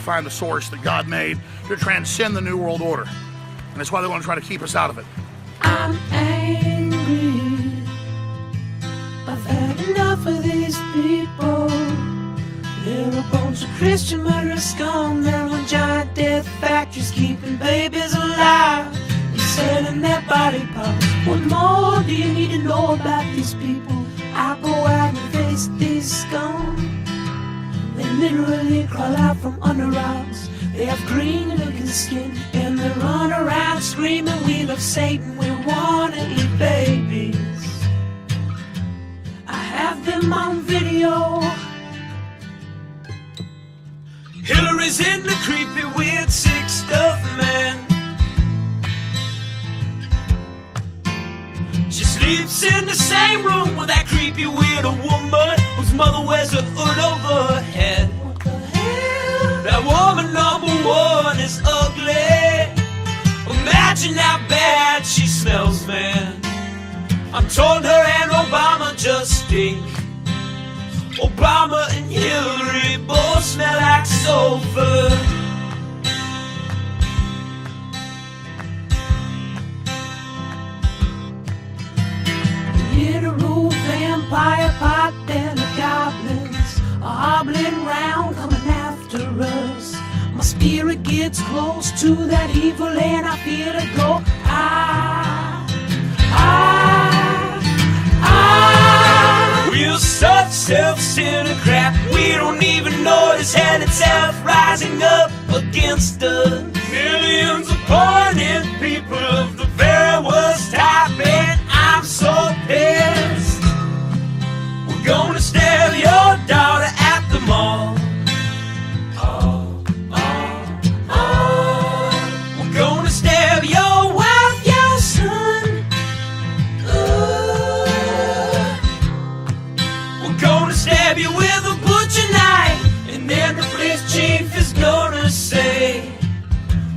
find the source that God made to transcend the New World Order. And that's why they want to try to keep us out of it. I'm angry. I've had enough of these people. They're a bunch of Christian murderers, scum. They're on giant death factories, keeping babies alive and selling their body parts. What more do you need to know about these people? I go out and face these scum. They literally crawl out from under rocks. They have green looking skin and they run around screaming, we love Satan, we wanna eat babies. I have them on video. Hillary's in the creepy weird sick stuff, man. She sleeps in the same room with that creepy weird woman whose mother wears a hood over her head. What the hell? That woman number one is ugly. Imagine how bad she smells, man. I'm told her and Obama just stink. Obama and Hillary both smell like sulfur. Literal vampire pot and the goblins are hobbling round coming after us. My spirit gets close to that evil and I feel it go. We're such self-centered crap, we don't even notice hell itself rising up against us. Millions of pointed people of the very worst type, and I'm so pissed. We're gonna stab your daughter at the mall. We're gonna stab your wife, your son. We're gonna stab you with a butcher knife, and then the police chief is gonna say,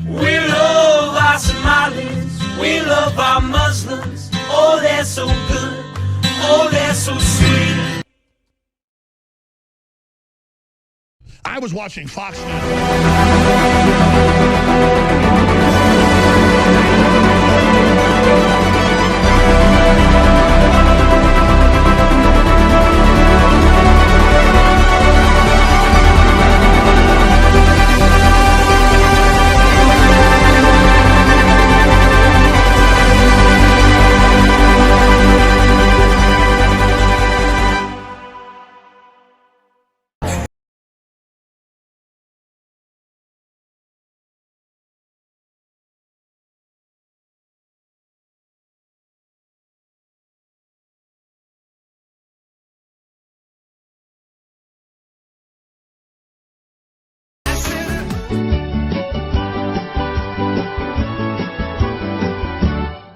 we love our Somalis, we love our Muslims. Oh, they're so good, oh, they're so sweet. I was watching Fox News.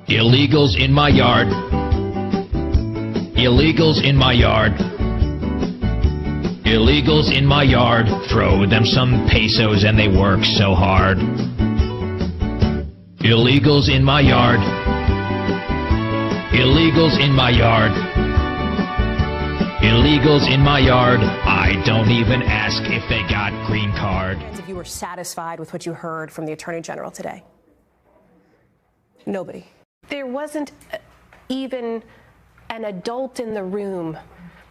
Illegals in my yard. Illegals in my yard. Illegals in my yard. Throw them some pesos and they work so hard. Illegals in my yard. Illegals in my yard. Illegals in my yard. I don't even ask if they got green card. If you were satisfied with what you heard from the Attorney General today? Nobody. There wasn't even an adult in the room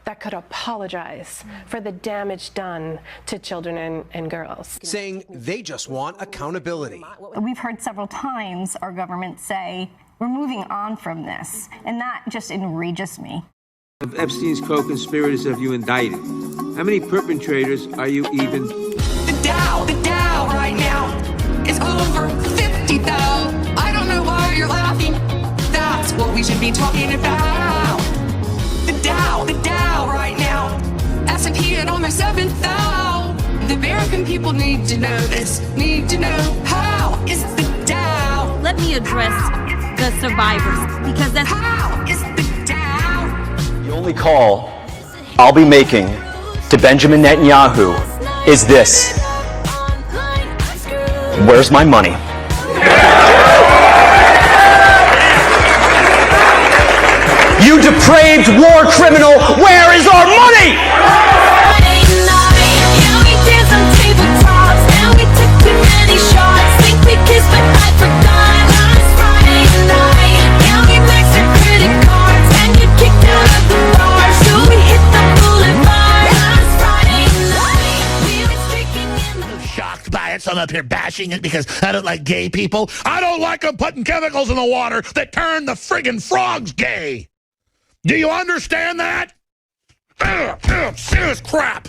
that could apologize for the damage done to children and girls. Saying they just want accountability. We've heard several times our government say, we're moving on from this, and that just enrages me. Of Epstein's co-conspirators have you indicted? How many perpetrators are you even? The Dow right now is over 50,000. I don't know why you're laughing. That's what we should be talking about. The Dow right now. S&P at almost 7,000. The American people need to know this. Need to know how is the Dow. Let me address the survivors, because that's how is the Dow. The only call I'll be making to Benjamin Netanyahu is this: where's my money? You depraved war criminal, where is our money? internet, so I'm up here bashing it because I don't like gay people. I don't like them putting chemicals in the water that turn the friggin' frogs gay. Do you understand that? Serious crap.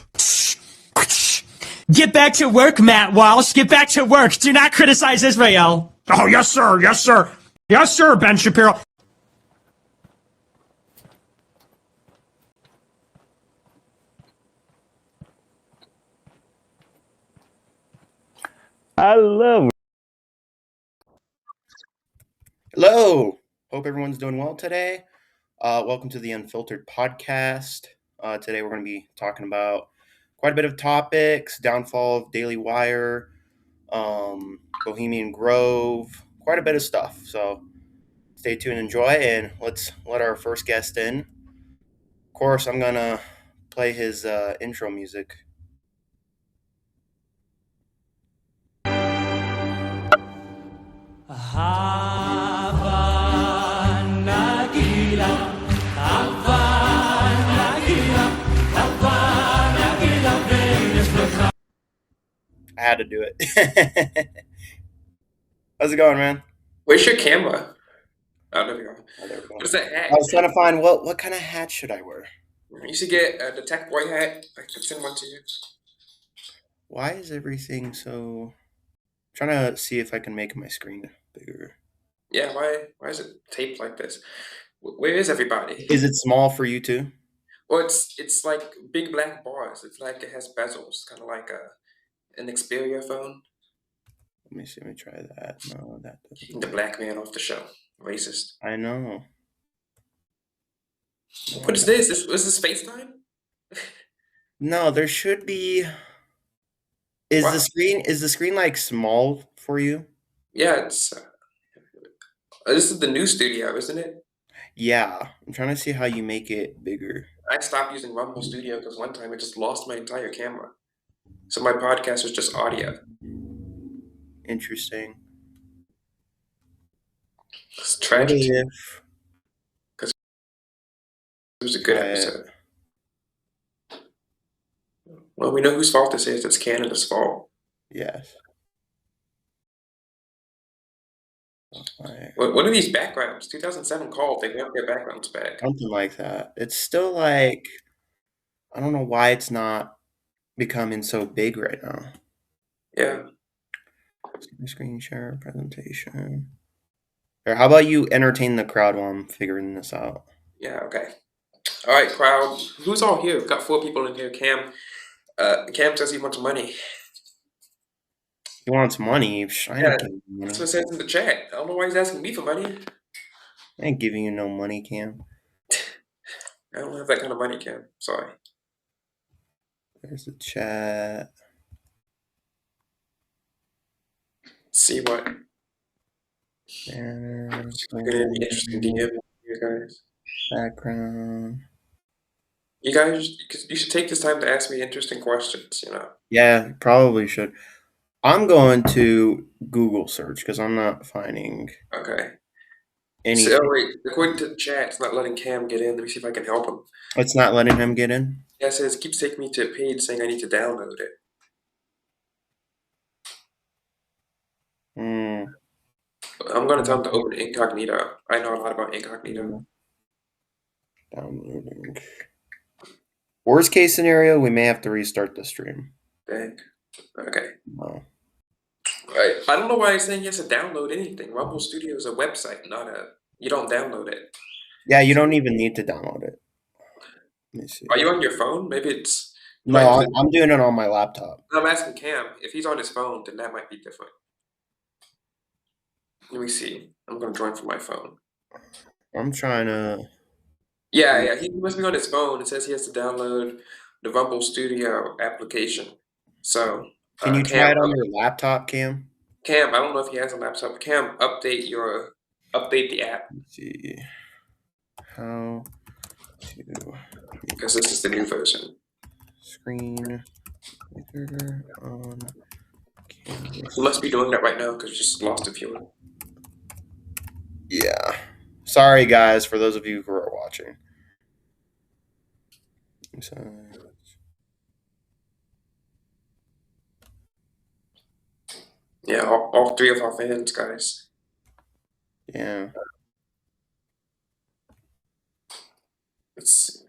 Get back to work, Matt Walsh. Get back to work. Do not criticize Israel. Oh, yes, sir. Yes, sir. Yes, sir, Ben Shapiro. Hello. Hello. Hope everyone's doing well today. Welcome to the Unfiltered Podcast. Today we're going to be talking about quite a bit of topics: downfall of Daily Wire, Bohemian Grove, quite a bit of stuff. So stay tuned, enjoy, and let's let our first guest in. Of course, I'm going to play his intro music. I had to do it. How's it going, man? Where's your camera? Oh, there we go. Oh, there we go. What's that hat? I was trying to find what kind of hat should I wear? You should get the TechBoy hat. I could send one to you. Why is everything so... I'm trying to see if I can make my screen bigger. Yeah, why is it taped like this? Where is everybody? Is it small for you too? Well, it's like big black bars. It's like it has bezels, kind of like an Xperia phone. Let me see. Let me try that. No, that doesn't. The black man off the show. Racist. I know. What is this? Is this FaceTime? No, there should be. Is What? the screen like small for you? Yeah, it's. This is the new studio, isn't it? Yeah, I'm trying to see how you make it bigger. I stopped using Rumble Studio because one time I just lost my entire camera. So my podcast was just audio. Interesting. It's tragic. If Because it was a good episode. Well, we know whose fault this is. It's Canada's fault. Yes. What are these backgrounds? 2007 called. They want their backgrounds back. Something like that. It's still like, I don't know why it's not becoming so big right now. Yeah. Screen share presentation. Or how about you entertain the crowd while I'm figuring this out? Yeah, okay. All right, crowd. Who's all here? We've got 4 people in here. Cam says he wants money. He wants money. I ain't giving you money. That's what it says in the chat. I don't know why he's asking me for money. I ain't giving you no money, Cam. I don't have that kind of money, Cam. Sorry. There's the chat. Let's see what. Banner. Look at any interesting DM, you guys. Background. You guys, you should take this time to ask me interesting questions, you know. Yeah, probably should. I'm going to Google search because I'm not finding. Okay. Anything. So, wait, according to the chat, it's not letting Cam get in. Let me see if I can help him. It's not letting him get in? Yeah, it says, keeps taking me to a page saying I need to download it. I'm going to tell him to open incognito. I know a lot about incognito. Downloading. Worst case scenario, we may have to restart the stream. Dang. Okay. No. I don't know why he's saying he has to download anything. Rumble Studio is a website, not a... You don't download it. Yeah, you don't even need to download it. Let me see. Are you on your phone? Maybe it's... No, I'm doing it on my laptop. I'm asking Cam. If he's on his phone, then that might be different. Let me see. I'm going to join from my phone. I'm trying to... Yeah, he must be on his phone. It says he has to download the Rumble Studio application. So... Can you try it on your laptop, Cam? Cam, I don't know if he has a laptop. Cam, update the app. Let's see. How to... Because this is the new version. Screen on canvas. He must be doing that right now because you just lost a viewer. Yeah. Sorry, guys, for those of you who are watching. So... Yeah, all three of our fans, guys. Yeah. Let's see.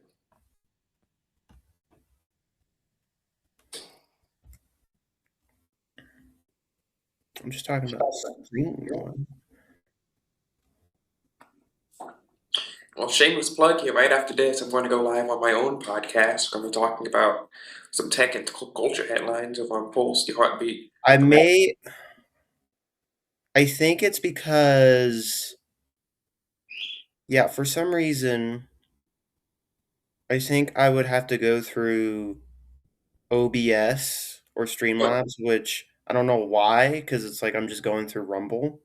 I'm just talking about streaming one. Well, shameless plug here. Right after this, I'm going to go live on my own podcast. I'm going to be talking about some tech and culture headlines over on Pulse, the Heartbeat. I think it's because, yeah, for some reason, I think I would have to go through OBS or Streamlabs, which I don't know why, because it's like I'm just going through Rumble.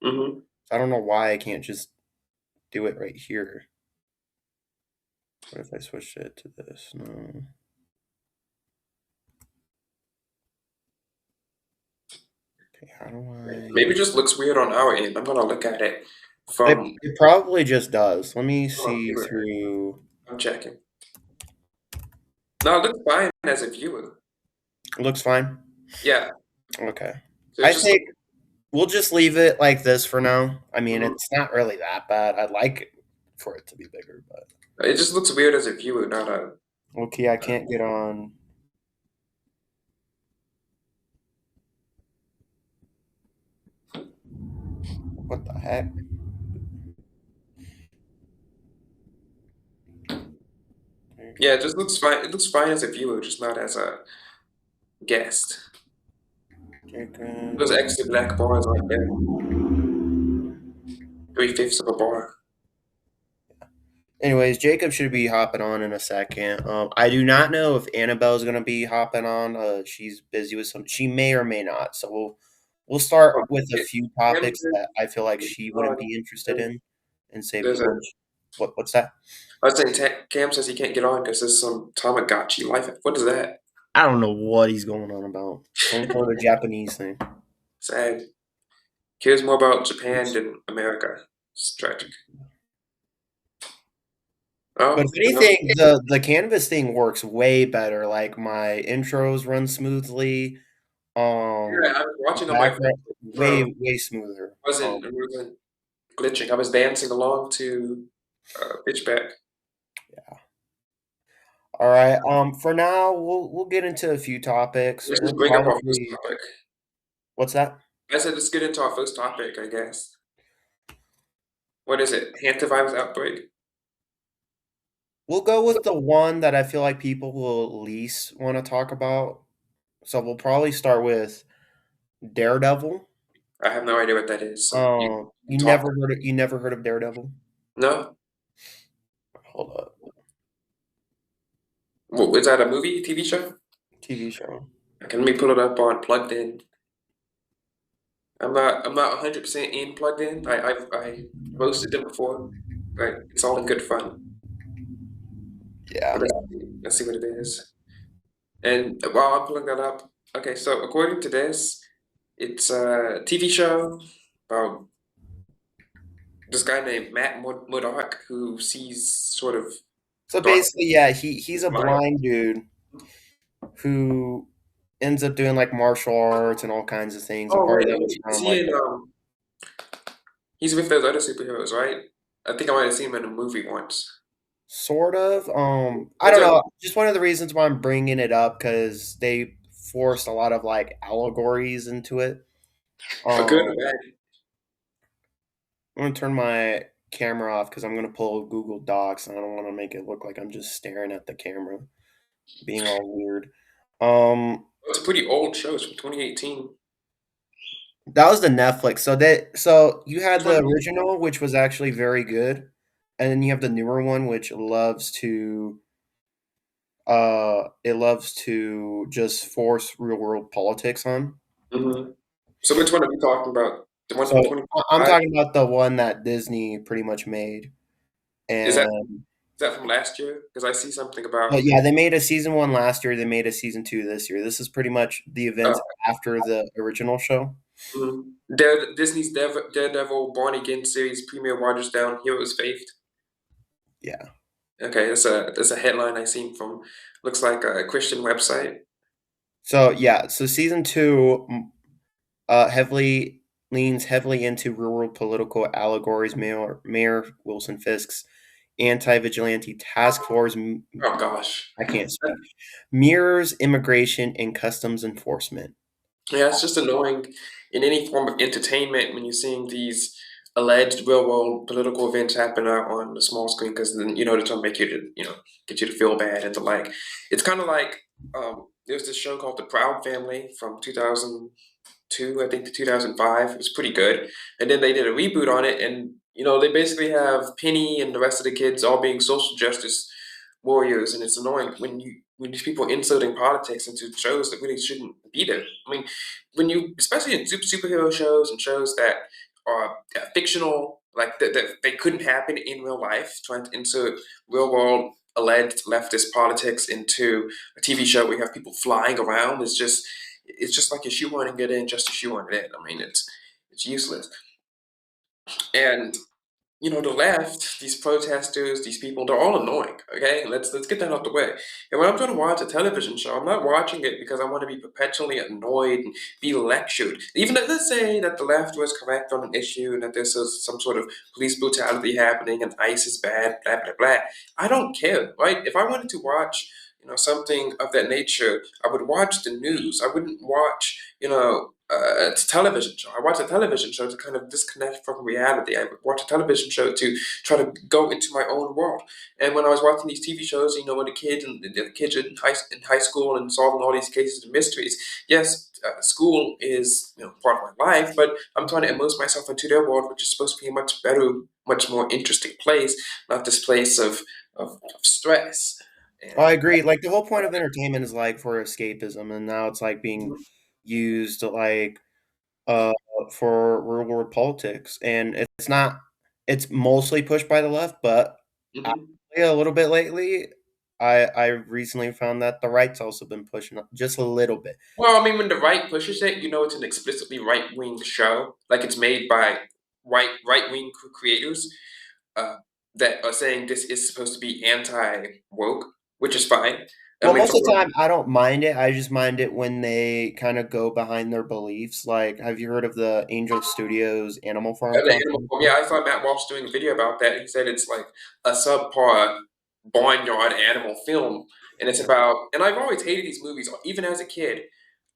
Mm-hmm. I don't know why I can't just do it right here. What if I switched it to this? No. Okay, how do I? Maybe it just looks weird on our end. I'm going to look at it from. It probably just does. Let me see viewer. through. I'm checking. No, it looks fine as a viewer. It looks fine. Yeah. Okay. So I think we'll just leave it like this for now. I mean, Mhm. it's not really that bad. I'd like for it to be bigger, but It just looks weird as a viewer, not a. okay, I can't get on. What the heck? Yeah, it just looks fine. It looks fine as a viewer, just not as a guest. Those extra black bars right there. 3/5 of a bar. Anyways, Jacob should be hopping on in a second. I do not know if Annabelle is gonna be hopping on. She's busy with some. She may or may not. So we'll start with a few topics that I feel like she wouldn't be interested in, and save There's the a. ones. What's that? I was saying Cam says he can't get on because there's some Tamagotchi life. What is that? I don't know what he's going on about. Some sort of Japanese thing. Sad. Cares more about Japan than America. It's tragic. Oh, But if anything, the canvas thing works way better. Like my intros run smoothly. Yeah, I was watching on my phone. Way smoother. It wasn't glitching. I was dancing along to Pitchback. Yeah. All right. For now, we'll get into a few topics. Let's We'll just bring up our first probably. topic. What's that? I said let's get into our first topic, I guess. What is it? Hantavirus outbreak? We'll go with the one that I feel like people will least want to talk about. So we'll probably start with Daredevil. I have no idea what that is. So you never heard of Daredevil? No. Hold up. Well, is that a movie, TV show? TV show. Okay, let me pull it up on Plugged In. I'm not 100% in Plugged In. I roasted them before, but it's all in good fun. Yeah. Let's see what it is. And while I'm pulling that up, okay, so according to this, it's a TV show about this guy named Matt Murdock who sees sort of. So basically, yeah, he's a blind dude who ends up doing like martial arts and all kinds of things. Oh, wait, Is he in, he's with those other superheroes, right? I think I might have seen him in a movie once. Sort of. I don't know. Just one of the reasons why I'm bringing it up because they forced a lot of like allegories into it. A good or bad? I'm gonna turn my camera off because I'm gonna pull Google Docs and I don't want to make it look like I'm just staring at the camera, being all weird. It's a pretty old show. It's from 2018. That was the Netflix. So you had the original, which was actually very good, and then you have the newer one, which loves to just force real world politics on. Mm-hmm. So which one are we talking about? The one from 20? I'm talking about the one that Disney pretty much made. And is that from last year? Because I see something about. Yeah, they made a season 1 last year. They made a season 2 this year. This is pretty much the events after the original show. Mm-hmm. Disney's Daredevil Born Again series premiere waters down. Heroes Faith. Yeah. Okay, that's a headline I seen from looks like a Christian website. So yeah, so season 2, heavily leans heavily into real-world political allegories. Mayor Wilson Fisk's anti-vigilante task force. Oh gosh. I can't speak. Mirrors immigration and customs enforcement. Yeah, it's just annoying in any form of entertainment when you're seeing these alleged real world political events happen out on the small screen because then they're trying to make you to get you to feel bad and to like. It's kind of like there's this show called The Proud Family from 2002, I think, to 2005. It was pretty good, and then they did a reboot on it, and they basically have Penny and the rest of the kids all being social justice warriors, and it's annoying when these people are inserting politics into shows that really shouldn't be there. I mean, especially in superhero shows and shows that are fictional, like that they couldn't happen in real life, trying to insert real world alleged leftist politics into a TV show where you have people flying around it's just like you're shoehorning it in just to shoehorn it in. I mean, it's useless. And the left, these protesters, these people, they're all annoying. Okay, let's get that out the way. And when I'm trying to watch a television show, I'm not watching it because I want to be perpetually annoyed and be lectured. Even if let's say that the left was correct on an issue and that there's some sort of police brutality happening and ICE is bad, blah blah blah. I don't care, right? If I wanted to watch something of that nature, I would watch the news. I wouldn't watch, a television show. I watch a television show to kind of disconnect from reality. I would watch a television show to try to go into my own world. And when I was watching these TV shows, when the kids and the kids are in high school and solving all these cases and mysteries, yes, school is part of my life, but I'm trying to immerse myself into their world, which is supposed to be a much better, much more interesting place, not this place of stress. I agree. Like the whole point of entertainment is like for escapism, and now it's like being used like uh for real world politics, and it's not. It's mostly pushed by the left, but Mhm. actually a little bit lately, I recently found that the right's also been pushing up just a little bit. Well, I mean, when the right pushes it, it's an explicitly right wing show. Like it's made by right wing creators uh, that are saying this is supposed to be anti woke, which is fine. I Well, mean, most of the time, I don't mind it. I just mind it when they kind of go behind their beliefs. Like, have you heard of the Angel Studios Animal Farm the Animal company? Farm, yeah, I saw Matt Walsh doing a video about that. He said it's like a subpar barnyard animal film, and it's about. And I've always hated these movies, even as a kid,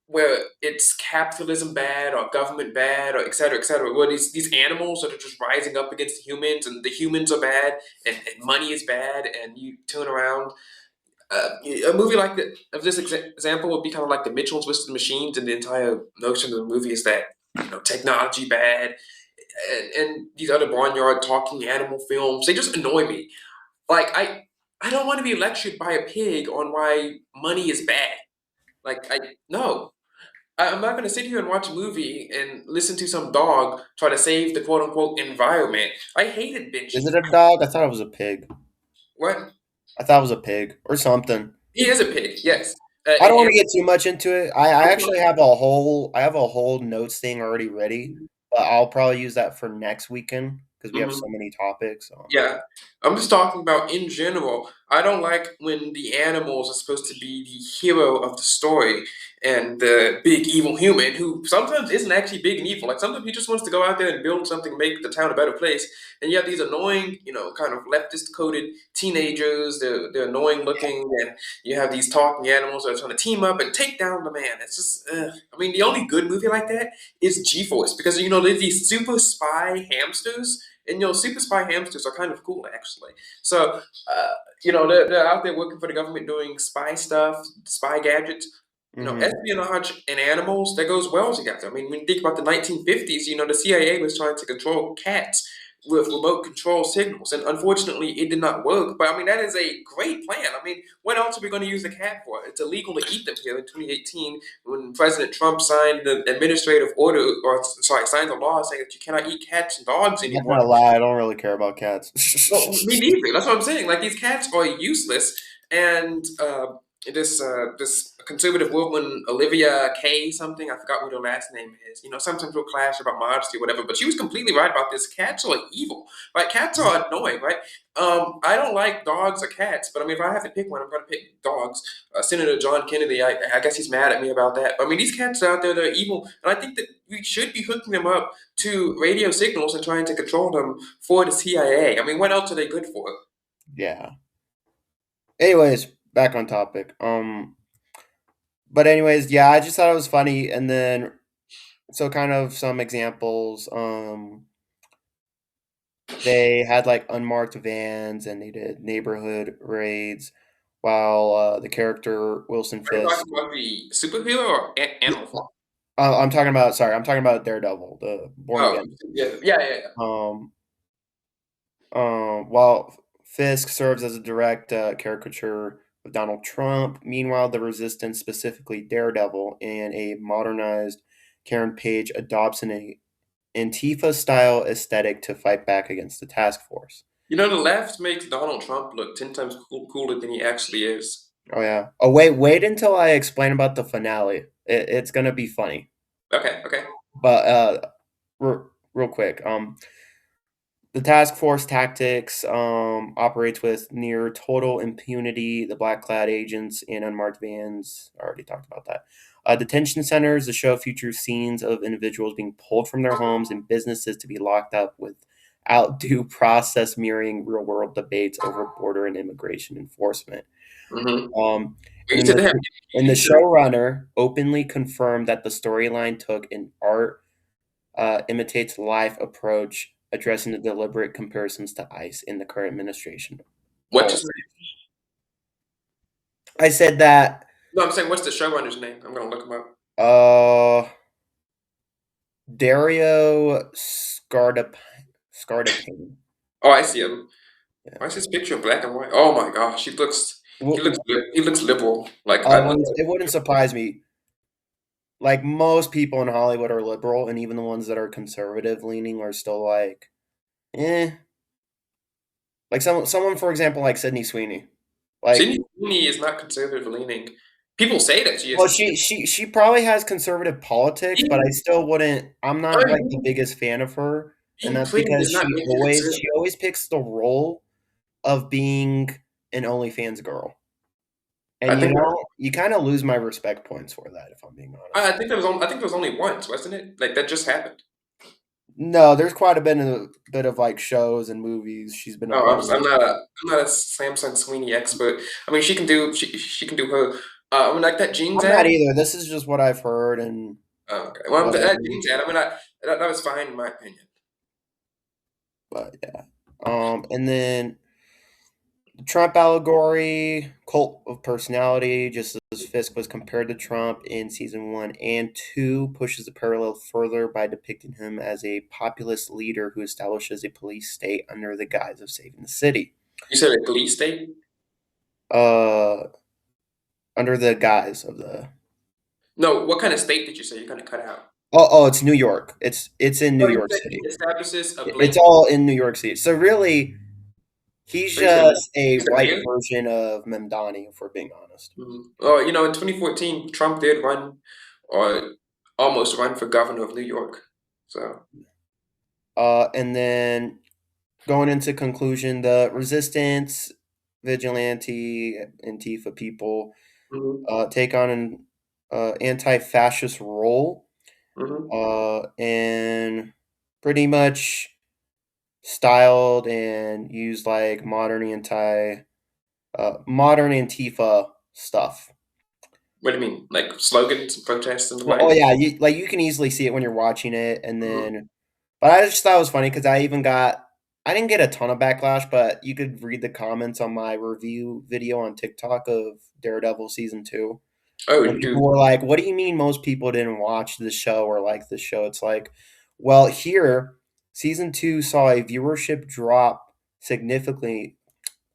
where it's capitalism bad or government bad or et cetera, where these animals that are just rising up against the humans and the humans are bad and money is bad and you turn around. A movie like of this example would be kind of like the Mitchell's Twisted Machines, and the entire notion of the movie is that technology bad, and these other barnyard talking animal films, they just annoy me. Like I don't want to be lectured by a pig on why money is bad. Like no, I'm not going to sit here and watch a movie and listen to some dog try to save the quote unquote environment. I hated Is binging. it a dog? I thought it was a pig. What? I thought it was a pig or something. He is a pig, yes. I don't want And to get too much into it. I actually have I have a whole notes thing already ready, but I'll probably use that for next weekend because we have so Mhm. many topics. So. Yeah, I'm just talking about in general. I don't like when the animals are supposed to be the hero of the story and the big evil human who sometimes isn't actually big and evil. Like sometimes he just wants to go out there and build something, make the town a better place. And you have these annoying, kind of leftist coded teenagers. They're annoying looking, and you have these talking animals that are trying to team up and take down the man. It's just, I mean, the only good movie like that is G-Force because there's these super spy hamsters. And super spy hamsters are kind of cool, actually. So, they're out there working for the government, doing spy stuff, spy gadgets. Mhm. Espionage and animals that goes well together. I mean, when you think about the 1950s, the CIA was trying to control cats with remote control signals, and unfortunately, it did not work. But I mean, that is a great plan. I mean, what else are we going to use the cat for? It's illegal to eat them here in 2018 when President Trump signed the administrative order, or sorry, signed the law saying that you cannot eat cats and dogs I'm not anymore. gonna lie, I don't really care about cats. Well, me neither. That's what I'm saying. Like these cats are useless, and this conservative woman, Olivia Kay something, I forgot what her last name is. Sometimes we'll clash about modesty or whatever, but she was completely right about this. Cats are evil. Right? Cats are annoying. Right? I don't like dogs or cats, but I mean, if I have to pick one, I'm going to pick dogs. Senator John Kennedy, I guess he's mad at me about that. But I mean, these cats out there, they're evil, and I think that we should be hooking them up to radio signals and trying to control them for the CIA. I mean, what else are they good for? Yeah. Anyways, back on topic. But anyways, yeah, I just thought it was funny, and then so kind of some examples. They had like unmarked vans, and they did neighborhood raids, while the character Wilson Are you Fisk. talking about the superhero or Animal Farm? I'm talking about. Sorry, I'm talking about Daredevil, the Born Oh, Again. yeah. While Fisk serves as a direct caricature of Donald Trump, meanwhile, the Resistance, specifically Daredevil, and a modernized Karen Page adopts an Antifa-style aesthetic to fight back against the task force. You know, the left makes Donald Trump look 10 times cooler than he actually is. Oh yeah. Oh wait until I explain about the finale. It's gonna be funny. Okay. But real quick, the task force tactics operates with near total impunity. The black clad agents and unmarked vans. I already talked about that. Detention centers. The show features scenes of individuals being pulled from their homes and businesses to be locked up without due process, mirroring real world debates over border and immigration enforcement. Mm-hmm. And the showrunner openly confirmed that the storyline took an art imitates life approach, addressing the deliberate comparisons to ICE in the current administration. What's his name? I said that. No, I'm saying, what's the showrunner's name? I'm gonna look him up. Dario Scardapane. Oh, I see him. Yeah. Why is his picture black and white? Oh my gosh, he looks liberal. Like it wouldn't surprise me. Like most people in Hollywood are liberal, and even the ones that are conservative leaning are still like, eh. Like someone, for example, like Sydney Sweeney. Like Sydney Sweeney is not conservative leaning. People say that she is. Well, she probably has conservative politics, but I still wouldn't. I'm not like the biggest fan of her, and that's because she always picks the role of being an OnlyFans girl. And you kind of lose my respect points for that, if I'm being honest. I think there was only once, wasn't it? Like that just happened. No, there's quite a bit of like shows and movies she's been. I'm not a Samsung Sweeney expert. I mean, she can do her. I mean, like that jeans ad. I'm not either. This is just what I've heard and. Okay. Well, that jeans ad. I mean, that was fine in my opinion. But yeah, and then the Trump allegory, cult of personality, just as Fisk was compared to Trump in season 1 and 2, pushes the parallel further by depicting him as a populist leader who establishes a police state under the guise of saving the city. You said a police state? Under the guise of the. No, what kind of state did you say? You're gonna cut out. Oh, it's New York. It's in New York City. It's all in New York City. So really. He's just a white version of Mamdani, if we're being honest. Mm-hmm. You know, in 2014, Trump did run, or almost run for governor of New York. So. And then going into conclusion, the resistance, vigilante, Antifa people take on an anti-fascist role, and pretty much styled and used like modern Antifa stuff. What do you mean? Like slogans, protests, and the like? Oh yeah, you can easily see it when you're watching it, and then. But I just thought it was funny because I didn't get a ton of backlash, but you could read the comments on my review video on TikTok of Daredevil season 2. Oh, and people were like, "What do you mean most people didn't watch the show or like the show?" It's like, well, here. Season 2 saw a viewership drop significantly.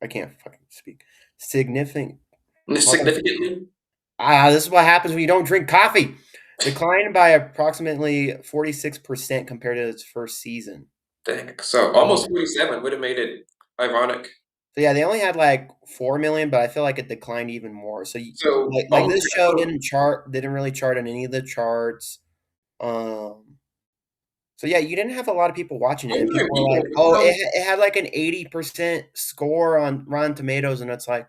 I can't fucking speak. Significantly. This is what happens when you don't drink coffee. Declined by approximately 46% compared to its first season. Dang. So almost 47 would have made it ironic. So yeah, they only had like 4 million, but I feel like it declined even more. So this show didn't really chart on any of the charts. So yeah, you didn't have a lot of people watching it. And people were like, "Oh, it had like an 80% score on Rotten Tomatoes," and it's like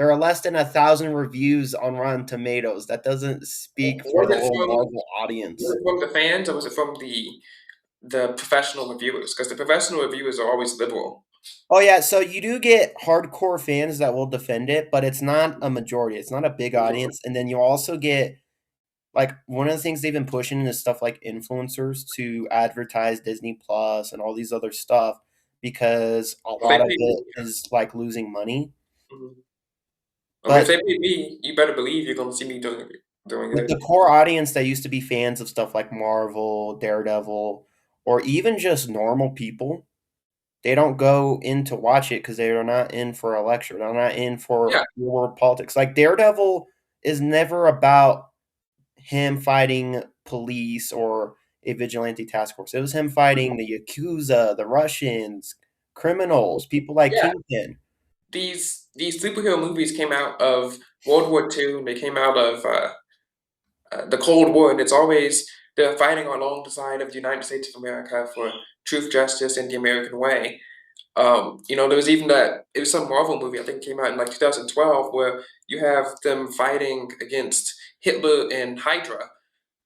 there are less than 1,000 reviews on Rotten Tomatoes. That doesn't speak for Was the it whole from Marvel audience. was it from the fans or was it from the professional reviewers? Because the professional reviewers are always liberal. Oh yeah, so you do get hardcore fans that will defend it, but it's not a majority. It's not a big audience, and then you also get like one of the things they've been pushing is stuff like influencers to advertise Disney Plus and all these other stuff because a Well, they lot of pay me. it is like losing money. Mhm. I mean, if But they pay me, you better believe you're gonna see me doing with the it. core audience that used to be fans of stuff like Marvel, Daredevil, or even just normal people, they don't go in to watch it because they are not in for a lecture. They're not in for Yeah, real world politics. Like Daredevil is never about him fighting police or a vigilante task force. It was him fighting the Yakuza, the Russians, criminals, people like yeah. Kingpin. These superhero movies came out of World War II, and they came out of the Cold War, and it's always they're fighting along the side of the United States of America for truth, justice, and the American way. There was even it was some Marvel movie, I think came out in like 2012, where you have them fighting against Hitler and Hydra.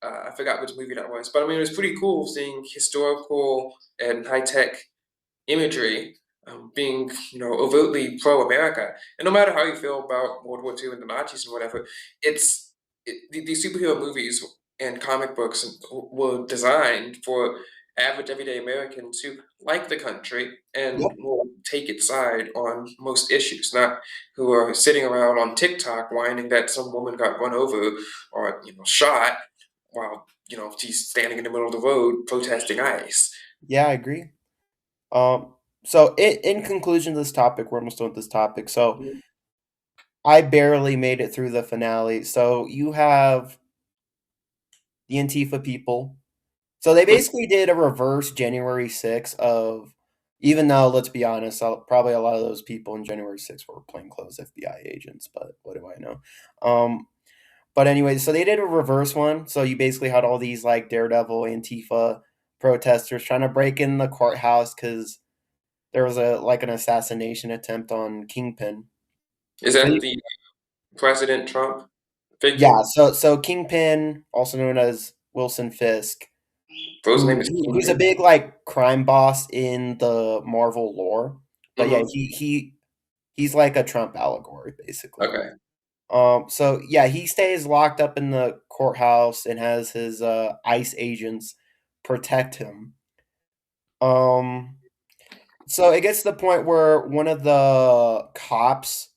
I forgot which movie that was, but I mean, it was pretty cool seeing historical and high tech imagery being, overtly pro-America. And no matter how you feel about World War II and the Nazis and whatever, these superhero movies and comic books were designed for average everyday Americans who like the country and Yep. will take its side on most issues, not who are sitting around on TikTok whining that some woman got run over or shot while she's standing in the middle of the road protesting ICE. Yeah, I agree. So in conclusion to this topic, we're almost done with this topic. So Mhm. I barely made it through the finale. So you have the Antifa people. So they basically did a reverse January 6th of, even though, let's be honest, probably a lot of those people in January 6th were plainclothes FBI agents, but what do I know? But anyway, so they did a reverse one. So you basically had all these like Daredevil, Antifa protesters trying to break in the courthouse because there was an assassination attempt on Kingpin. Is So that the President Trump figure? yeah, so Kingpin, also known as Wilson Fisk, Bro, his name is who's a Kingpin. big like crime boss in the Marvel lore. But yeah, Mhm. he's like a Trump allegory basically. Okay. So yeah, he stays locked up in the courthouse and has his ICE agents protect him. Um, so it gets to the point where one of the cops.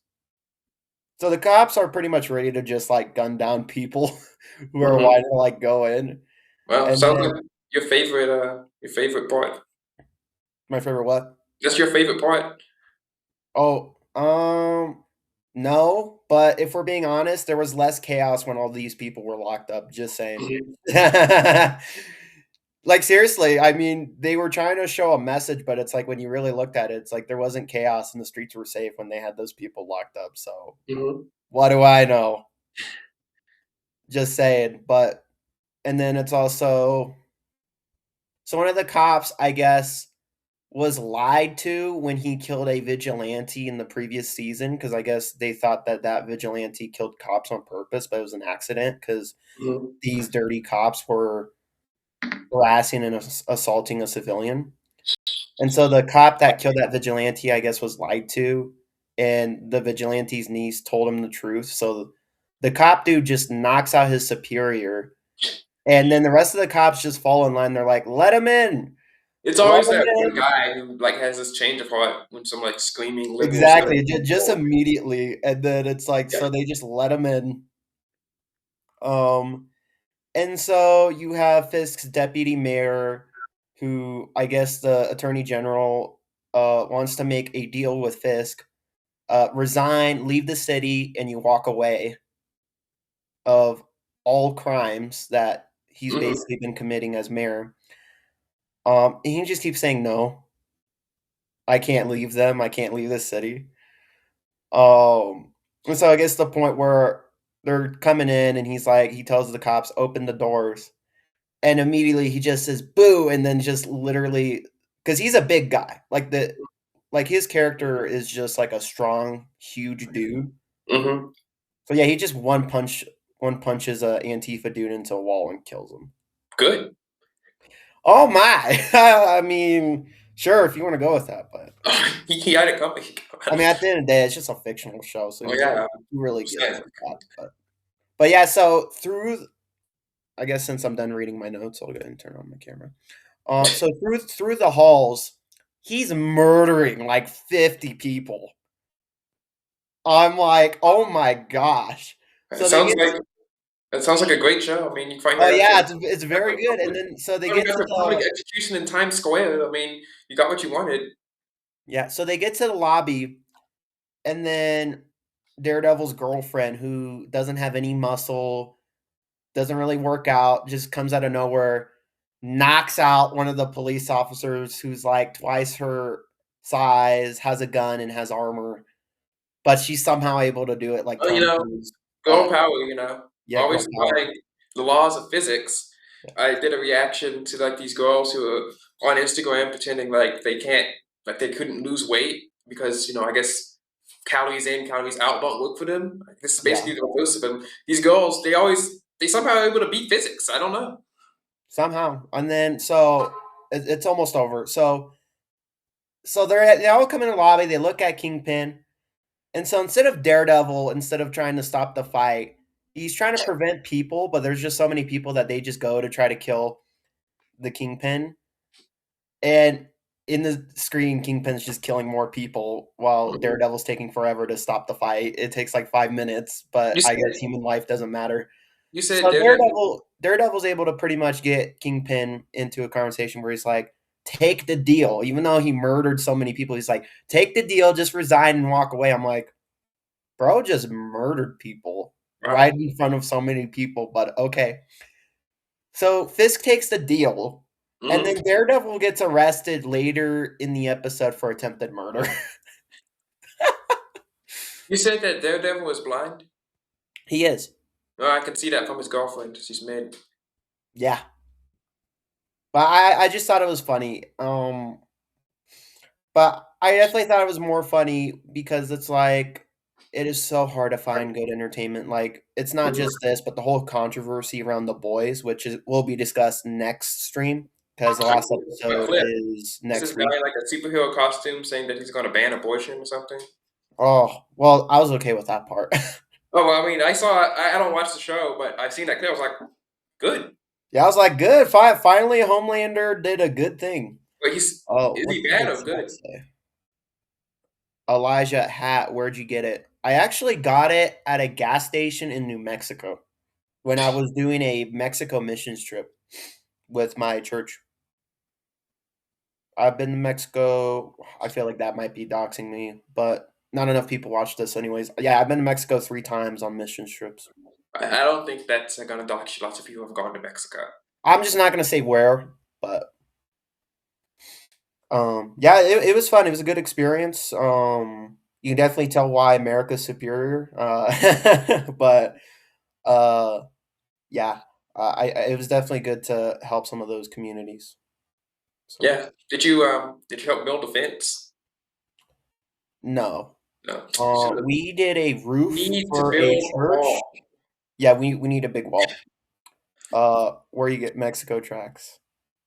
So the cops are pretty much ready to just like gun down people who are Mhm. wanting to like go in. Well, And sounds then like your favorite part. my favorite what? That's your favorite part? Oh, no, but if we're being honest, there was less chaos when all these people were locked up, just saying. Mhm. Like, seriously, I mean, they were trying to show a message, but it's like when you really looked at it, it's like there wasn't chaos and the streets were safe when they had those people locked up. So, Mhm. what do I know? Just saying. But, and then it's also, so one of the cops, I guess, was lied to when he killed a vigilante in the previous season because I guess they thought that that vigilante killed cops on purpose, but it was an accident because Mhm. these dirty cops were harassing and assaulting a civilian. And so the cop that killed that vigilante, I guess, was lied to, and the vigilante's niece told him the truth. So the cop dude just knocks out his superior, and then the rest of the cops just fall in line. They're like, "Let him in, It's let always him that one in." guy who like has this change of heart when some like screaming liberal steps Exactly, just forward. immediately, and then it's like, Yeah. so they just let him in. Um, and so you have Fisk's deputy mayor, who I guess the attorney general wants to make a deal with Fisk, resign, leave the city, and you walk away of all crimes that he's Mhm. basically been committing as mayor. And he just keeps saying no. I can't leave them. I can't leave this city. And so I guess the point where they're coming in and he's like, he tells the cops, open the doors. And immediately he just says boo, and then just literally, because he's a big guy. Like his character is just like a strong, huge dude. Mm-hmm. So yeah, he just one punches a Antifa dude into a wall and kills him. Good. Oh my! I mean, sure, if you want to go with that, but he had it coming. I mean, at the end of the day, it's just a fictional show, so Oh yeah. who really gives a crap? But yeah, so I guess since I'm done reading my notes, I'll go ahead and turn on my camera. So through the halls, he's murdering like 50 people. I'm like, oh my gosh! It sounds like a great show. I mean, you find Oh that. yeah, it's very good. And then so they get to the public the execution in Times Square. I mean, you got what you wanted. so they get to the lobby, and then Daredevil's girlfriend, who doesn't have any muscle, doesn't really work out, just comes out of nowhere, knocks out one of the police officers who's like twice her size, has a gun and has armor, but she's somehow able to do it like Well, Tom Cruise. girl power. Yeah, girl Always power. like the laws of physics. I did a reaction to like these girls who are on Instagram pretending like they couldn't lose weight because I guess calories in, calories out don't work for them. This is basically the reverse of them. These girls, they somehow are able to beat physics. I don't know. Somehow. And then so it's almost over. So they all come in the lobby, they look at Kingpin, and so instead of trying to stop the fight, he's trying to prevent people, but there's just so many people that they just go to try to kill the Kingpin. And in the screen, Kingpin's just killing more people while Daredevil's taking forever to stop the fight. It takes like 5 minutes, but I guess human life doesn't matter. You said So Daredevil's able to pretty much get Kingpin into a conversation where he's like, take the deal. Even though he murdered so many people, he's like, take the deal, just resign and walk away. I'm like, bro just murdered people right in front of so many people, but okay. So Fisk takes the deal, and then Daredevil gets arrested later in the episode for attempted murder. You said that Daredevil is blind? He is. Well, I can see that from his girlfriend. She's mid. Yeah. But I just thought it was funny. But I definitely thought it was more funny because it's like it is so hard to find good entertainment. Like it's not just this, but the whole controversy around The Boys, which will be discussed next stream because the last episode is next this week. guy like a superhero costume saying that he's going to ban abortion or something? Oh well, I was okay with that part. Oh well, I mean, I don't watch the show, but I've seen that clip. I was like, good. Yeah, I was like, good. Finally, Homelander did a good thing. But is he bad or good? Elijah hat, where'd you get it? I actually got it at a gas station in New Mexico when I was doing a Mexico missions trip with my church. I've been to Mexico. I feel like that might be doxing me, but not enough people watch this anyways. Yeah, I've been to Mexico 3 times on missions trips. I don't think that's going to dox you. Lots of people have gone to Mexico. I'm just not going to say where, but yeah, it was fun. It was a good experience. You can definitely tell why America's superior. But yeah, it was definitely good to help some of those communities. So. Yeah. Did you help build a fence? No. No. We did a roof for a church. Yeah, we need a big wall. Where you get Mexico tracks.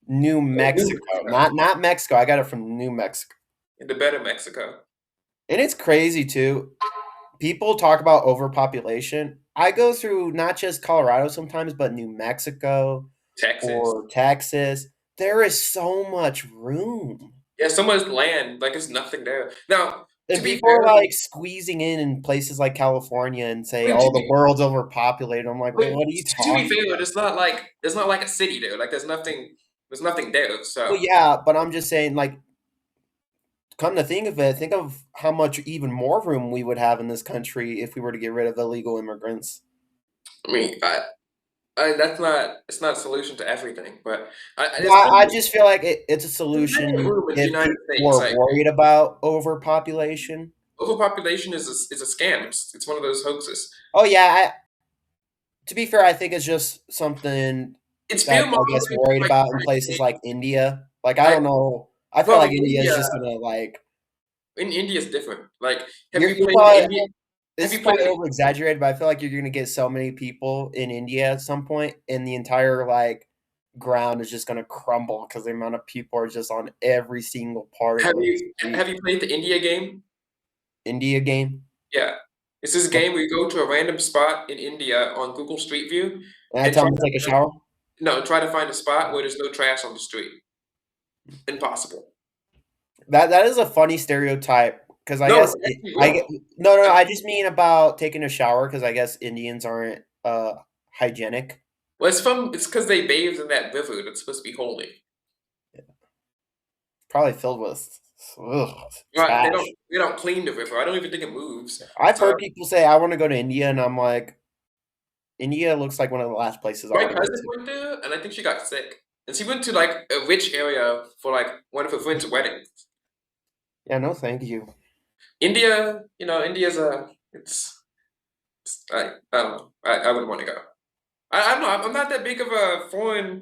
New Mexico, not Mexico. I got it from New Mexico. In the better Mexico. And it's crazy too. People talk about overpopulation. I go through not just Colorado sometimes, but New Mexico, Texas. There is so much room. Yeah, so much land. Like there's nothing there. Now, and people are like squeezing in places like California and say, "Oh, the world's overpopulated." I'm like, well, what are you talking? To be fair, it's not like a city there. Like there's nothing there. So well, yeah, but I'm just saying, like, come to think of it, think of how much even more room we would have in this country if we were to get rid of illegal immigrants. I mean, it's not a solution to everything, but I just feel like it's a solution if people are worried about overpopulation. Overpopulation is a scam. It's one of those hoaxes. Oh yeah, to be fair, I think it's just something that I guess worried about in places like India. Like I don't know. I feel like India is just gonna like. In India is different. Like have you played India? This Have is you probably played? over exaggerated, but I feel like you're gonna get so many people in India at some point, and the entire like ground is just gonna crumble because the amount of people are just on every single part of Have the you street. have you played the India game? India game. Yeah, it's this game where you go to a random spot in India on Google Street View And I and tell try them to to take a shower. try to find a spot where there's no trash on the street. Impossible. That is a funny stereotype because I No, guess it's actually I get real. no. I I just mean about taking a shower because I guess Indians aren't hygienic. Well, it's because they bathed in that river that's supposed to be holy. Probably filled with Right, trash. they don't clean the river. I don't even think it moves. I've So heard people say I want to go to India, and I'm like, India looks like one of the last places I my want to go cousin to. went there, and I think she got sick. And she went to like a rich area for like one of her friend's weddings. Yeah, no, thank you. India, India's I don't know. I wouldn't want to go. I don't know. I'm not that big of a foreign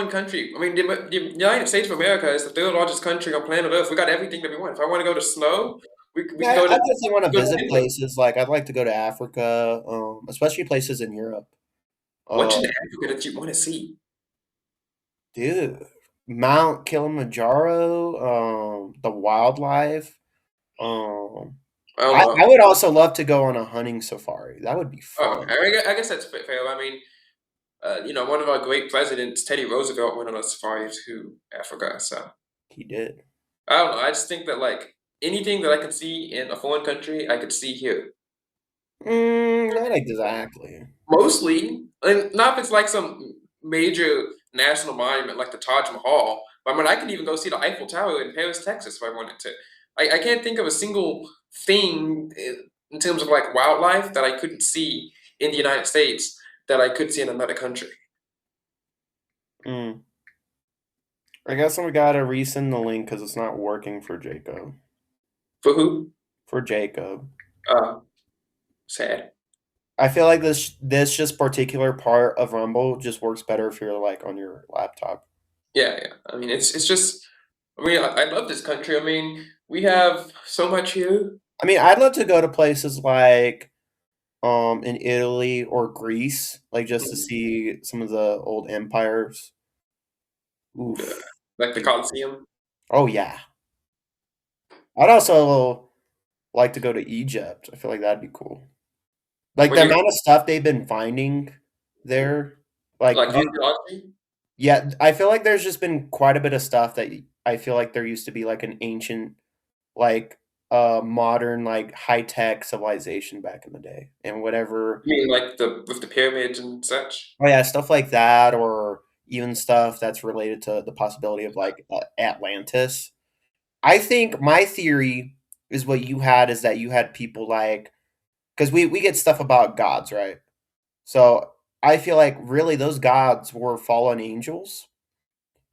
country. I mean, the United States of America is the third largest country on planet Earth. We got everything that we want. If I want to go to snow, we can Yeah, go I to definitely want to go to visit Finland. places. Like, I'd like to go to Africa, especially places in Europe. What's in Uh, Africa that you want to see? dude, Mount Kilimanjaro, the wildlife. Um, I don't I know. would also love to go on a hunting safari. That would be Oh, fun. I guess that's fair. I mean, one of our great presidents, Teddy Roosevelt, went on a safari to Africa. So He did. I don't know. I just think that like anything that I could see in a foreign country, I could see here. Not exactly. Mostly, and not if it's like some major national monument like the Taj Mahal. But I mean, I could even go see the Eiffel Tower in Paris, Texas, if I wanted to. I can't think of a single thing in terms of like wildlife that I couldn't see in the United States that I could see in another country. Mm. I guess we gotta resend the link because it's not working for Jacob. For who? For Jacob. Sad. I feel like this just particular part of Rumble just works better if you're like on your laptop. Yeah, yeah. I mean, it's just. I mean, I love this country. I mean, we have so much here. I mean, I'd love to go to places like in Italy or Greece, like just to see some of the old empires. Oof. Like the Colosseum. Oh yeah. I'd also like to go to Egypt. I feel like that'd be cool. Like When the you amount of stuff they've been finding there, like like archaeology. yeah, I feel like there's just been quite a bit of stuff that I feel like there used to be like an ancient, like modern, like high tech civilization back in the day, and whatever. You mean like with the pyramids and such? Oh yeah, stuff like that, or even stuff that's related to the possibility of like Atlantis. I think my theory is what you had is that you had people like because we get stuff about gods, right? So I feel like really those gods were fallen angels,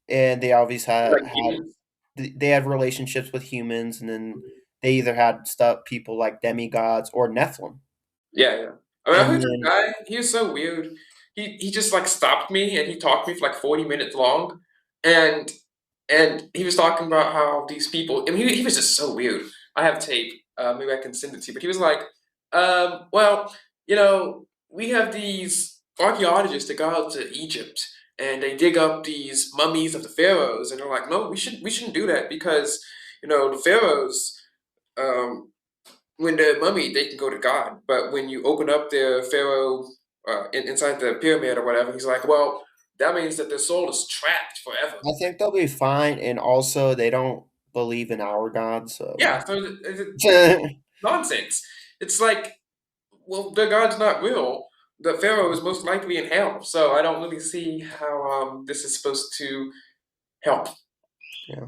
and they obviously Like had demons? they had relationships with humans, and then they either had stuff people like demigods or Nephilim, Yeah, yeah. I mean, I and heard this then guy. He was so weird. He just like stopped me and he talked to me for like 40 minutes long, and he was talking about how these people. I mean, he was just so weird. I have tape. Maybe I can send it to you. But he was like, well, we have these archaeologists that go out to Egypt and they dig up these mummies of the pharaohs, and they're like, no, we shouldn't do that because the pharaohs. Um, when they're mummy, they can go to God. But when you open up their pharaoh inside the pyramid or whatever, he's like, well, that means that their soul is trapped forever. I think they'll be fine. And also, they don't believe in our God, so Yeah, so it's nonsense. It's like, well, their God's not real. The pharaoh is most likely in hell. So I don't really see how this is supposed to help. yeah.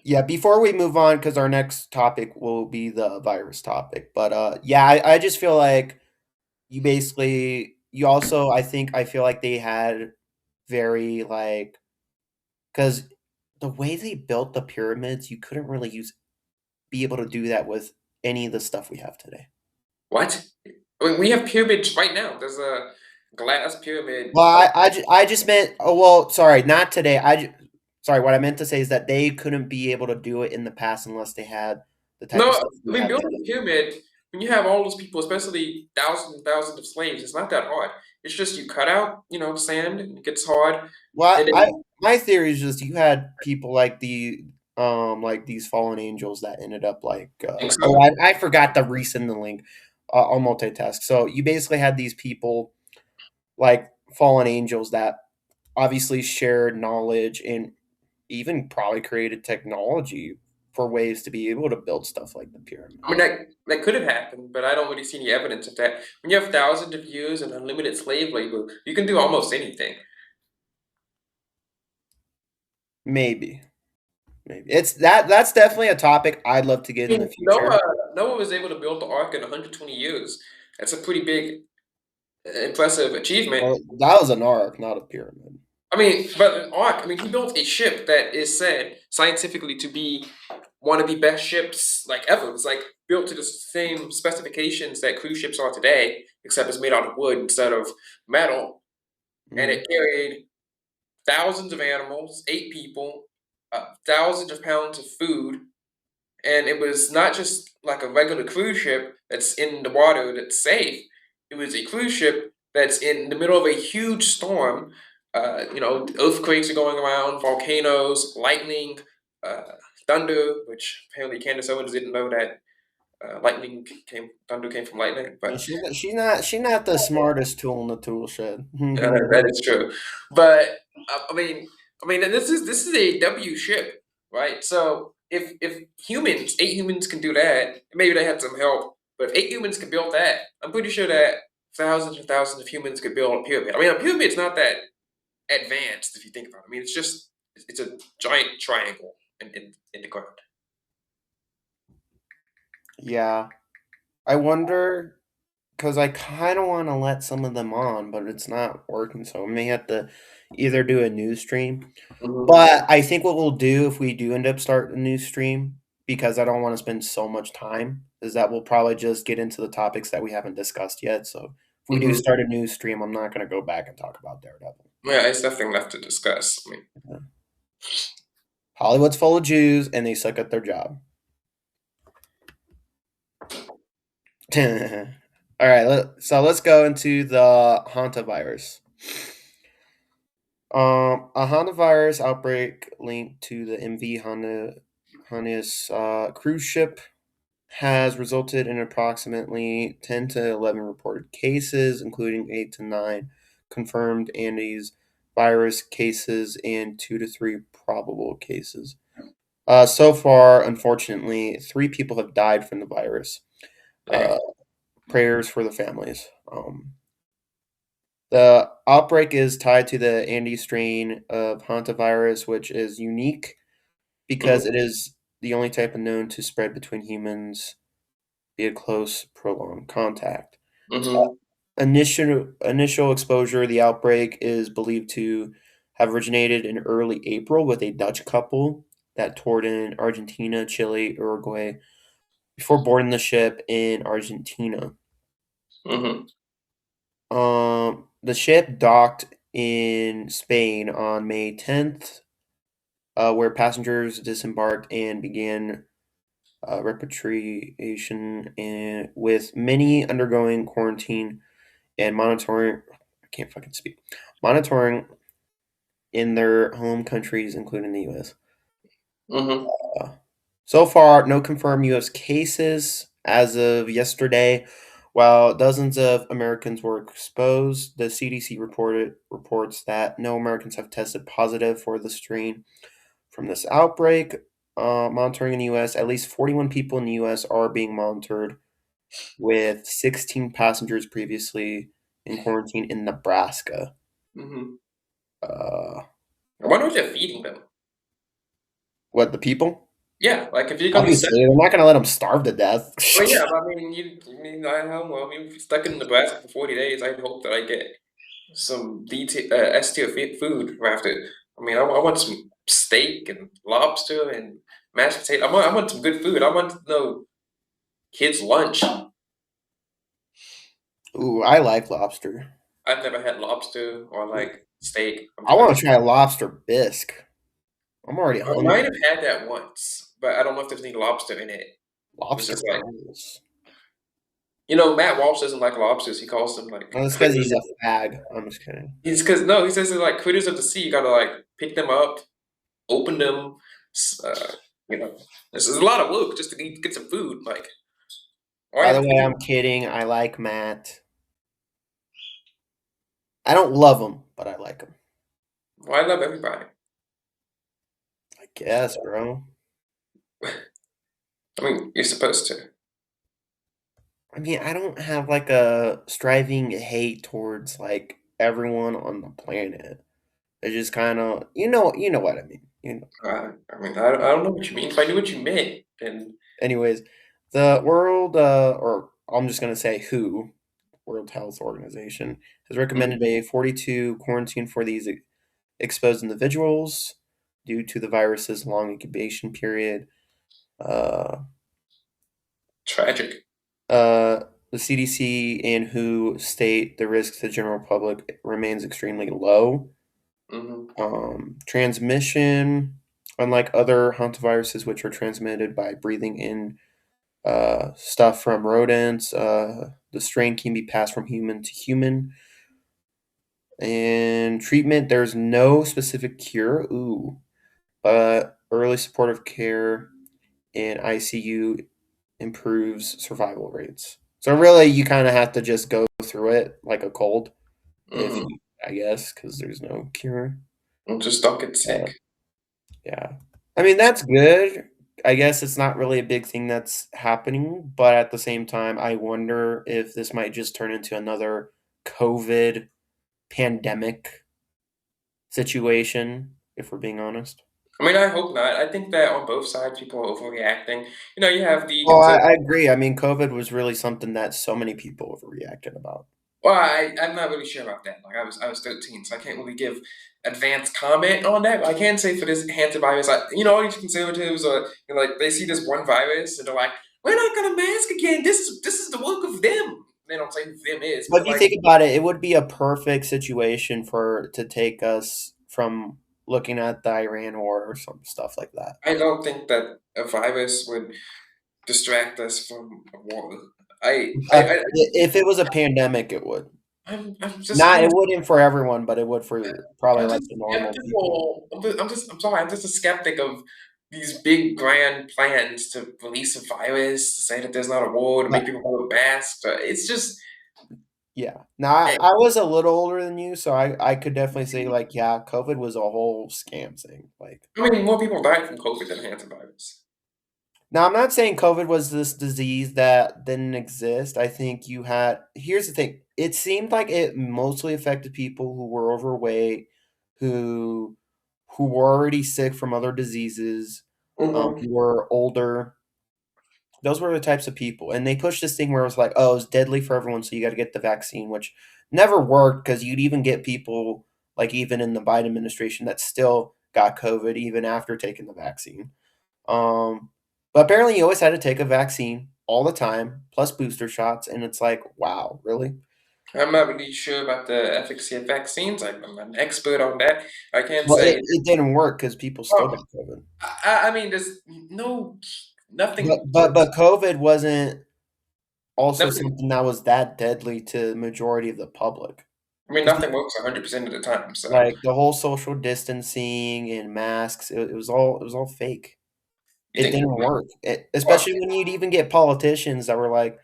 Yeah, before we move on, because our next topic will be the virus topic. But yeah, I just feel like you also I feel like they had very like because the way they built the pyramids, you couldn't really be able to do that with any of the stuff we have today. What? I mean, we have pyramids right now. There's a glass pyramid. Well, I just meant well, sorry, not today. Sorry, what I meant to say is that they couldn't be able to do it in the past unless they had the type No, of I stuff we mean have building today. a pyramid. when you have all those people, especially thousands and thousands of slaves, it's not that hard. It's just you cut out, the sand, and it gets hard, Well, and then my theory is just you had people like these fallen angels that ended up like think oh, so. I forgot the resend the link. I'll multitask. So you basically had these people like fallen angels that obviously shared knowledge and even probably created technology for ways to be able to build stuff like the pyramid. I mean, that could have happened, but I don't really see any evidence of that. When you have thousands of years and unlimited slave labor, you can do almost anything. Maybe. Maybe. That's definitely a topic I'd love to get I in the mean, future. Noah was able to build the ark in 120 years. That's a pretty big, impressive achievement. Well, that was an ark, not a pyramid. I mean, but an ark. I mean, he built a ship that is said scientifically to be one of the best ships like ever. It's like built to the same specifications that cruise ships are today, except it's made out of wood instead of metal, and Mm. it carried thousands of animals, 8 people, thousands of pounds of food, and it was not just like a regular cruise ship that's in the water that's safe. It was a cruise ship that's in the middle of a huge storm. Earthquakes are going around, volcanoes, lightning, uh, thunder, which apparently Candace Owens didn't know that thunder came from lightning, And but she's not the smartest tool in the tool shed. that is true. But and this is a W ship, right? So if 8 humans can do that, maybe they had some help. But if 8 humans can build that, I'm pretty sure that thousands and thousands of humans could build a pyramid. I mean, a pyramid's not that advanced if you think about it. I mean, it's a giant triangle in the ground. Yeah. I wonder because I kind of want to let some of them on, but it's not working. So I may have to either do a news stream. But I think what we'll do if we do end up starting a new stream, because I don't want to spend so much time, is that we'll probably just get into the topics that we haven't discussed yet. So if we do Mhm. start a new stream, I'm not going to go back and talk about Daredevil. Yeah, it's nothing left to discuss. I mean, Hollywood's full of Jews and they suck at their job. All right, so let's go into the hantavirus. A hantavirus outbreak linked to the MV Hannes cruise ship has resulted in approximately 10 to 11 reported cases, including 8 to 9 confirmed Andes virus cases and 2 to 3 probable cases. So far, unfortunately, 3 people have died from the virus. Prayers for the families. The outbreak is tied to the Andes strain of hantavirus, which is unique because it is the only type known to spread between humans via close, prolonged contact. Initial exposure, the outbreak is believed to have originated in early April with a Dutch couple that toured in Argentina, Chile, Uruguay before boarding the ship in Argentina. The ship docked in Spain on May 10th, where passengers disembarked and began repatriation, and with many undergoing quarantine and monitoring. I can't fucking speak. Monitoring in their home countries, including the U.S. So far, no confirmed U.S. cases as of yesterday. While dozens of Americans were exposed, the CDC reports that no Americans have tested positive for the strain from this outbreak. Monitoring in the U.S., at least 41 people in the U.S. are being monitored, with 16 passengers previously in quarantine in Nebraska. I wonder if they're feeding them. What, the people? Yeah, like if you're gonna be stuck. Obviously, they're not going to let them starve to death. Well, yeah, but I mean, I don't know. I mean, if you're stuck in Nebraska for 40 days, I hope that I get some S tier food after. I mean, I want some steak and lobster and mashed potato. I want some good food. I want to know kids' lunch. Ooh, I like lobster. I've never had lobster or like steak. I want to try a lobster bisque. I'm already I hungry. might have had that once, but I don't know if there's any lobster in it. Lobster It's just like, rolls. You know, Matt Walsh doesn't like lobsters. He calls them like Well, it's because critters. he's a fag. I'm just kidding. He says they're like critters of the sea. You gotta like pick them up, open them. You know, there's a lot of work just to get some food. Like, By why? the way, I'm kidding. I like Matt. I don't love him, but I like him. Why love everybody? I guess, bro. I mean, you're supposed to. I mean, I don't have like a striving hate towards like everyone on the planet. It's just kind of, you know what I mean. You know. I mean, I don't know what you mean. If I knew what you meant, then Anyways, the world, or I'm just gonna say WHO, World Health Organization, has recommended a 42 quarantine for these exposed individuals due to the virus's long incubation period. Uh, tragic. the CDC and WHO state the risk to the general public remains extremely low. Transmission, unlike other hantaviruses, which are transmitted by breathing in stuff from rodents, the strain can be passed from human to human. And treatment, there's no specific cure. But early supportive care in ICU improves survival rates. So really, you kind of have to just go through it like a cold, if you, I guess, because there's no cure. Just don't get sick. Yeah, I mean that's good. I guess it's not really a big thing that's happening, but at the same time, I wonder if this might just turn into another COVID pandemic situation. If we're being honest. I mean, I hope not. I think that on both sides, people are overreacting. You know, you have the Well, I agree. I mean, COVID was really something that so many people overreacted about. Well, I'm not really sure about that. Like, I was 13, so I can't really give advanced comment on that. But I can say for this hantavirus, you know, all these conservatives are like they see this one virus and they're like, "We're not gonna mask again. This is the work of them." They don't say who them is, But but if you like, think about it, it would be a perfect situation to take us from looking at the Iran war or some stuff like that. I don't think that a virus would distract us from a war. If it was a pandemic, it would. I'm It wouldn't for everyone, but it would for probably like the normal people. I'm sorry. I'm just a skeptic of these big grand plans to release a virus, to say that there's not a war, to make people wear masks. It's just Yeah. Now I was a little older than you, so I could definitely say like, yeah, COVID was a whole scam thing. Like, how many more people died from COVID than hantavirus? now I'm not saying COVID was this disease that didn't exist. I think you had. Here's the thing. It seemed like it mostly affected people who were overweight, who were already sick from other diseases, who were older. Those were the types of people, and they pushed this thing where it was like, oh, it's deadly for everyone, so you got to get the vaccine, which never worked because you'd even get people like even in the Biden administration that still got COVID even after taking the vaccine. But apparently, you always had to take a vaccine all the time, plus booster shots, and it's like, wow, really? I'm not really sure about the efficacy of vaccines. I'm an expert on that. I can't Well, say. it didn't work because people still got COVID. I mean, there's nothing. But COVID wasn't also Nothing. something that was that deadly to the majority of the public. I mean, nothing works 100% of the time. So Like the whole social distancing and masks, it was all fake. You It think didn't work, especially when you'd even get politicians that were like,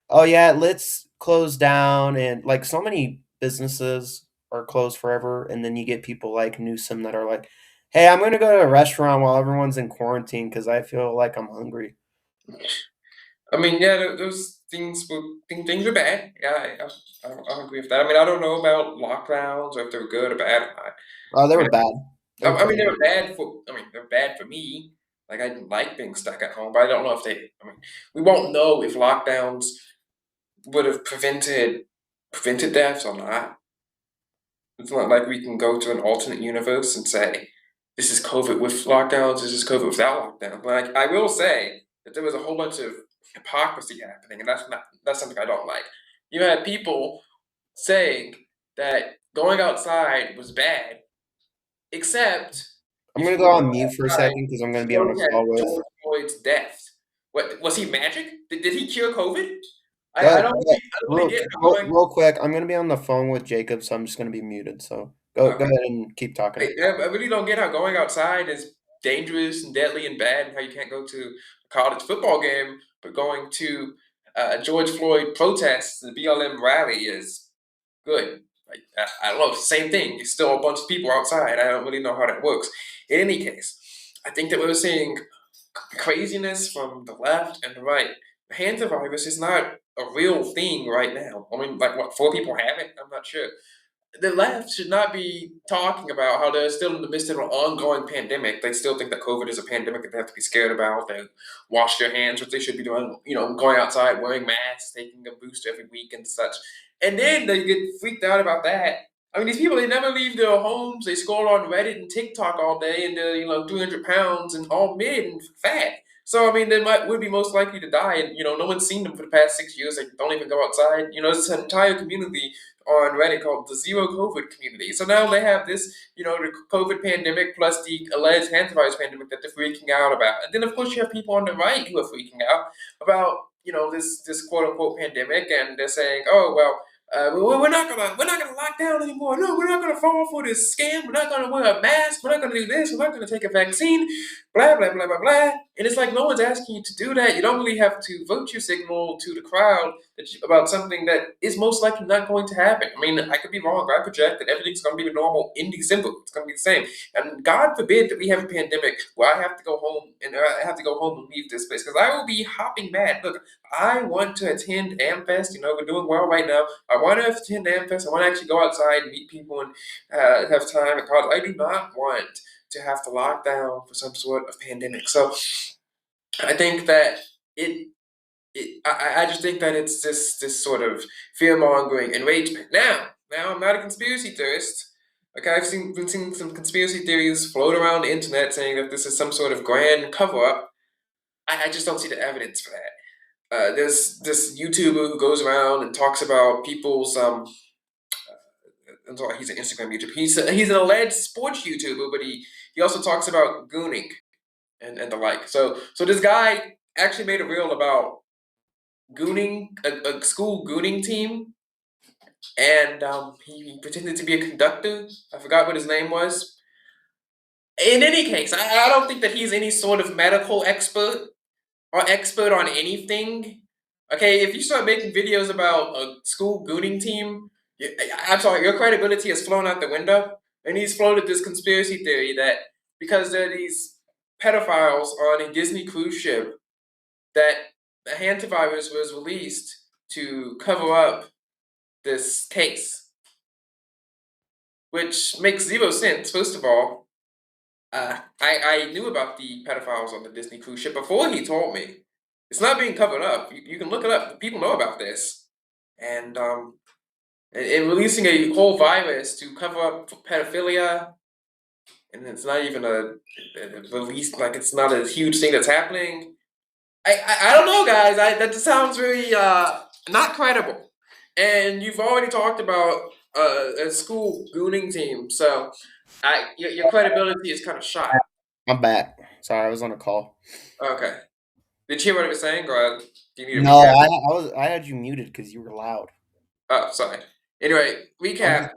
"Oh yeah, let's close down," and like so many businesses are closed forever, and then you get people like Newsom that are like, "Hey, I'm gonna go to a restaurant while everyone's in quarantine because I feel like I'm hungry." I mean, yeah, those things are bad. Yeah, I agree with that. I mean, I don't know about lockdowns or if they're good or bad or not. Oh, they I were mean, bad. I mean, they were bad for. I mean, they're bad for me. Like I didn't like being stuck at home, but I don't know if they. I mean, we won't know if lockdowns would have prevented deaths or not. It's not like we can go to an alternate universe and say, this is COVID with lockdowns, this is COVID without lockdowns. Like, I will say that there was a whole bunch of hypocrisy happening, and that's something I don't like. You had people saying that going outside was bad, except I'm if gonna you go were on going mute for a outside, second because I'm gonna be you on a only had call with. George Floyd's death. What was he magic? Did he cure COVID? I don't really get how going. Real quick, I'm gonna be on the phone with Jacob, so I'm just gonna be muted. So go ahead and keep talking. I really don't get how going outside is dangerous and deadly and bad, and how you can't go to a college football game, but going to George Floyd protests, the BLM rally is good. Like I don't know, same thing. It's still a bunch of people outside. I don't really know how that works. In any case, I think that we're seeing craziness from the left and the right. The hantavirus is not a real thing right now. I mean, like what, 4 people have it? I'm not sure. The left should not be talking about how they're still in the midst of an ongoing pandemic. They still think that COVID is a pandemic that they have to be scared about. They wash their hands, which they should be doing, going outside, wearing masks, taking a booster every week and such. And then they get freaked out about that. I mean, these people, they never leave their homes. They scroll on Reddit and TikTok all day, and they're, 300 pounds and all mid and fat. So, I mean, they would be most likely to die. And, no one's seen them for the past 6 years. They don't even go outside. There's an entire community on Reddit called the Zero COVID community. So now they have this, the COVID pandemic plus the alleged hantavirus pandemic that they're freaking out about. And then, of course, you have people on the right who are freaking out about, this quote unquote pandemic, and they're saying, oh, well, we're not gonna lock down anymore. No, we're not gonna fall for this scam. We're not gonna wear a mask. We're not gonna do this. We're not gonna take a vaccine. Blah blah blah blah blah. And it's like no one's asking you to do that. You don't really have to virtue signal to the crowd about something that is most likely not going to happen. I mean, I could be wrong. I project that everything's gonna be normal in December. It's gonna be the same. And God forbid that we have a pandemic where I have to go home and leave this place, because I will be hopping mad. Look, I want to attend AmFest. We're doing well right now. I want to attend AmFest. I want to actually go outside and meet people and have time at college. I do not want to have to lock down for some sort of pandemic. So I think that I just think that it's this sort of fear mongering enragement. Now I'm not a conspiracy theorist. Like I've been seeing some conspiracy theories float around the internet saying that this is some sort of grand cover up. I just don't see the evidence for that. There's this YouTuber who goes around and talks about people's I'm sorry, he's an Instagram YouTuber. He's an alleged sports YouTuber, but he also talks about gooning and the like. So this guy actually made a reel about gooning a school gooning team, and he pretended to be a conductor. I forgot what his name was. In any case, I don't think that he's any sort of medical expert or expert on anything. Okay, if you start making videos about a school gooning team, I'm sorry, your credibility has flown out the window. And he's floated this conspiracy theory that because there are these pedophiles on a Disney cruise ship, that the hantavirus was released to cover up this case. Which makes zero sense, first of all. I knew about the pedophiles on the Disney cruise ship before he told me. It's not being covered up. You can look it up. People know about this. And releasing a whole virus to cover up pedophilia, and it's not even a release, like it's not a huge thing that's happening. I don't know, guys. That just sounds very not credible. And you've already talked about a school gooning team, so your credibility is kind of shot. I'm back. Sorry, I was on a call. Okay. Did you hear what I was saying, or do you need to No, recap? I had you muted because you were loud. Oh, sorry. Anyway, recap.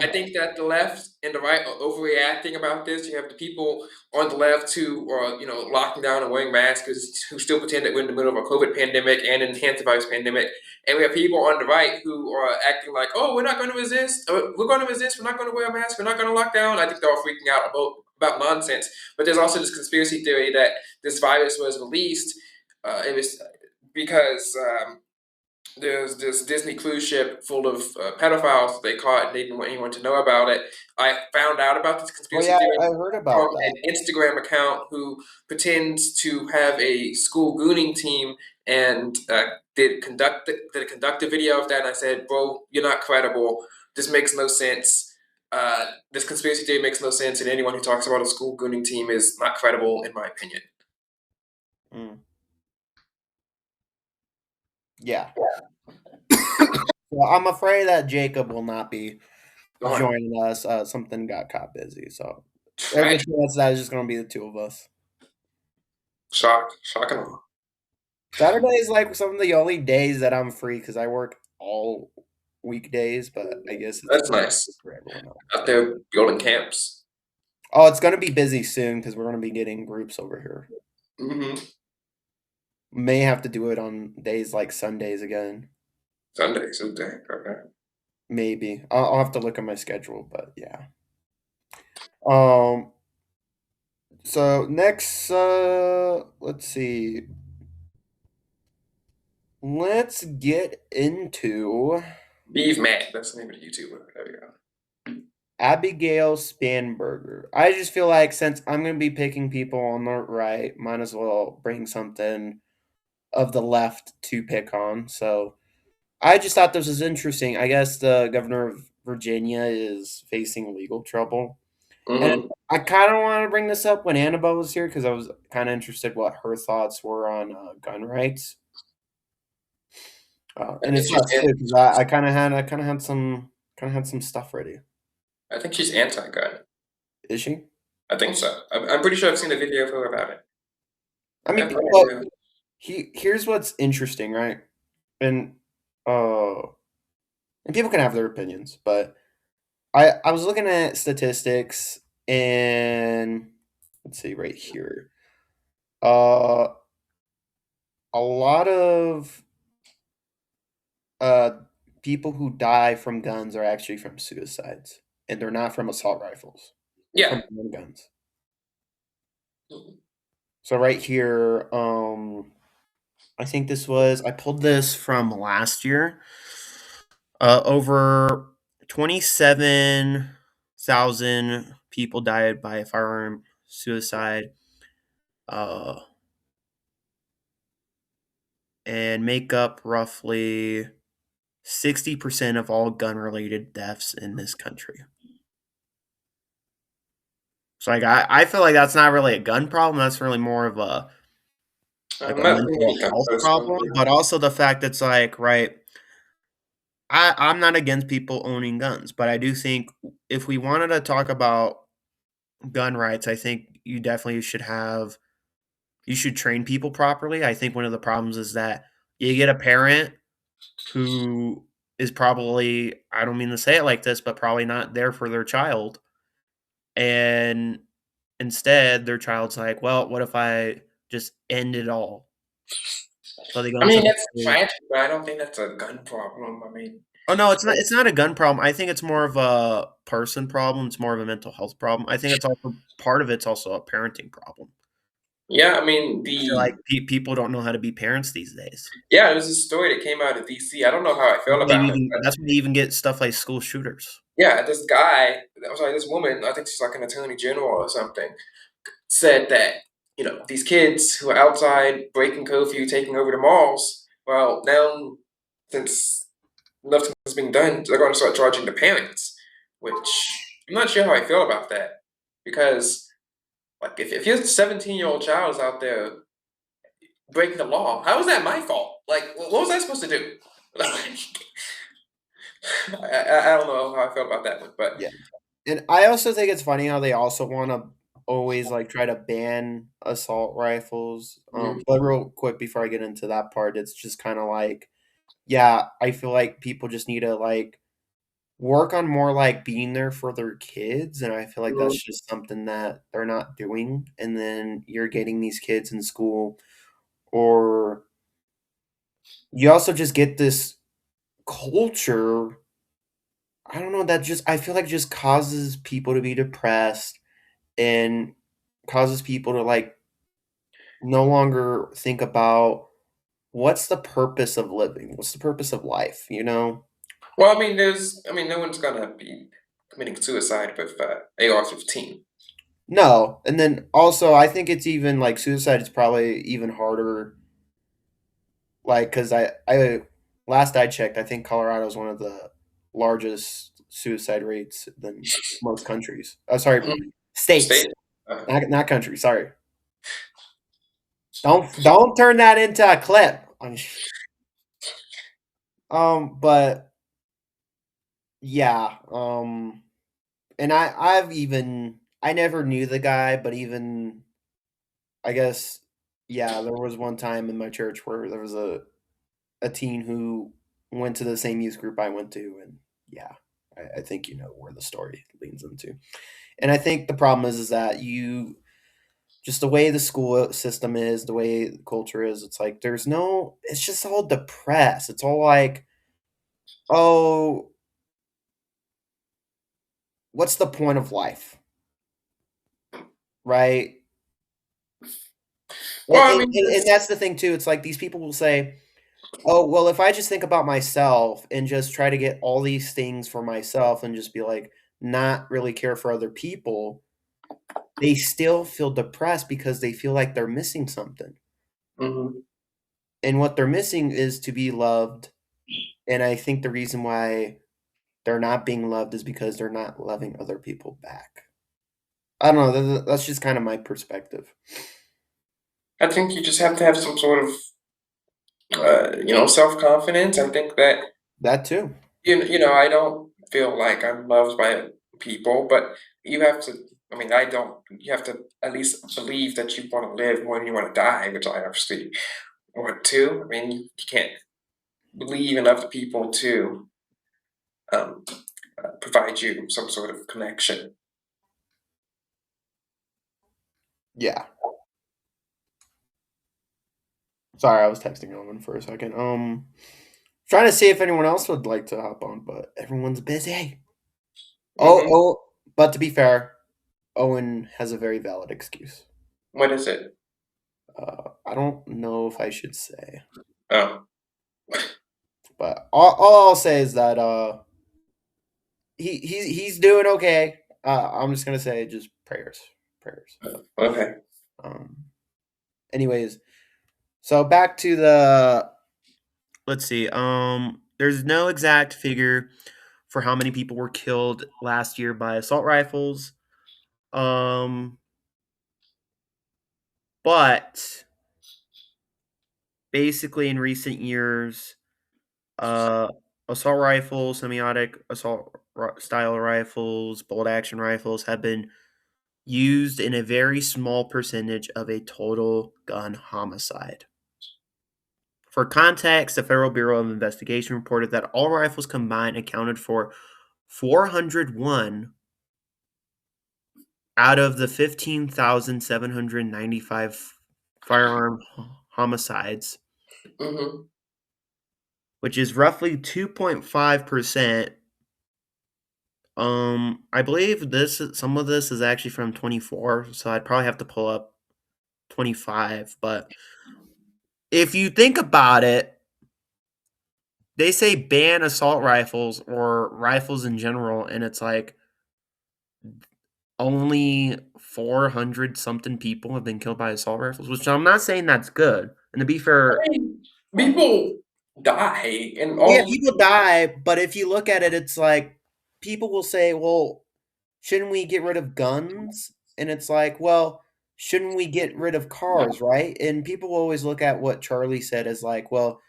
I think that the left and the right are overreacting about this. You have the people on the left who are, locking down and wearing masks, who still pretend that we're in the middle of a COVID pandemic and an hantavirus pandemic. And we have people on the right who are acting like, oh, we're not going to resist. We're going to resist. We're not going to wear a mask. We're not going to lock down. I think they're all freaking out about nonsense. But there's also this conspiracy theory that this virus was released. It was because there's this Disney cruise ship full of pedophiles they caught, and they didn't want anyone to know about it. I found out about this conspiracy theory I heard about from that. an Instagram account who pretends to have a school gooning team and did conduct a video of that. And I said, bro, you're not credible. This makes no sense. This conspiracy theory makes no sense, and anyone who talks about a school gooning team is not credible, in my opinion. Yeah. Well, I'm afraid that Jacob will not be joining us. Something got caught busy, so every chance that is just going to be the two of us. Shock and awe. Saturday is like some of the only days that I'm free because I work all weekdays, but I guess it's That's nice. for everyone else. Out there building camps. Oh, it's gonna be busy soon because we're gonna be getting groups over here. Hmm. May have to do it on days like Sundays again. Sundays, okay. Okay. Maybe I'll have to look at my schedule, but yeah. Um. So next, let's see. Let's get into Beef Matt. That's the name of the YouTuber. There you go. Abigail Spanberger. I just feel like since I'm gonna be picking people on the right, might as well bring something of the left to pick on. So I just thought this was interesting. I guess the governor of Virginia is facing legal trouble. And Hmm. I kind of want to bring this up when Annabelle was here because I was kind of interested what her thoughts were on gun rights. I And think it's she's not good because I kind of had some stuff ready. I think she's anti-gun. Is she? I think so. I'm pretty sure I've seen a video of her about it. I I mean, have no well, idea. here's what's interesting, right? And uh, and people can have their opinions, but I was looking at statistics and let's see right here. Uh, a lot of uh people who die from guns are actually from suicides, and they're not from assault rifles. They're Yeah. from handguns. So right here, I think I pulled this from last year. Over 27,000 people died by a firearm suicide, uh, and make up roughly 60% of all gun-related deaths in this country. So, like, I feel like that's not really a gun problem, that's really more of like I'm a not really mental a gun health person. problem, but also the fact that's like, right, I'm not against people owning guns, but I do think if we wanted to talk about gun rights, I think you should train people properly. I think one of the problems is that you get a parent who is probably, I don't mean to say it like this, but probably not there for their child. And instead, their child's like, well, what if I just end it all? So they go I into mean, the that's tragic, but I don't think that's a gun problem. I mean, Oh no, it's not a gun problem. I think it's more of a person problem. It's more of a mental health problem. I think it's also part of it's also a parenting problem. yeah, I mean, I feel like people don't know how to be parents these days. yeah, there's a story that came out of DC. I don't know how I feel about it, but That's when you even get stuff like school shooters. yeah, this guy, I'm sorry, this woman, I think she's like an attorney general or something, said that, these kids who are outside breaking curfew, taking over the malls, well, now, since nothing is being done, they're going to start charging the parents, which I'm not sure how I feel about that. Because, like, if your 17-year-old child is out there breaking the law, how is that my fault? Like, what was I supposed to do? I don't know how I feel about that one, but Yeah. And I also think it's funny how they also want to always like try to ban assault rifles. mhm. But real quick before I get into that part, it's just kind of like, yeah, I feel like people just need to like work on more like being there for their kids, and I feel like Mhm. that's just something that they're not doing. And then you're getting these kids in school, or you also just get this culture. I don't know that just I feel like just causes people to be depressed and causes people to like no longer think about what's the purpose of living? What's the purpose of life, you know? Well, I mean, no one's gonna be committing suicide with AR-15. No, and then also I think it's even like suicide is probably even harder like cuz I last I checked, I think Colorado is one of the largest suicide rates than most countries. Oh, sorry, Mhm. states. State. Uh, Not countries, sorry. Don't turn that into a clip. But yeah, and I never knew the guy, but even I guess Yeah, there was one time in my church where there was a teen who went to the same youth group I went to, and yeah, I think you know where the story leans into. And I think the problem is that you just the way the school system is, the way the culture is, it's like there's no it's just all depressed. It's all like, "Oh, what's the point of life?" Right? And Well, I and mean, and and that's the thing too, it's like these people will say, "Oh, well, if I just think about myself and just try to get all these things for myself and just be like, not really care for other people," they still feel depressed because they feel like they're missing something. mhm. And what they're missing is to be loved. And I think the reason why they're not being loved is because they're not loving other people back. I don't know. That's just kind of my perspective. I think you just have to have some sort of, self-confidence. I think that That too. I don't feel like I'm loved by people, but you have to. I mean, I don't. You have to at least believe that you want to live more than you want to die, which I obviously want to. I mean, you can't believe in other people to um, provide you some sort of connection. Yeah. Sorry, I was texting Owen for a second. Trying to see if anyone else would like to hop on, but everyone's busy. Hmm. But to be fair, Owen has a very valid excuse. What is it? I don't know if I should say, Oh, but all I'll say is that he's doing okay. I'm just gonna say just prayers, prayers. okay. Um, anyways, so back to the let's see. There's no exact figure for how many people were killed last year by assault rifles. Um, but basically in recent years, uh, assault rifles, semi-automatic style rifles, bolt action rifles have been used in a very small percentage of a total gun homicide. For context, the Federal Bureau of Investigation reported that all rifles combined accounted for 401 out of the 15,795 firearm homicides, Hmm. which is roughly 2.5%. I believe some of this is actually from 24, so I'd probably have to pull up 25, but if you think about it, they say ban assault rifles or rifles in general, and it's like only 400 something people have been killed by assault rifles, which I'm not saying that's good. And to be fair, I mean, people die, and yeah, all you. people die, but if you look at it, it's like people will say, well, shouldn't we get rid of guns? And it's like, well, shouldn't we get rid of cars, right? And people always look at what Charlie said as like, well,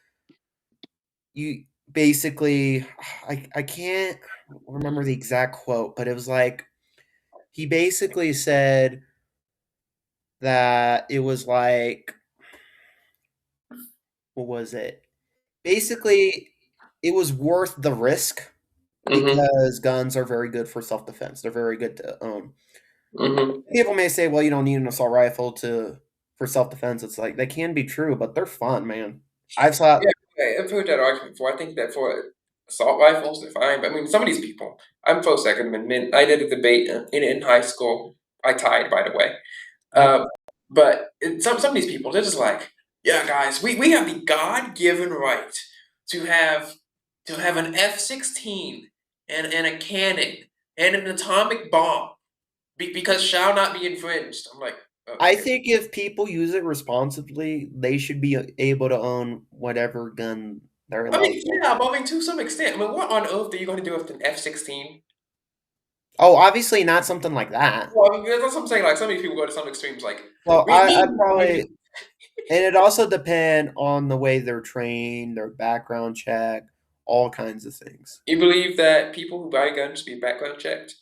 you basically, I can't remember the exact quote, but it was like, he basically said that it was like, what was it? Basically, it was worth the risk Hmm. because guns are very good for self-defense. They're very good to own. Hmm. People may say, "Well, you don't need an assault rifle to for self-defense." It's like that can be true, but they're fun, man. I've saw Yeah, okay, I've heard that argument before. I think that for assault rifles, they're fine. But I mean, some of these people, I'm pro Second Amendment. I did a debate in high school. I tied, by the way. Yep. But some of these people, they're just like, yeah, guys, we have the God given right to have an F-16 and a cannon and an atomic bomb because shall not be infringed. I'm like, I okay. think if people use it responsibly, they should be able to own whatever gun they're I allowed mean, to own. yeah, but I mean, to some extent. I mean, what on earth are you going to do with an F-16? Oh, obviously not something like that. Well, I mean, that's what I'm saying. Like, some of these people go to some extremes. Like, Well, I we probably and it also depend on the way they're trained, their background check, all kinds of things. you believe that people who buy guns be background checked?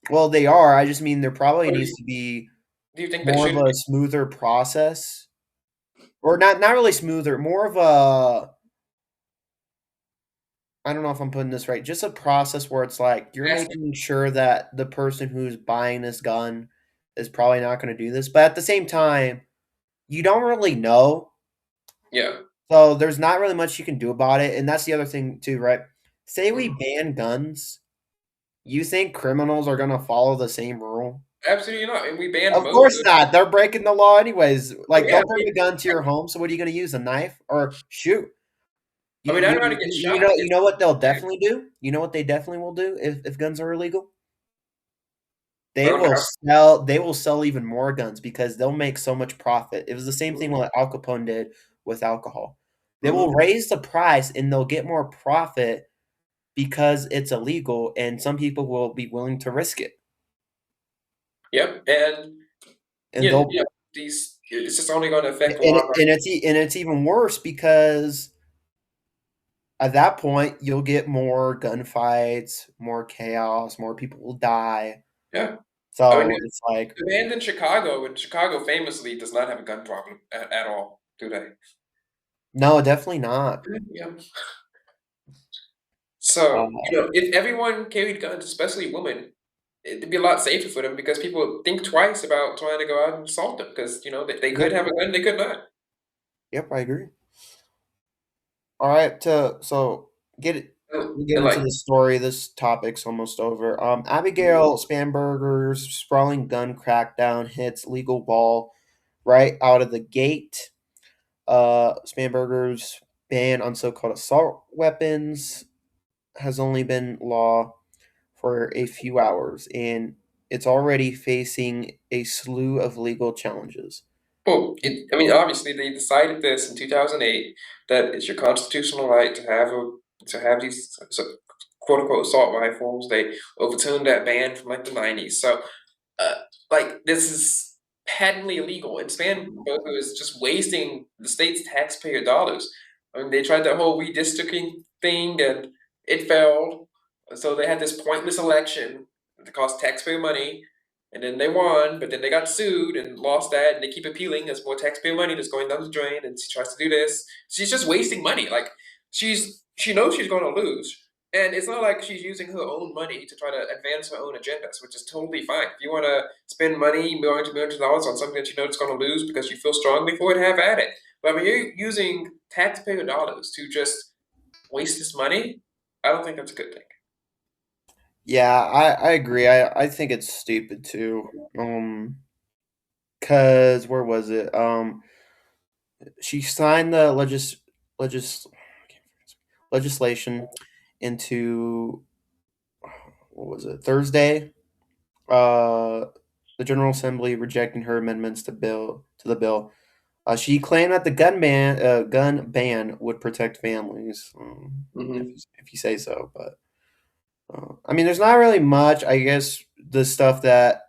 Well, they are. I just mean there probably Or needs you- to be Do you think that more of should a smoother process, or not really smoother, more of a, I don't know if I'm putting this right, just a process where it's like you're Yes. making sure that the person who's buying this gun is probably not going to do this, but at the same time, you don't really know. Yeah. So there's not really much you can do about it, and that's the other thing too, right? Say we Mhm. ban guns, you think criminals are going to follow the same rule? Absolutely not. And we banned Of most course of. not. They're breaking the law anyways. Oh Like, yeah. they'll bring a gun to your home. So what are you going to use? A knife or shoot? I mean, I'd rather get shot. You know what they'll definitely do. You know what they definitely will do if guns are illegal. They Burn will down. sell. They will sell even more guns because they'll make so much profit. It was the same thing what Al Capone did with alcohol. They will Mhm. raise the price and they'll get more profit because it's illegal, and some people will be willing to risk it. Yep. And And yeah, they'll yeah. These it's just only going to affect and, one. and it's even worse because at that point, you'll get more gunfights, more chaos, more people will die. Yeah. I mean, So it's like, the band in Chicago, and Chicago famously does not have a gun problem at all, do they? no, definitely not. Yeah. Uh, So, if everyone carried guns, especially women, it'd be a lot safer for them because people think twice about trying to go out and assault them because, they could yep, have a gun, they could not. yep, I agree. All right, so we'll get And into like, the story. This topic's almost over. mhm. Abigail Spanberger's sprawling gun crackdown hits legal wall right out of the gate. Spanberger's ban on so-called assault weapons has only been law for a few hours, and it's already facing a slew of legal challenges. Well, I mean, obviously, they decided this in 2008 that it's your constitutional right to have these quote unquote assault rifles. They overturned that ban from like the 90s. So uh, like this is patently illegal, and Span Bogo is just wasting the state's taxpayer dollars. I mean, they tried that whole redistricting thing, and it failed. So they had this pointless election that cost taxpayer money, and then they won, but then they got sued and lost that, and they keep appealing. There's more taxpayer money that's going down the drain, and she tries to do this. She's just wasting money. Like she knows she's going to lose, and it's not like she's using her own money to try to advance her own agendas, which is totally fine. If you want to spend money, millions of dollars on something that you know it's going to lose because you feel strongly for it, have at it. But when you're using taxpayer dollars to just waste this money, I don't think that's a good thing. Yeah, I agree. I think it's stupid too. Cause where was it? She signed the legis legislation into, what was it, Thursday? Uh, the General Assembly rejecting her amendments to the bill. She claimed that the gun ban would protect families, Hmm. if you say so. But I mean, there's not really much. I guess the stuff that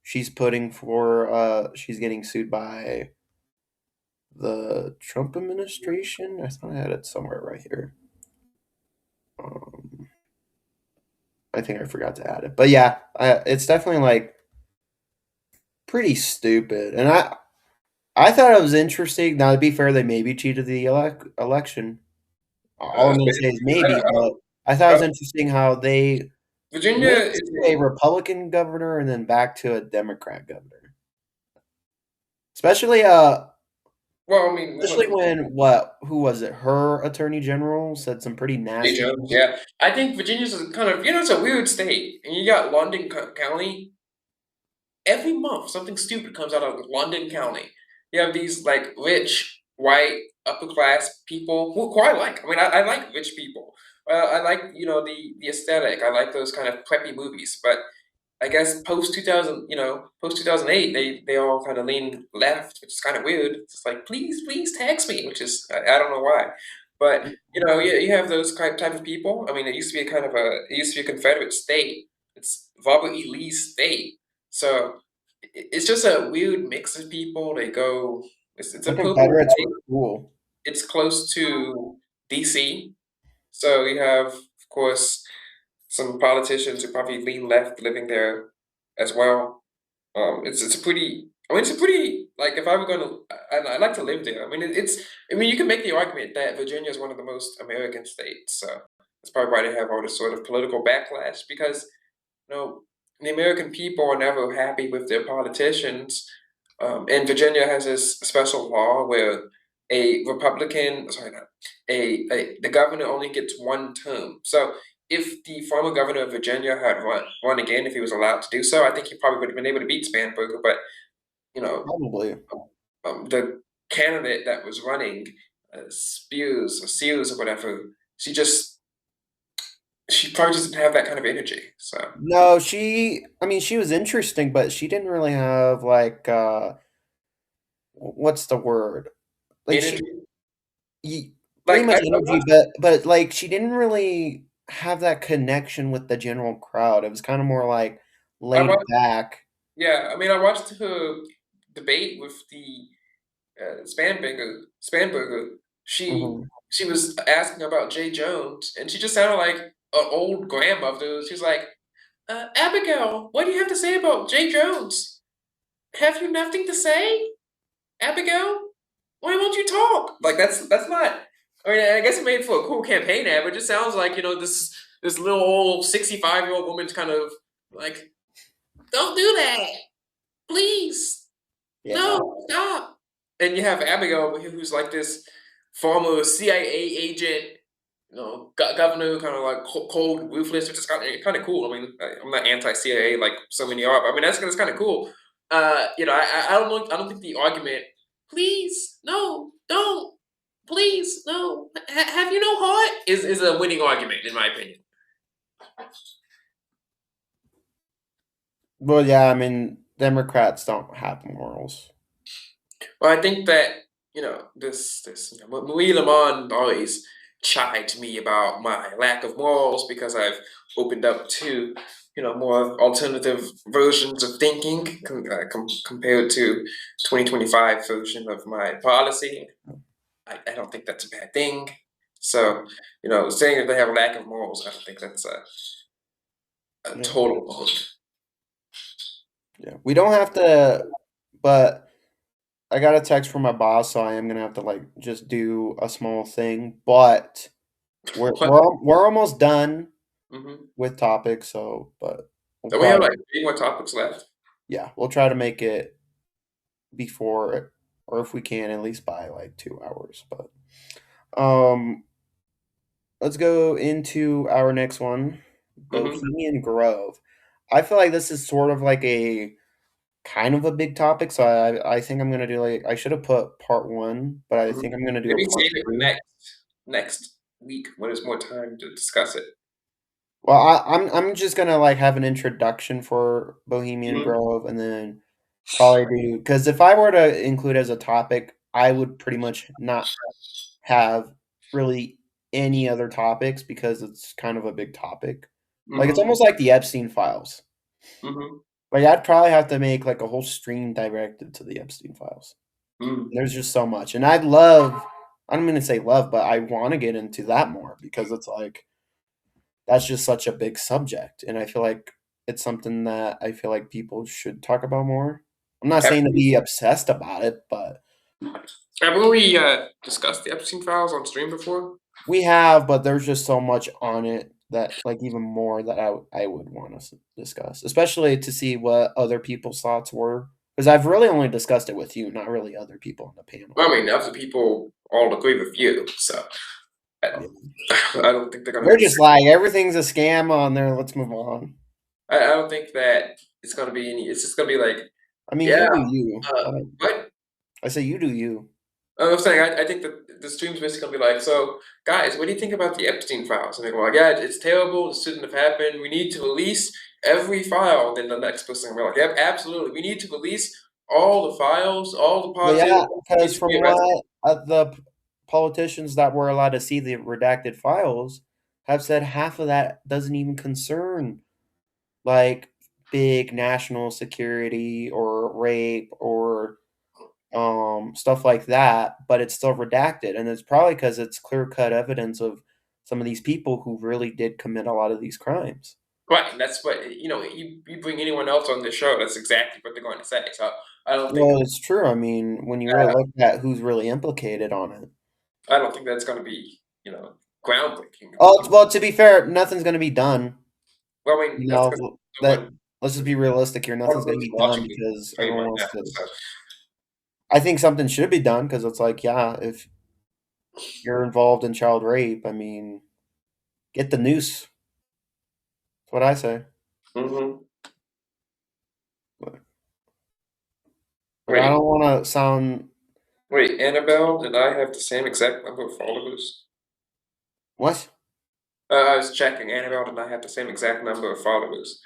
she's putting for, she's getting sued by the Trump administration. I thought I had it somewhere right here. Um, I think I forgot to add it, but yeah, it's definitely like pretty stupid. And I thought it was interesting. Now, to be fair, they maybe cheated the election. All I'm Uh, going to say is I maybe, don't, I but don't, I thought it I was don't- interesting how they Virginia went is to a Republican governor and then back to a Democrat governor. Especially well. I mean, especially when who was it? Her attorney general said some pretty Hey, nasty Jones, things. yeah, I think Virginia's a kind of it's a weird state, and you got London County. Every month something stupid comes out of London County. You have these like rich white upper class people who I like. I mean, I like rich people. I like the aesthetic. I like those kind of preppy movies. But I guess post 2008, they all kind of lean left, which is kind of weird. It's just like please tax me, which is I don't know why. But you have those type of people. I mean, it used to be a Confederate state. It's Robert E. Lee's state, so it's just a weird mix of people. They go. It's a The purple Confederates state. were cool. It's close to D.C., so you have, of course, some politicians who probably lean left living there as well. It's a pretty. I mean, it's a pretty, like, if I were gonna, I'd like to live there. I mean, I mean, you can make the argument that Virginia is one of the most American states, so that's probably why they have all this sort of political backlash, because, you know, the American people are never happy with their politicians. And Virginia has this special law where a Republican, sorry, not the governor only gets one term. So if the former governor of Virginia had run again, if he was allowed to do so, I think he probably would have been able to beat Spanberger. But you know, Probably. the candidate that was running, Spears or Sears or whatever, she probably just didn't have that kind of energy. So No, I mean, she was interesting, but she didn't really have like, what's the word? Like energy, pretty like much energy, but like she didn't really have that connection with the general crowd. It was kind of more like I laid watched, back. yeah, I mean, I watched her debate with the Spanberger. She Mhm. she was asking about Jay Jones, and she just sounded like an old grandmother. She was like, Abigail, what do you have to say about Jay Jones? Have you nothing to say, Abigail? Why won't you talk? Like that's not. I mean, I guess it made for a cool campaign ad, but it just sounds like this little old 65-year-old woman's kind of like, don't do that, please. Yeah. No, stop. And you have Abigail over here, who's like this former CIA agent, governor, kind of like cold, ruthless, which is kind of cool. I mean, I'm not anti-CIA like so many are, but I mean that's kind of cool. I don't think the argument, please, no, don't, please, no, have you no heart, is a winning argument in my opinion. Well, yeah, I mean, Democrats don't have morals. Well, I think that Marie Lamont always chides me about my lack of morals because I've opened up to more alternative versions of thinking compared to 2025 version of my policy. I don't think that's a bad thing. So saying that they have a lack of morals, I don't think that's a Yeah. total bullshit. Yeah, we don't have to, but I got a text from my boss, so I am gonna have to like just do a small thing. But we're almost done Mm-hmm. with topics, so we'll So we have probably, like 3 more topics left. yeah, we'll try to make it before, or if we can, at least by like 2 hours. But um, let's go into our next one, Mm-hmm. Bohemian Grove. I feel like this is sort of like a kind of a big topic, so I think I'm gonna do like I should have put part one, but I Mm-hmm. think I'm gonna do a Maybe part save it for two. next week when there's more time to discuss it. Well, I'm just gonna like have an introduction for Bohemian Mhm. Grove, and then probably do because if I were to include as a topic, I would pretty much not have really any other topics because it's kind of a big topic. Like it's Mhm. almost like the Epstein files. Mhm. Like I'd probably have to make like a whole stream directed to the Epstein files. Mm. There's just so much, and I'd love. I'm gonna say love, but I want to get into that more because it's like that's just such a big subject, and I feel like it's something that I feel like people should talk about more. I'm not Have saying to we, be obsessed about it, but haven't we discussed the Epstein files on stream before? we have. But there's just so much on it that, like, even more that I would want us to discuss, especially to see what other people's thoughts were. Because I've really only discussed it with you, not really other people on the panel. Well, I mean, other people all agree with you, so I Yeah. I don't think they're gonna. They're just like everything's a scam on there. Let's move on. I don't think that it's gonna be any. It's just gonna be like, I mean, yeah, you do you. what? I say you do you. I'm saying I think that the stream's basically gonna be like, so guys, what do you think about the Epstein files? And they go like, yeah, it's terrible. This shouldn't have happened. We need to release every file. Then the next person will be like, yep, absolutely. We need to release all the files, all the Well, yeah, politicians need because to from be arrested. what politicians that were allowed to see the redacted files have said, half of that doesn't even concern like big national security or rape or stuff like that, but it's still redacted, and it's probably because it's clear cut evidence of some of these people who really did commit a lot of these crimes. Right, and that's what you bring anyone else on the show, that's exactly what they're going to say. So I don't think Well, it's true. I mean, when you really look at who's really implicated on it. I don't think that's going to be, groundbreaking. Oh, well, to be fair, nothing's going to be done. Well, I mean, You that's know, that let's just be realistic here. Nothing's going to everyone's be done watching the because stream everyone right wants now. to. So, I think something should be done because it's like, yeah, if you're involved in child rape, I mean, get the noose. That's what I say. hmm But I Wait, don't want to sound Annabelle and I have the same exact number of followers. what? I was checking. Annabelle and I have the same exact number of followers.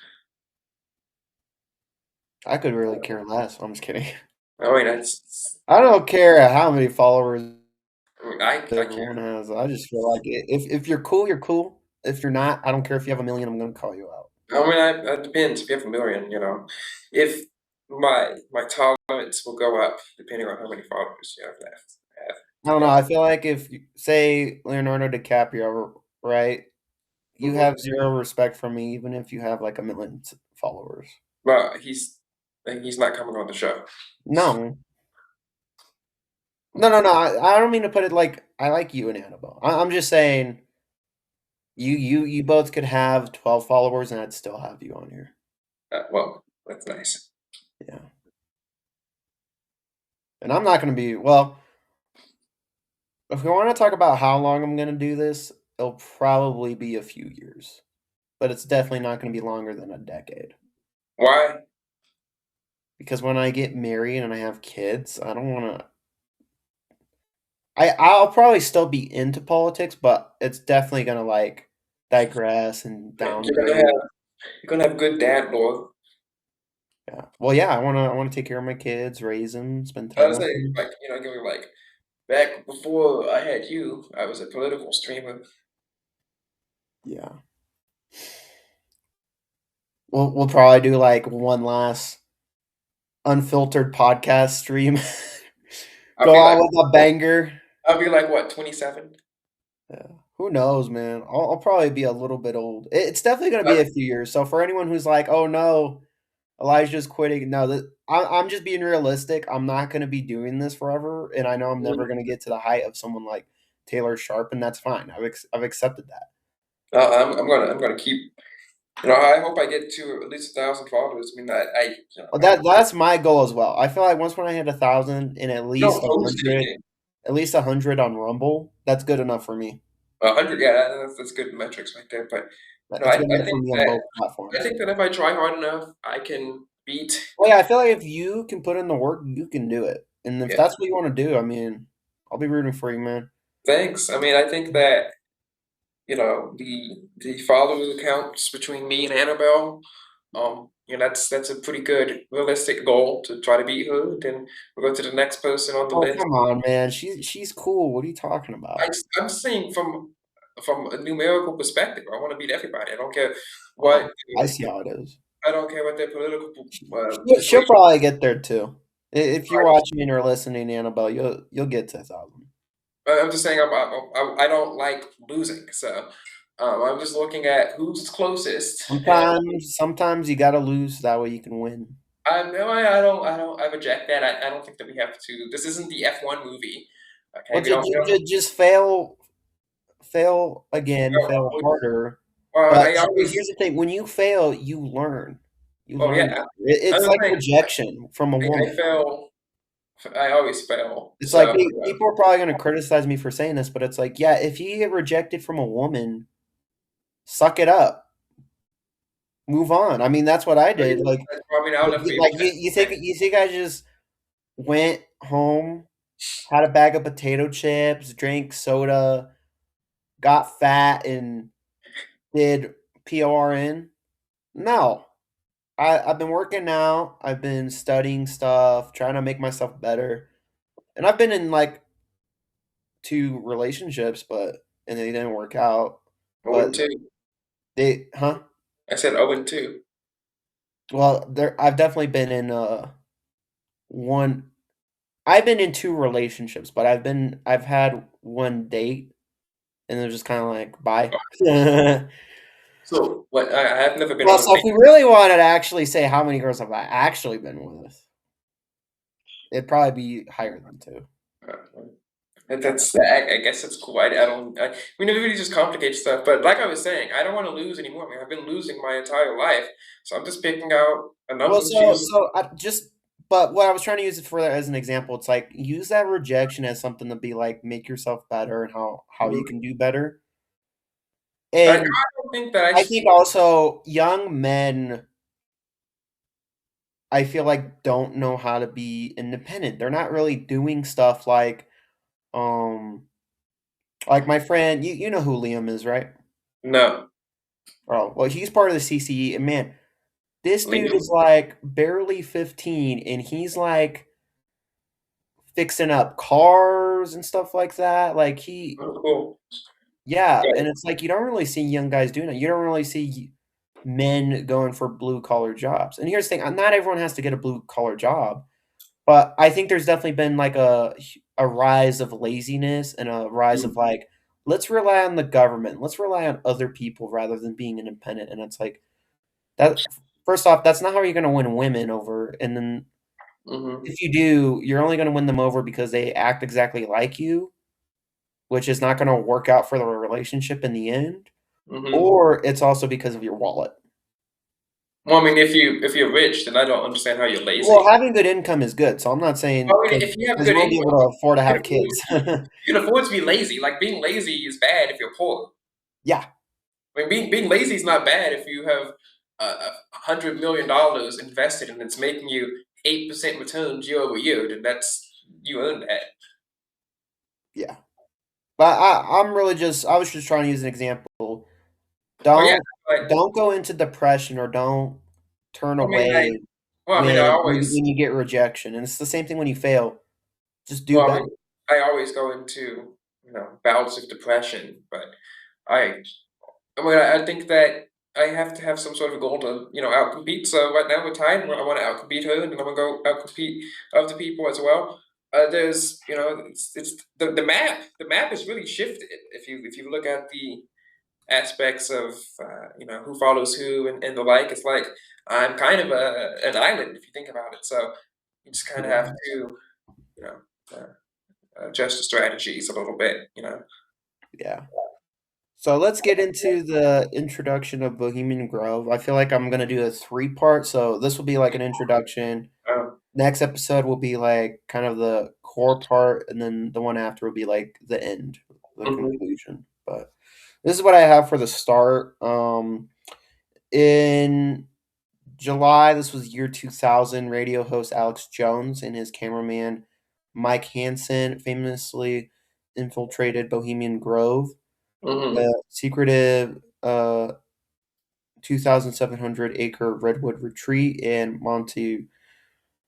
I could really care less. I'm just kidding. I mean, that's. I don't care how many followers I mean, I everyone care. has. I just feel like if you're cool, you're cool. If you're not, I don't care if you have 1 million. I'm going to call you out. I mean, it depends. If you have 1 million, if my tolerance will go up depending on how many followers you have left. I don't know. I feel like if say Leonardo DiCaprio, right? You Mhm. have zero respect from me, even if you have like 1 million followers. Well, he's not coming on the show. No, no. I don't mean to put it like I like you and Annabelle. I'm just saying you both could have 12 followers, and I'd still have you on here. Well, that's nice. Yeah. And I'm not going to be well. If we want to talk about how long I'm going to do this, it'll probably be a few years, but it's definitely not going to be longer than a decade. Why? Because when I get married and I have kids, I don't want to. I'll probably still be into politics, but it's definitely gonna like digress and downgrade. You're gonna have good dad lore. Yeah. Well, yeah. I wanna take care of my kids, raise them, spend I time was with saying, them. going back before I had you, I was a political streamer. Yeah. We'll probably do like one last unfiltered podcast stream. I'll Go be out like, with a banger. I'll be like what, 27? Yeah. Who knows, man? I'll probably be a little bit old. It's definitely gonna be a few years. So for anyone who's like, "Oh no, Elijah's quitting," no, I'm just being realistic. I'm not gonna be doing this forever, and I know I'm never gonna get to the height of someone like Taylor Sharp, and that's fine. I've accepted that. I'm gonna keep. I hope I get to at least 1,000 followers. I mean, That's my goal as well. I feel like once when I hit 1,000 and at least hosting 100, at least 100 on Rumble, that's good enough for me. 100, yeah, that's good metrics right there. But It's good enough for me on both platforms. I think that if I try hard enough, I can beat. Well, yeah, I feel like if you can put in the work, you can do it. And if Yeah. that's what you want to do, I mean, I'll be rooting for you, man. Thanks. I mean, I think that the follower counts between me and Annabelle. That's a pretty good realistic goal to try to beat her. Then we'll go to the next person on the Oh, list. come on, man. She's cool. What are you talking about? I'm saying from a numerical perspective, I want to beat everybody. I don't care what. I see how it is. I don't care what their political She'll probably get there too. If you're watching or listening, Annabelle, you'll get to 1,000. I'm just saying I don't like losing, so I'm just looking at who's closest. Sometimes you gotta lose that way you can win. No, I don't. I reject that. I don't think that we have to. This isn't the F1 movie. Okay, Well, just fail again, fail harder. But here's the thing: when you fail, you learn. You learn. Yeah. It's like rejection from a woman. I fail. I always fail. It's like people are probably going to criticize me for saying this, but it's like, yeah, if you get rejected from a woman, suck it up. Move on. I mean, that's what I did. Like you think I just went home, had a bag of potato chips, drank soda, got fat, and did PRN? No. I've been working out. I've been studying stuff, trying to make myself better. And I've been in like 2 relationships, and they didn't work out. But 2. I said 0-2. Well, I've definitely been in one. I've been in 2 relationships, but I've had 1 date, and it was just kind of like bye. So what? I have never been. Well, so if we really wanted to actually say how many girls have I actually been with, It'd probably be higher than 2. I guess it's cool. We never really just complicate stuff. But like I was saying, I don't want to lose anymore. I mean, I've been losing my entire life, so I'm just picking out a Well, number and choosing. but what I was trying to use it for that as an example, it's like use that rejection as something to be like make yourself better and how you Mhm. can do better. I And don't think that I I should. think also young men, I feel like don't know how to be independent. They're not really doing stuff um like my friend, you know who Liam is, right? No. Oh, well, he's part of the CCE, and man, this dude Liam? is like barely 15, and he's like fixing up cars and stuff like that. Like Oh, cool. yeah, Yeah. and it's like you don't really see young guys doing it. You don't really see men going for blue collar jobs. And here's the thing: not everyone has to get a blue collar job, but I think there's definitely been like a rise of laziness and a rise of Mm. like let's rely on the government, let's rely on other people rather than being independent. And it's like that. First off, that's not how you're going to win women over. And then Mhm. if you do, you're only going to win them over because they act exactly like you, which is not going to work out for the relationship in the end, Mhm. or it's also because of your wallet. Well, I mean, if you're rich, then I don't understand how you're Well, lazy. having good income is good, so I'm not saying I mean, because if you have you good won't be income, able to afford to you have can afford kids. you can afford to be lazy. Like being lazy is bad if you're poor. Yeah, I mean, being lazy is not bad if you have $100 million invested and it's making you 8% returns year over year. Then that's you earned that. yeah. But I'm really just I was just trying to use an example. Oh yeah, Don't like don't go into depression or don't turn I mean, away I when always you get rejection, and it's the same thing when you fail. Just do well, I better. mean, I always go into bouts of depression, but I I mean, I think that I have to have some sort of goal to, outcompete. So right now we're tied. I want to outcompete her, and then I'm gonna go outcompete other people as well. There's, it's the map. The map has really shifted. If you look at the aspects of, who follows who and the like, it's like I'm kind of an island if you think about it. So you just kind of have Yeah. to, you know, adjust the strategies a little bit. Yeah. So let's get into the introduction of Bohemian Grove. I feel like I'm gonna do a 3-part. So this will be like an introduction. Um, Next episode will be like kind of the core part, and then the one after will be like the end, the mhm, conclusion. But this is what I have for the start. In July, this was year 2000, radio host Alex Jones and his cameraman Mike Hansen famously infiltrated Bohemian Grove, mhm, the secretive 2,700-acre redwood retreat in Monte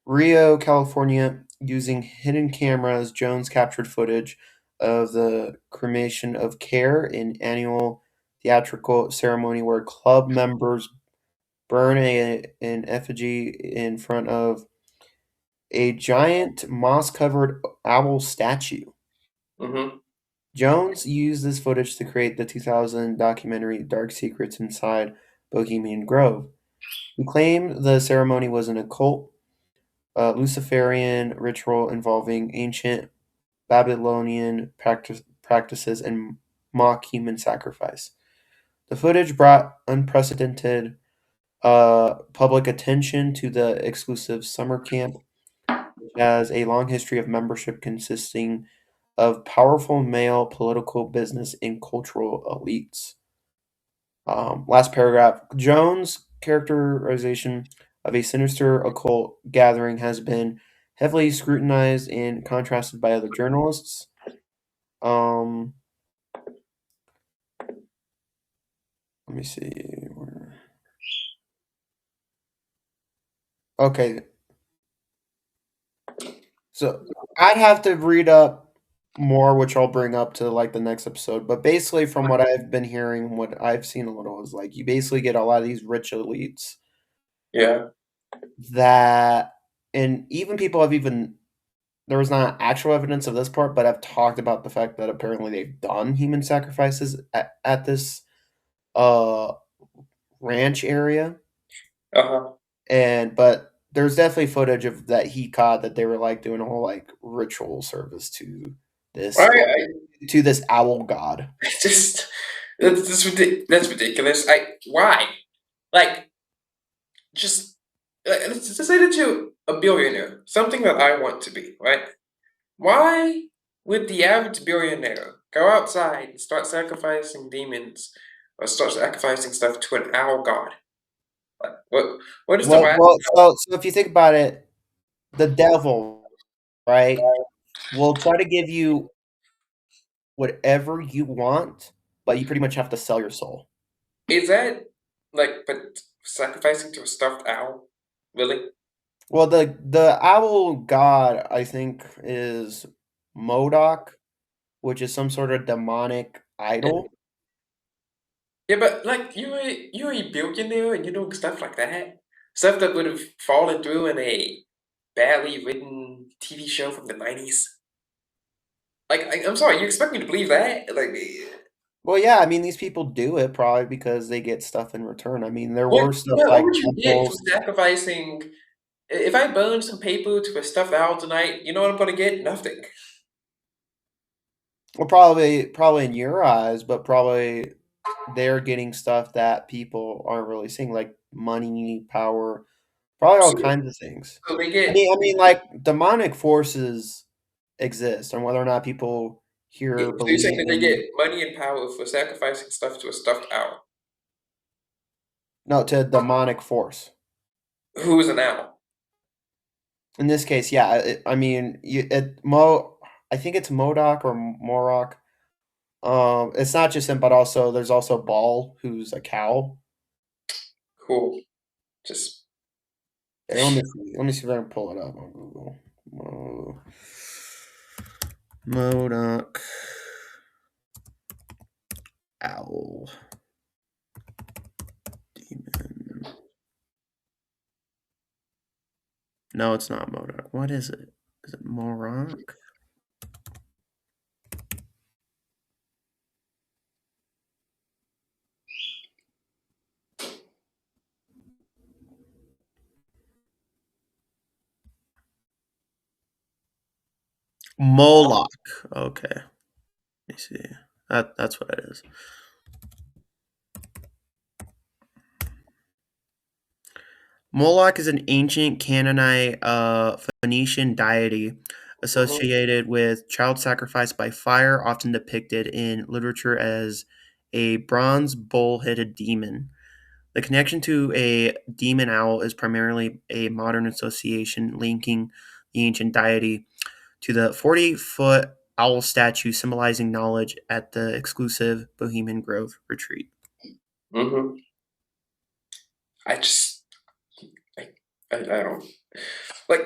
Rio, California. Using hidden cameras, Jones captured footage of the cremation of Care, an annual theatrical ceremony where club members burn an effigy in front of a giant moss covered owl statue. mhm, Jones used this footage to create the 2000 documentary Dark Secrets Inside Bohemian Grove. He claimed the ceremony was an occult, Luciferian ritual involving ancient Babylonian practices and mock human sacrifice. The footage brought unprecedented public attention to the exclusive summer camp, which has a long history of membership consisting of powerful male political, business, and cultural elites. Last paragraph. Jones' characterization of a sinister occult gathering has been heavily scrutinized and contrasted by other journalists. Um, Let me see. Okay, so I'd have to read up more, which I'll bring up to like the next episode. But basically, from what I've been hearing, what I've seen a little is like you basically get a lot of these rich elites yeah, that, and even people have even there was not actual evidence of this part, but I've talked about the fact that apparently they've done human sacrifices at this uh ranch area, uh-huh, and but there's definitely footage of that he caught that they were like doing a whole like ritual service to this this owl god. Just that's ridiculous. Why? Like, just let's say that you're a billionaire, something that I want to be, right? Why would the average billionaire go outside and start sacrificing demons or start sacrificing stuff to an owl god? Like, what is the So if you think about it, the devil, right, will try to give you whatever you want, but you pretty much have to sell your soul. Is that like, but sacrificing to a stuffed owl? Really? Well, the owl god, I think, is Modoc, which is some sort of demonic idol. Yeah, but like you're a billionaire and you're doing stuff like that, stuff that would have fallen through in a badly written TV show from the 90s. Like, I'm sorry, you expect me to believe that? Like, Well, yeah, I mean, these people do it probably because they get stuff in return. I mean, there what, were stuff what like would you get from temples. sacrificing? If I burn some paper to a stuffed owl tonight, you know what I'm gonna get? Nothing. Well, probably in your eyes, but probably they're getting stuff that people aren't really seeing, like money, power, probably all So, kinds of things. so they I get mean, I mean, like demonic forces exist, and whether or not people yeah, here so you're saying believe that they in get money and power for sacrificing stuff to a stuffed owl. no to a demonic force. Who is an owl? In this case, yeah, I mean, I think it's Modoc or Morok. It's not just him, but also there's also Ball, who's a cow. Cool. Just Hey, let me see if I can pull it up on Google. Modoc owl demon. No, it's not Modoc. What is it? Is it Morok? Moloch. Okay. Let me see. That's what it is. Moloch is an ancient Canaanite Phoenician deity associated with child sacrifice by fire, often depicted in literature as a bronze bull-headed demon. The connection to a demon owl is primarily a modern association linking the ancient deity to the 40-foot owl statue symbolizing knowledge at the exclusive Bohemian Grove retreat. mm-hmm. I just I don't like.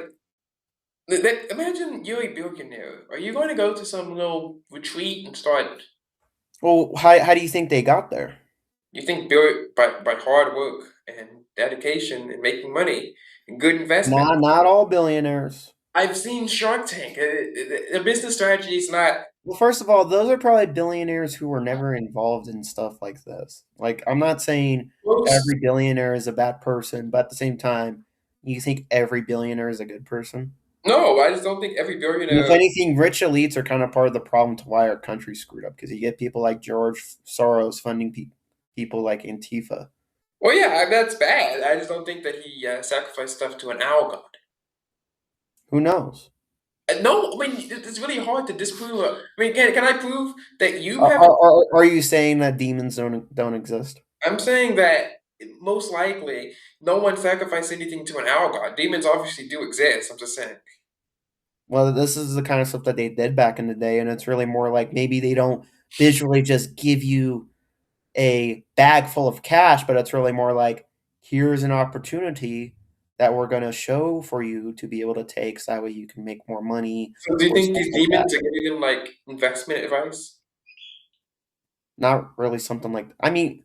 Imagine you're a billionaire. Are you going to go to some little retreat and start? Well, how do you think they got there? You think by hard work and dedication and making money and good investment? Not all billionaires. I've seen Shark Tank. The business strategy is not. Well, first of all, those are probably billionaires who were never involved in stuff like this. Like, I'm not saying every billionaire is a bad person, but at the same time, you think every billionaire is a good person? No, I just don't think every And billionaire. if anything, rich elites are kind of part of the problem to why our country's screwed up because you get people like George Soros funding people like Antifa. Well, yeah, that's bad. I just don't think that he sacrificed stuff to an owl god. Who knows? No, I mean it's really hard to disprove. I mean, can I prove that you Are, have? are you saying that demons don't exist? I'm saying that most likely no one sacrificed anything to an owl god. Demons obviously do exist. I'm just saying. Well, this is the kind of stuff that they did back in the day, and it's really more like maybe they don't visually just give you a bag full of cash, but it's really more like here's an opportunity that we're going to show for you to be able to take so that way you can make more money So do you or think stuff these like that. demons are giving them like investment advice? Not really something like I mean,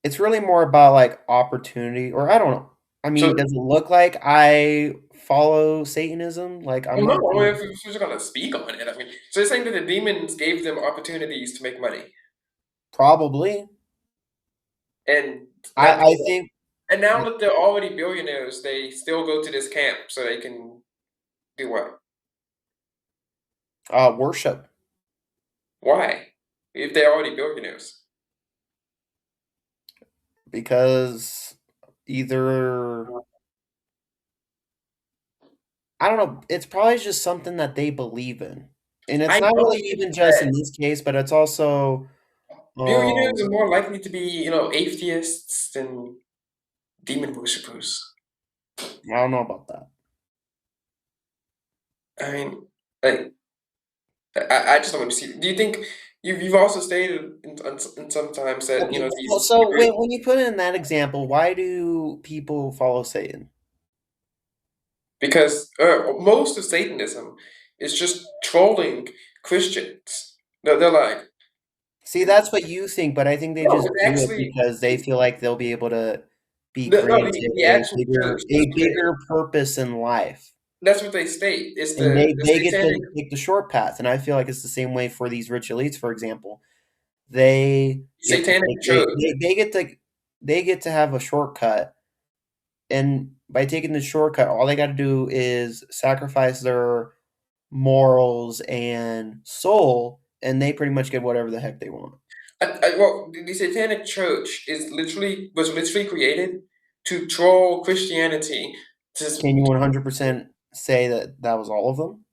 it's really more about like opportunity, or I don't know. I mean, So does it look like I follow Satanism? Like I'm well, not no, I gonna mean, if you're gonna speak on it, I mean, so you're saying that the demons gave them opportunities to make money. probably. And I think and now that they're already billionaires, they still go to this camp so they can do what? worship. Why? If they're already billionaires. Because either I don't know, it's probably just something that they believe in. And it's I not don't really think even just in that this case, but it's also billionaires are more likely to be, atheists than demon worshippers. I don't know about that. I mean, like, I just don't want to see. Do you think you've also stated in sometimes that Okay, well, these so when you put in that example, why do people follow Satan? because most of Satanism is just trolling Christians. They're like, See, that's what you think, but I think they no, just it's do it actually because they feel like they'll be able to be no, granted the actual church a does it. bigger purpose in life. That's what they state. It's And the they get satanic to take the short path. And I feel like it's the same way for these rich elites, for example. They get to satanic take church. they get to have a shortcut. And by taking the shortcut, all they got to do is sacrifice their morals and soul, and they pretty much get whatever the heck they want. Well, the Satanic Church was literally created to troll Christianity. Can you 100% say that that was all of them?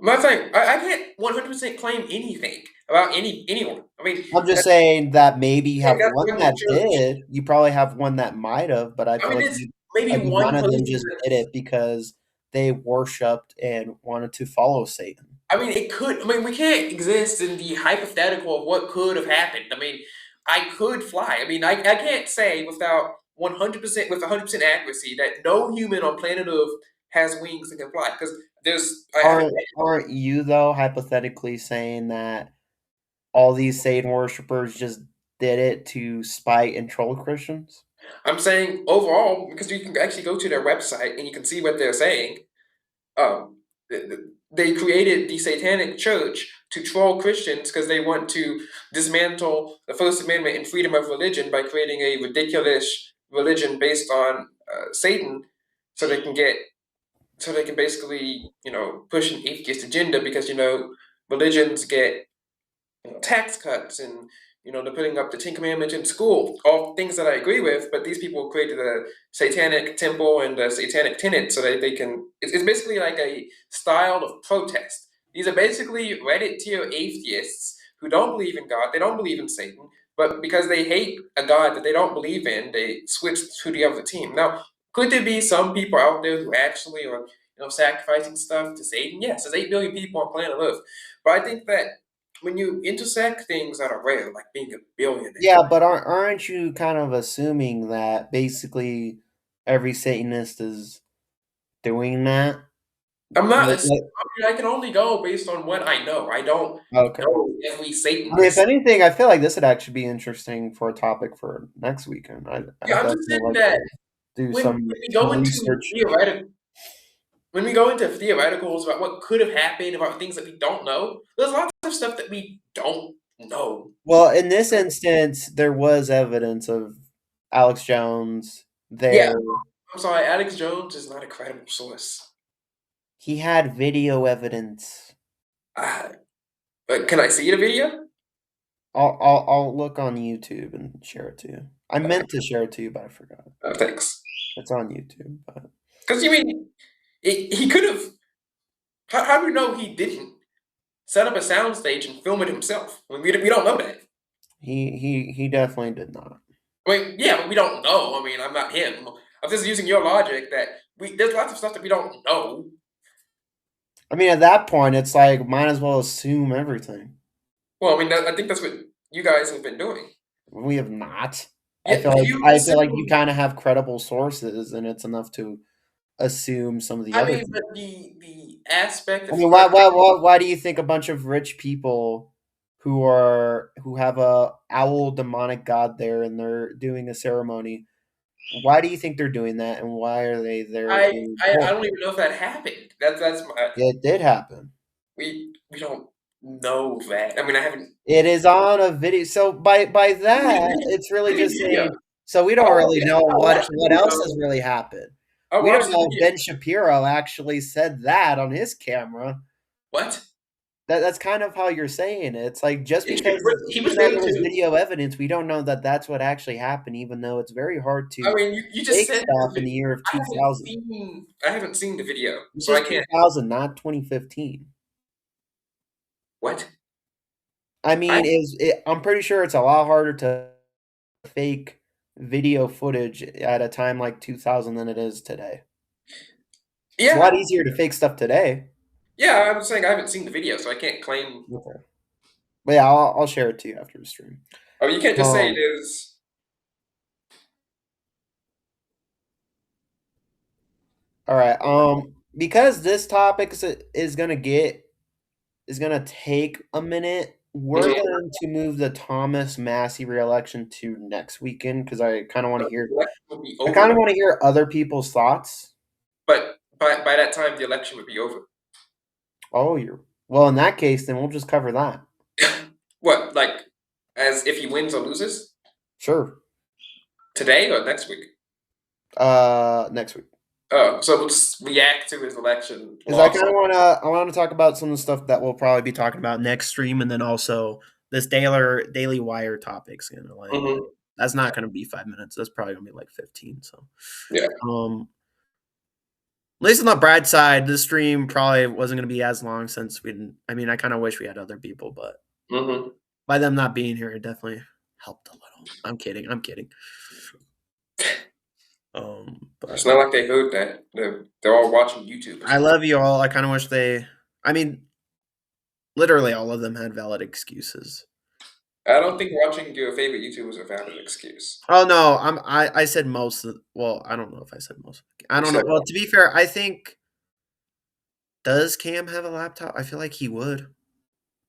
My thing, I can't 100% claim anything about anyone. I mean, I'm just saying that maybe you I think have that's one when the that church. did. You probably have one that might have, but I I feel mean, like it's maybe none one of them person. just did it because they worshipped and wanted to follow Satan. I mean, it could. I mean, we can't exist in the hypothetical of what could have happened. I mean, I could fly. I mean, I can't say without 100% with 100% accuracy that no human on planet Earth has wings and can fly because I haven't. Aren't you though hypothetically saying that all these Satan worshippers just did it to spite and troll Christians? I'm saying overall because you can actually go to their website and you can see what they're saying. Um, they created the Satanic Church to troll Christians because they want to dismantle the First Amendment and freedom of religion by creating a ridiculous religion based on Satan, so they can basically push an atheist agenda because religions get tax cuts and they're putting up the Ten Commandments in school, all things that I agree with. But these people created a satanic temple and a satanic tenet so that they can. It's basically like a style of protest. These are basically Reddit tier atheists who don't believe in God. They don't believe in Satan, but because they hate a God that they don't believe in, they switch to the other team. Now, could there be some people out there who actually are sacrificing stuff to Satan? Yes, there's 8 billion people on planet Earth, but I think that when you intersect things that are rare, like being a billionaire. Yeah, but aren't you kind of assuming that basically every Satanist is doing that? I'm not. Like, I mean, I can only go based on what I know. I don't okay. know every I mean, if Satanist. anything, I feel like this would actually be interesting for a topic for next weekend. I Yeah, I'm just definitely saying like that to do when some we go into research. theoreticals about what could have happened, about things that we don't know, there's lots of stuff that we don't know. Well, in this instance, there was evidence of Alex Jones Yeah, there. I'm sorry, Alex Jones is not a credible source. He had video evidence. Can I see the video? I'll look on YouTube and share it to you. I meant to share it to you, but I forgot. Oh, thanks. It's on YouTube, but Because you mean he could have. How do you know he didn't set up a soundstage and film it himself? I mean, we don't know that. he definitely did not. I mean, yeah, but we don't know. I mean, I'm not him. I'm just using your logic that there's lots of stuff that we don't know. I mean, at that point, it's like might as well assume everything. Well, I mean, I think that's what you guys have been doing. We have not. Yeah, I feel like you kind of have credible sources, and it's enough to assume some of the I other mean, things. but the aspect I of mean, why do you think a bunch of rich people who have a owl demonic god there and they're doing a ceremony? Why do you think they're doing that, and why are they there I, being I poor? don't even know if that happened. That's my It did happen. we don't know that. I mean, I haven't. It is on a video. So by that, it's really just saying. So we don't really know what else has really happened. We don't know if Ben Shapiro actually said that on his camera. What? That's kind of how you're saying it. It's like just because he was even though there there was too. video evidence, we don't know that that's what actually happened. Even though it's very hard to I mean, you just fake said stuff in the year of 2000. I haven't seen the video, This so is I can't. 2000, not 2015. What? I mean, I'm pretty sure it's a lot harder to fake video footage at a time like 2000 than it is today. It's a lot easier to fake stuff today. Yeah, I'm saying I haven't seen the video, so I can't claim. Okay. But yeah, I'll share it to you after the stream. Oh, you can't just say it is. All right. Because this topic is gonna take a minute. We're going to move the Thomas Massey re-election to next weekend because I kind of want to hear. I kind of want to hear other people's thoughts. But by that time, the election would be over. Oh, well. In that case, then we'll just cover that. What, like, as if he wins or loses? Sure. Today or next week? Next week. Oh, so we'll just react to his election. Because I kind of want to talk about some of the stuff that we'll probably be talking about next stream, and then also this Daily Wire topics. That's not going to be 5 minutes. That's probably going to be like 15. So yeah. At least on the bright side, this stream probably wasn't going to be as long since we didn't. I mean, I kind of wish we had other people, but by them not being here, it definitely helped a little. I'm kidding. But it's not like they heard that. They're all watching YouTube. I love you all. I kind of wish literally all of them had valid excuses. I don't think watching your favorite YouTubers is a valid excuse. Oh no, I said most. Well, I don't know if I said most. I don't know. Well, to be fair, I think does Cam have a laptop? I feel like he would.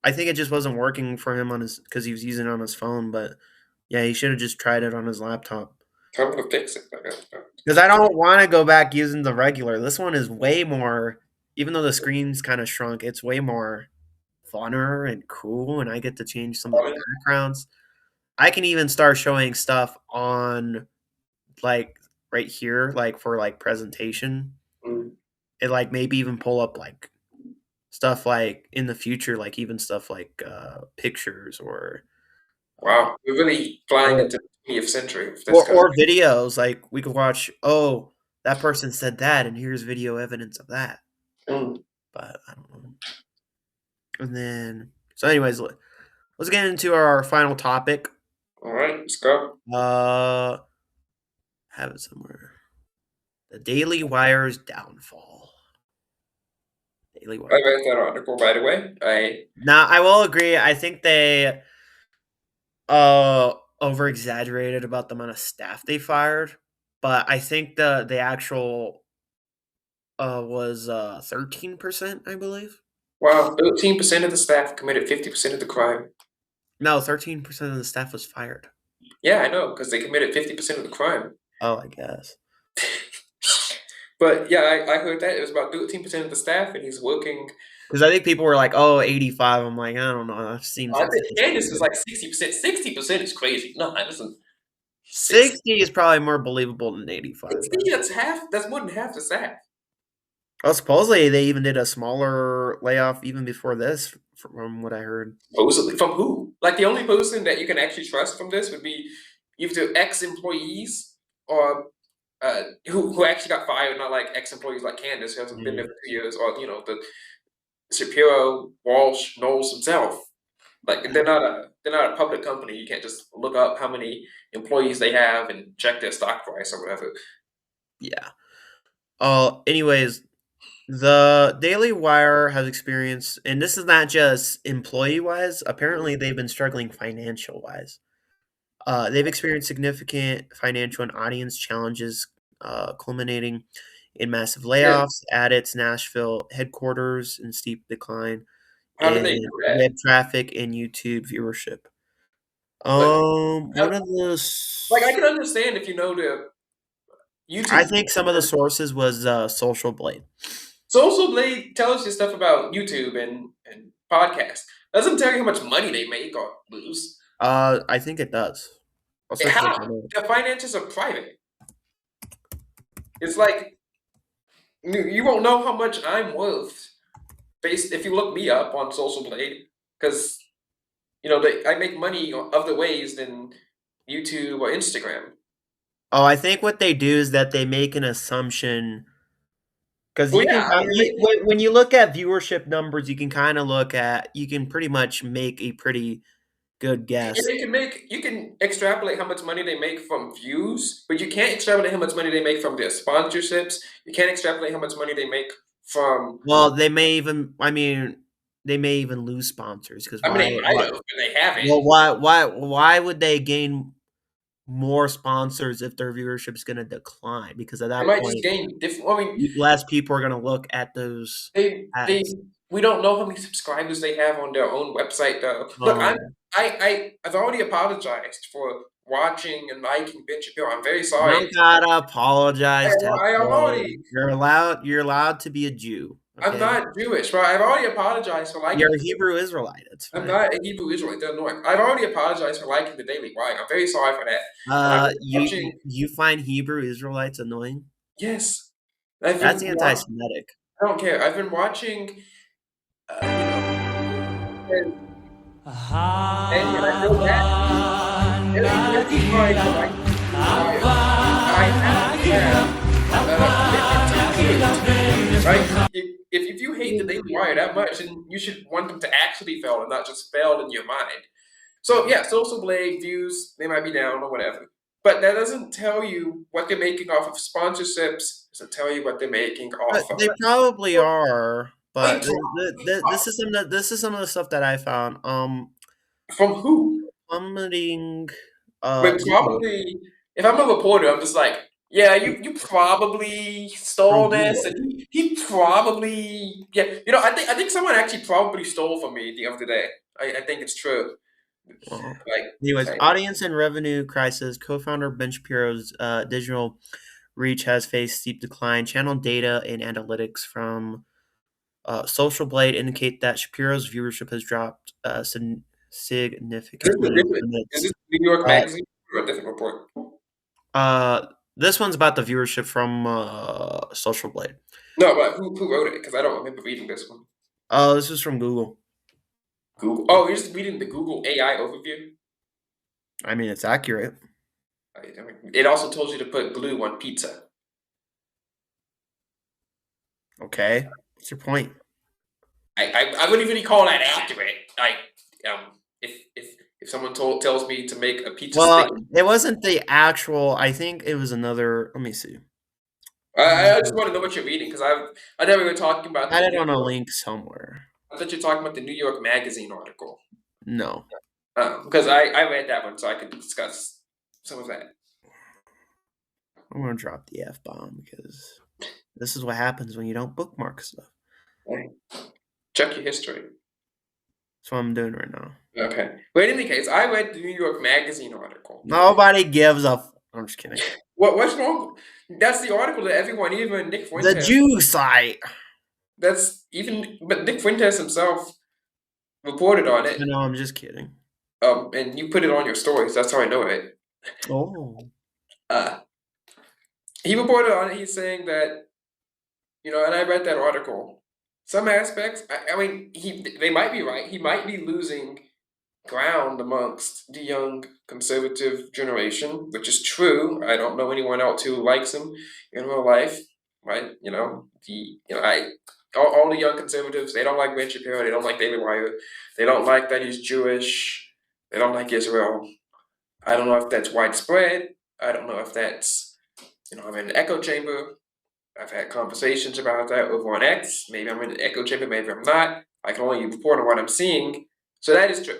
I think it just wasn't working for him because he was using it on his phone. But yeah, he should have just tried it on his laptop. Tell him to fix it. Because I don't want to go back using the regular. This one is way more. Even though the screen's kind of shrunk, it's way more funner and cool, and I get to change some of the backgrounds. I can even start showing stuff on, like, right here, like, for, like, presentation. It, like, maybe even pull up, like, stuff, like, in the future, like, even stuff like pictures or... Wow, we're really flying into the 20th century. Or videos, like, we could watch, oh, that person said that, and here's video evidence of that. But, I don't know. And then, so anyways, let's get into our final topic. All right, let's go. Have it somewhere. The Daily Wire's downfall. Daily Wire. I read that article, by the way. I will agree. I think they over exaggerated about the amount of staff they fired, but I think the actual was 13%, I believe. Wow, 13% of the staff committed 50% of the crime. No, 13% of the staff was fired. Yeah, I know, because they committed 50% of the crime. Oh, I guess. But yeah, I heard that. It was about 13% of the staff, and he's working. Because I think people were like, oh, 85. I'm like, I don't know. That seems I think Candace is like 60%. 60% is crazy. No, it isn't. 60 is probably more believable than 85. 60, that's half. That's more than half the staff. Well, supposedly they even did a smaller layoff even before this, from what I heard. Supposedly, from who? Like, the only person that you can actually trust from this would be either ex-employees or who actually got fired, not like ex-employees like Candace, who hasn't been there for 2 years, or the Shapiro, Walsh, Knowles himself. Like, they're not a public company. You can't just look up how many employees they have and check their stock price or whatever. Yeah. Anyways, the Daily Wire has experienced, and this is not just employee-wise, apparently they've been struggling financial-wise. They've experienced significant financial and audience challenges, culminating in massive layoffs at its Nashville headquarters and steep decline in web traffic and YouTube viewership. One of the... Like, I can understand if you know the YouTube. I think some of the sources was Social Blade. Social Blade tells you stuff about YouTube and podcasts. Doesn't tell you how much money they make or lose. I think it does. I'll search it up How? right now. Their finances are private. It's like you won't know how much I'm worth based if you look me up on Social Blade, because I make money other ways than YouTube or Instagram. Oh, I think what they do is that they make an assumption because Well, you can yeah, I mean, when you look at viewership numbers, you can pretty much make a pretty good guess. you can extrapolate how much money they make from views, but you can't extrapolate how much money they make from their sponsorships. You can't extrapolate how much money they make from. Well, they may even lose sponsors because I mean, they might have, but they haven't. Well, why would they gain more sponsors if their viewership is going to decline? Because at that They might point, just gain different. I mean, less people are going to look at those. We don't know how many subscribers they have on their own website, though. Look, I've already apologized for watching and liking Ben Shapiro. I'm very sorry. You don't gotta apologize. I am already. You're allowed to be a Jew. Okay? I'm not Jewish, but I've already apologized for liking. You're a Hebrew Israelite. It's fine. I'm not a Hebrew Israelite. They're annoying. I've already apologized for liking the Daily Wire. I'm very sorry for that. You find Hebrew Israelites annoying? Yes. That's anti-Semitic. I don't care. I've been watching. And I feel bad. Right? If you hate the Daily Wire that much, then you should want them to actually fail and not just fail in your mind. So yeah, Social Blade views, they might be down or whatever. But that doesn't tell you what they're making off of sponsorships. It doesn't tell you what they're making off of. They probably are, but this is some of the stuff that I found. From who? Plummeting. Probably. If I'm a reporter, I'm just like, yeah, you probably stole this, and he probably, yeah. I think someone actually probably stole from me the other day. I think it's true. Anyways, audience and revenue crisis. Co-founder Ben Shapiro's digital reach has faced steep decline. Channel data and analytics from Social Blade indicate that Shapiro's viewership has dropped significantly. Is this New York Magazine or a different report? This one's about the viewership from Social Blade. No, but who wrote it? Because I don't remember reading this one. Oh, this is from Google. Google. Oh, you're just reading the Google AI overview? I mean, it's accurate. It also told you to put glue on pizza. Okay. What's your point? I wouldn't even call that accurate. If someone tells me to make a pizza stick. It wasn't the actual. I think it was another. Let me see. I just want to know what you're reading because I thought we were talking about. I had it on a link somewhere. I thought you were talking about the New York Magazine article. No. Because I read that one, so I could discuss some of that. I'm gonna drop the F-bomb because this is what happens when you don't bookmark stuff. Check your history. That's what I'm doing right now. Okay. But in any case, I read the New York Magazine article. Nobody gives a. I'm just kidding. What's wrong? That's the article that everyone, even Nick Fuentes. The Jew site. But Nick Fuentes himself reported on it. No, I'm just kidding. And you put it on your stories. That's how I know it. Oh. He reported on it. He's saying that, and I read that article. Some aspects, I mean, they might be right. He might be losing ground amongst the young conservative generation, which is true. I don't know anyone else who likes him in real life, right? All the young conservatives, they don't like Ben Shapiro. They don't like David Wire. They don't like that he's Jewish. They don't like Israel. I don't know if that's widespread. I don't know if that's, I'm in an echo chamber. I've had conversations about that over on X. Maybe I'm in an echo chamber, maybe I'm not. I can only report on what I'm seeing. So that is true.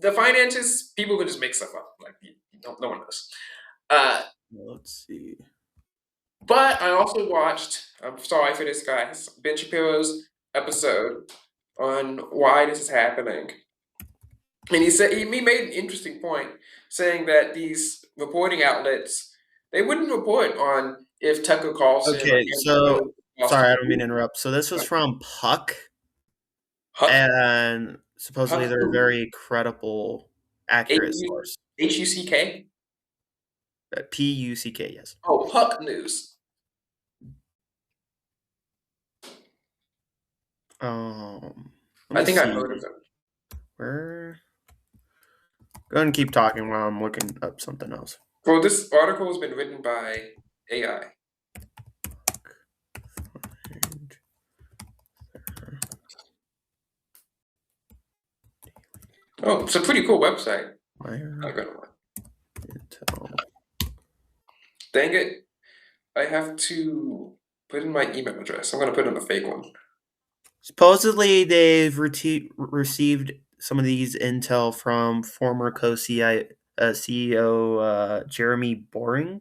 The finances, people can just make stuff up. Like, no one knows. Let's see. But I also watched, I'm sorry for this, guys, Ben Shapiro's episode on why this is happening. And he made an interesting point, saying that these reporting outlets, they wouldn't report on if Tucker Carlson. Okay, so sorry, I don't mean to interrupt. So this was from Puck. and supposedly Huck they're a who? very credible, accurate source. Huck? Puck, yes. Oh, Puck News. Let I me think I've see. heard of them. Where? Go ahead and keep talking while I'm looking up something else. Well, this article has been written by AI. Oh, it's a pretty cool website. Not gonna lie. Dang it. I have to put in my email address. I'm gonna put in a fake one. Supposedly, they've received some of these intel from former CEO Jeremy Boring.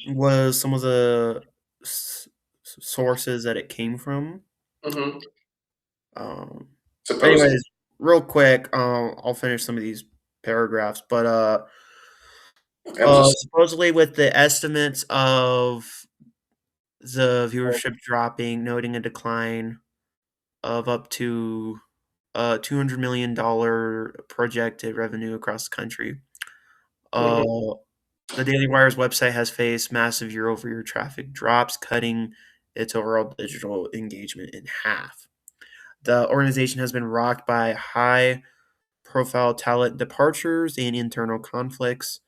Was some of the sources that it came from. Anyways, real quick, I'll finish some of these paragraphs, but supposedly with the estimates of the viewership dropping, noting a decline of up to $200 million projected revenue across the country. The Daily Wire's website has faced massive year-over-year traffic drops, cutting its overall digital engagement in half. The organization has been rocked by high-profile talent departures and internal conflicts,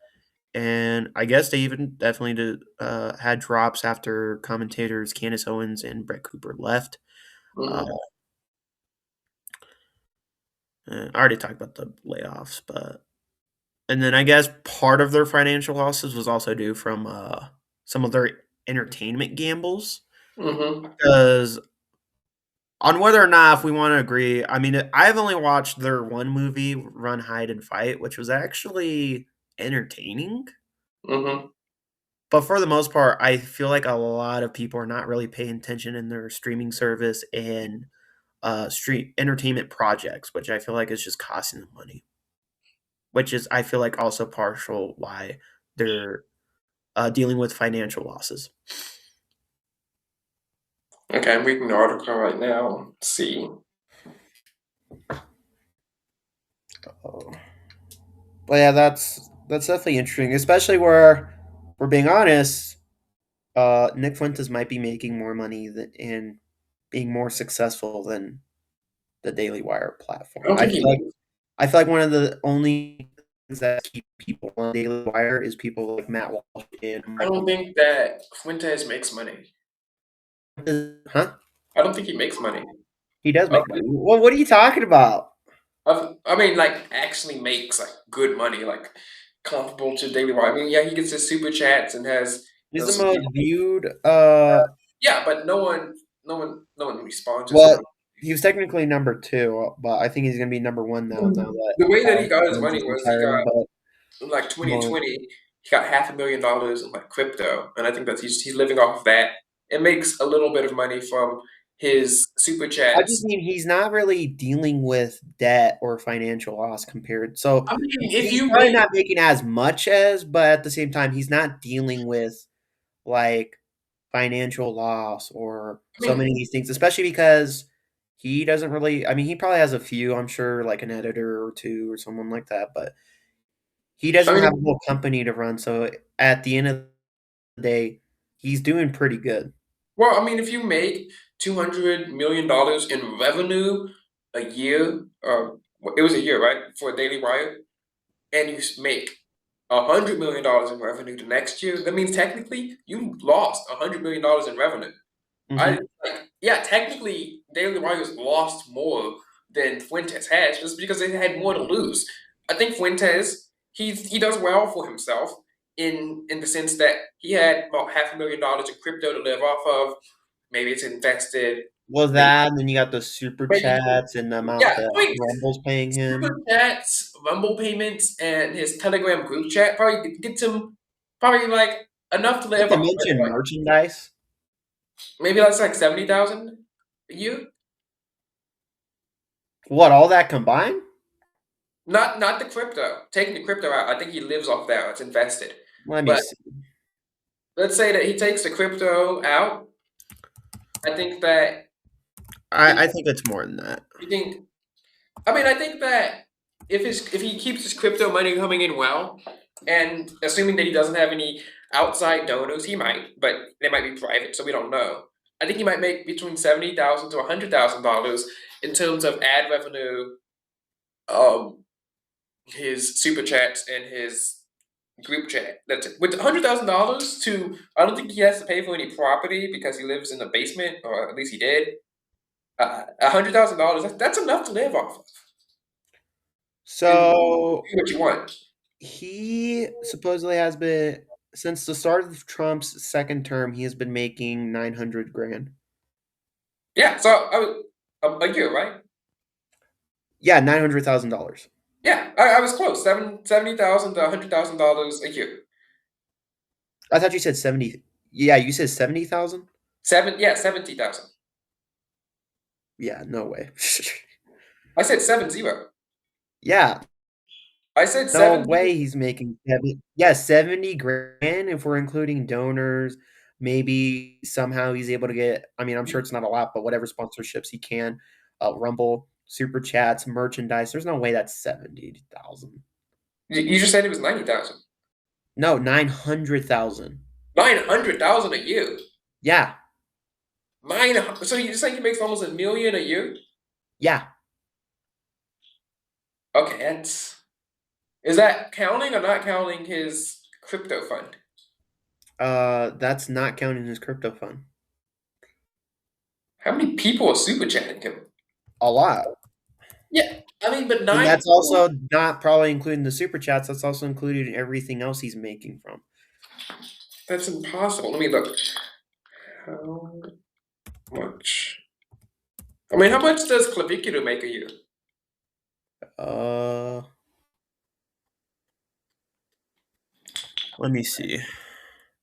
and I guess they even definitely had drops after commentators Candace Owens and Brett Cooper left. I already talked about the layoffs, and then I guess part of their financial losses was also due from some of their entertainment gambles. Because on whether or not if we want to agree, I mean, I've only watched their one movie, Run, Hide, and Fight, which was actually entertaining. But for the most part, I feel like a lot of people are not really paying attention in their streaming service and street entertainment projects, which I feel like is just costing them money. Which is, I feel like, also partial why they're dealing with financial losses. Okay, I'm reading the article right now. Let's see. But yeah, that's definitely interesting, especially where we're being honest. Nick Fuentes might be making more money and being more successful than the Daily Wire platform. I feel like one of the only things that keep people on Daily Wire is people like Matt Walsh and I don't think that Fuentes makes money. Huh? I don't think he makes money. He does make money. Well, what are you talking about? I mean, like, actually makes like good money, like comparable to Daily Wire. I mean, yeah, he gets his super chats and has. He's the most viewed. Yeah, but no one responds. Well, he was technically number 2, but I think he's gonna be number 1 now. The way that he got his money was he retiring, got in like 2020. He got $500,000 in like crypto, and I think that he's living off of that. It makes a little bit of money from his super chats. I just mean he's not really dealing with debt or financial loss compared. So I mean, if he's you probably make, not making as much as, but at the same time, he's not dealing with like financial loss or so many of these things, especially because he doesn't really. I mean, he probably has a few, I'm sure, like an editor or 2 or someone like that, but he doesn't have a whole company to run. So at the end of the day, he's doing pretty good. well, I mean, if you make $200 million in revenue a year, it was a year, right, for Daily Wire, and you make $100 million in revenue the next year, that means technically you lost $100 million in revenue. Technically, Daily Wire's lost more than Fuentes has, just because they had more to lose. I think Fuentes, he does well for himself in the sense that he had about $500,000 in crypto to live off of. Maybe it's invested. Well, that, and then you got the super chats and the amount that Rumble's paying him. Super chats, Rumble payments, and his Telegram group chat probably gets him probably like enough to live Not off. to mention merchandise. Maybe that's like 70,000 a year. What, all that combined? Not the crypto. Taking the crypto out, I think he lives off that. It's invested. Let me see. Let's say that he takes the crypto out. I think that I think it's more than that. You think? I mean, I think that if he keeps his crypto money coming in well, and assuming that he doesn't have any outside donors, he might, but they might be private, so we don't know. I think he might make between $70,000 to $100,000 in terms of ad revenue, his super chats and his group chat. That's it. With $100,000 to, I don't think he has to pay for any property because he lives in a basement, or at least he did. $100,000, that's enough to live off of. So Do what you want. he supposedly has been since the start of Trump's second term. He has been making 900 grand. Yeah, so I was a year, right? Yeah, $900,000. Yeah, I was close. $70,000 to $100,000 a year. I thought you said 70. Yeah, you said 70,000. 70,000. Yeah, no way. I said 70. Yeah, I said no 70. way he's making 70. Yeah, 70 grand if we're including donors. Maybe somehow he's able to get, I mean, I'm sure it's not a lot, but whatever sponsorships he can, Rumble, super chats, merchandise. There's no way that's 70,000. You just said it was 90,000. No, 900,000. 900,000 a year. Yeah, So you're saying he makes almost $1 million a year? yeah. Okay, is that counting or not counting his crypto fund? That's not counting his crypto fund. How many people are super chatting him? A lot. Yeah, I mean, but And nine. that's also not probably including the super chats. That's also including everything else he's making from. That's impossible. Let me look. How much? I mean, how much does Clavicular make a year? Let me see.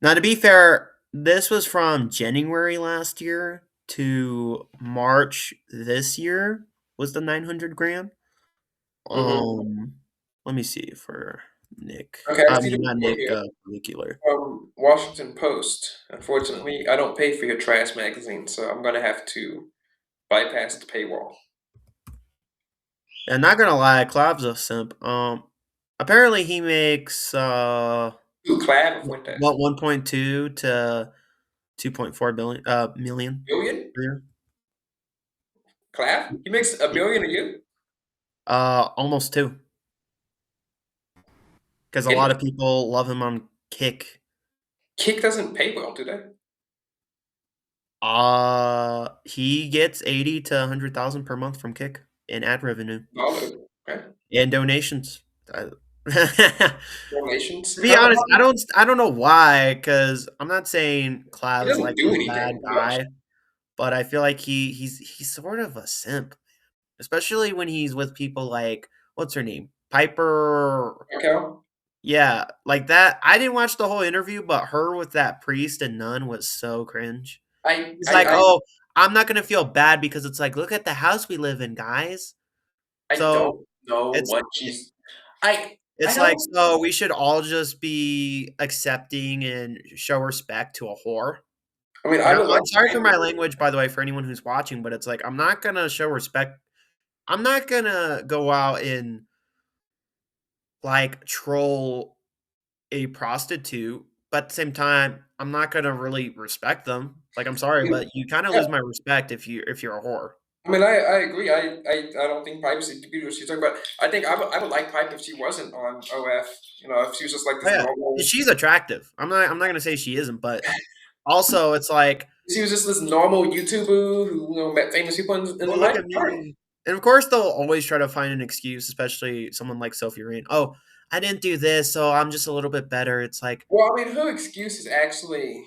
Now, to be fair, this was from January last year to March this year was the 900 grand. Let me see for Nick. Okay, I I see the mean, not report Nick, here. Follicular. Washington Post. Unfortunately, I don't pay for your trash magazine, so I'm gonna have to bypass the paywall. And not gonna lie, Clav's a simp. Apparently he makes Clav or Fuentes? 1.2 to 2.4 million. Million? a year. Clav? He makes $1 million a year? Almost 2. Because a lot of people love him on Kick. Kick doesn't pay well, do they? He gets 80 to 100,000 per month from Kick in ad revenue. Oh, okay. And donations. Donations? To be honest, I don't know why, because I'm not saying Clav is doesn't like do a anything bad much. guy, but I feel like he's sort of a simp, especially when he's with people like what's her name, Piper. Okay. Yeah, like that. I didn't watch the whole interview, but her with that priest and nun was so cringe. He's like, "Oh, I'm not gonna feel bad because it's like, look at the house we live in, guys." I So don't know it's what she's. it's like, so we should all just be accepting and show respect to a whore. I mean, I'm sorry for my language, by the way, for anyone who's watching, but it's like I'm not gonna show respect. I'm not gonna go out and like troll a prostitute, but at the same time, I'm not gonna really respect them. Like, I'm sorry, but you kind of lose my respect if you're a whore. I mean, I agree. I don't think Pipe is the what she's talking about. I think I would like Pipe if she wasn't on OF. You know, if she was just like this normal. She's attractive. I'm not gonna say she isn't, but also it's like she was just this normal YouTuber who met famous people in the look at me. And of course, they'll always try to find an excuse, especially someone like Sophie Rain. Oh, I didn't do this, so I'm just a little bit better. It's like, well, I mean, her excuse is actually.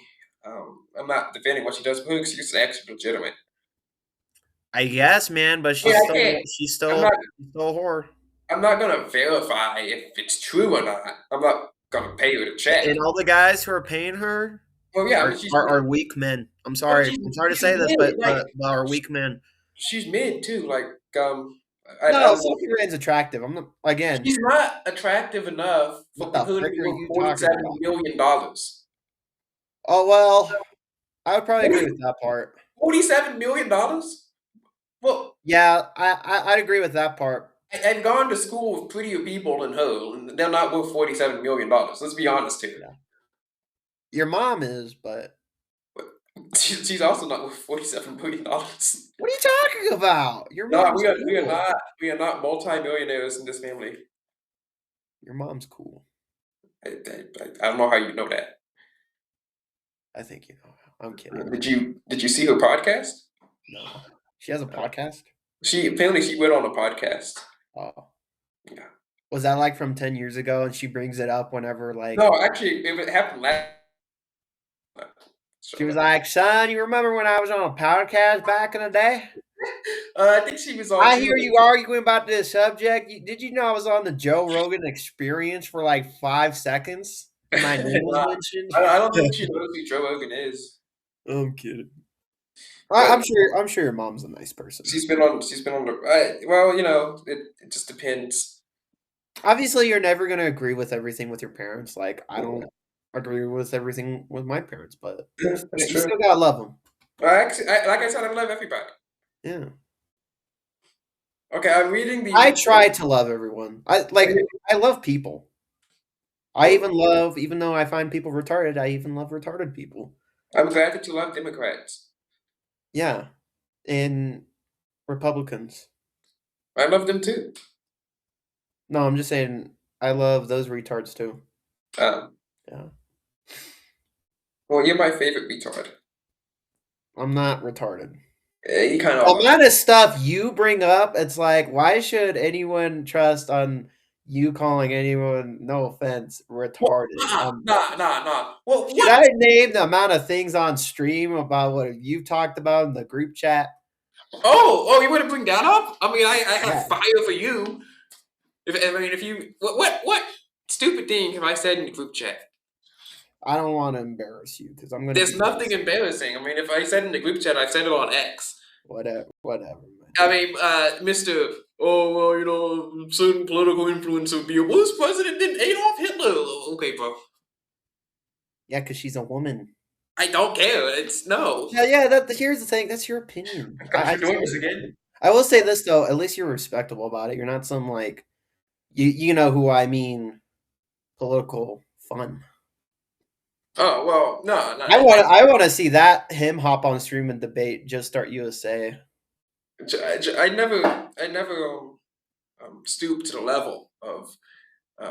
I'm not defending what she does, but her excuse is actually legitimate. I guess, man, but she's still a whore. I'm not gonna verify if it's true or not. I'm not gonna pay her to check. And all the guys who are paying her, well, yeah, are weak men. I'm sorry to say this, but are weak men. She's mid too. Like, no, Sophie Rain's attractive. I'm not again. She's not attractive enough for her to be worth $47 million. Oh well, I would probably agree with that part. $47 million? Well, Yeah, I'd agree with that part. I've gone to school with prettier people than her, and they're not worth $47 million. Let's be honest here. Yeah. Your mom is, but She's also not worth $47 million. what are you talking about? Your No, mom's cool. we are not multi-millionaires in this family. Your mom's cool. I don't know how you know that. I think you know. I'm kidding. Did you see her podcast? No. She has a podcast? She went on a podcast. Oh. Yeah. Was that like from 10 years ago and she brings it up whenever like No, actually it happened last. She was like, son, you remember when I was on a podcast back in the day? I think she was on. I hear you arguing about this subject. Did you know I was on the Joe Rogan Experience for like 5 seconds? My name was mentioned. I don't think she knows who Joe Rogan is. I'm kidding. I'm sure your mom's a nice person. She's been on the. Well, it just depends. Obviously, you're never gonna agree with everything with your parents. Like I don't agree with everything with my parents, but you still gotta love them. Like I said, I love everybody. Yeah. Okay, I'm reading the. I try to love everyone. I love people. Even though I find people retarded, I even love retarded people. I'm glad that you love Democrats. Yeah, and Republicans. I love them too. No, I'm just saying I love those retards too. Yeah. Well, you're my favorite retard. I'm not retarded. You kind of. The amount of stuff you bring up, it's like, why should anyone trust on you calling anyone, no offense, retarded? Nah. Well, should I name the amount of things on stream about what you've talked about in the group chat? Oh, you want to bring that up? I mean, I have fire for you. If you what stupid thing have I said in the group chat? I don't want to embarrass you because I'm gonna. There's nothing embarrassing. I mean, if I said in the group chat, I've said it on X. Whatever. I mean, Mr. Oh, well, certain political influence would be a worse president than Adolf Hitler. Okay, bro. Yeah, because she's a woman. I don't care. It's no. Yeah. Here's the thing. That's your opinion. I'm doing this again. I will say this though. At least you're respectable about it. You're not some like, you know who I mean, political fun. Oh well, no. I want to see him hop on stream and debate Just Start USA. I never stooped to the level of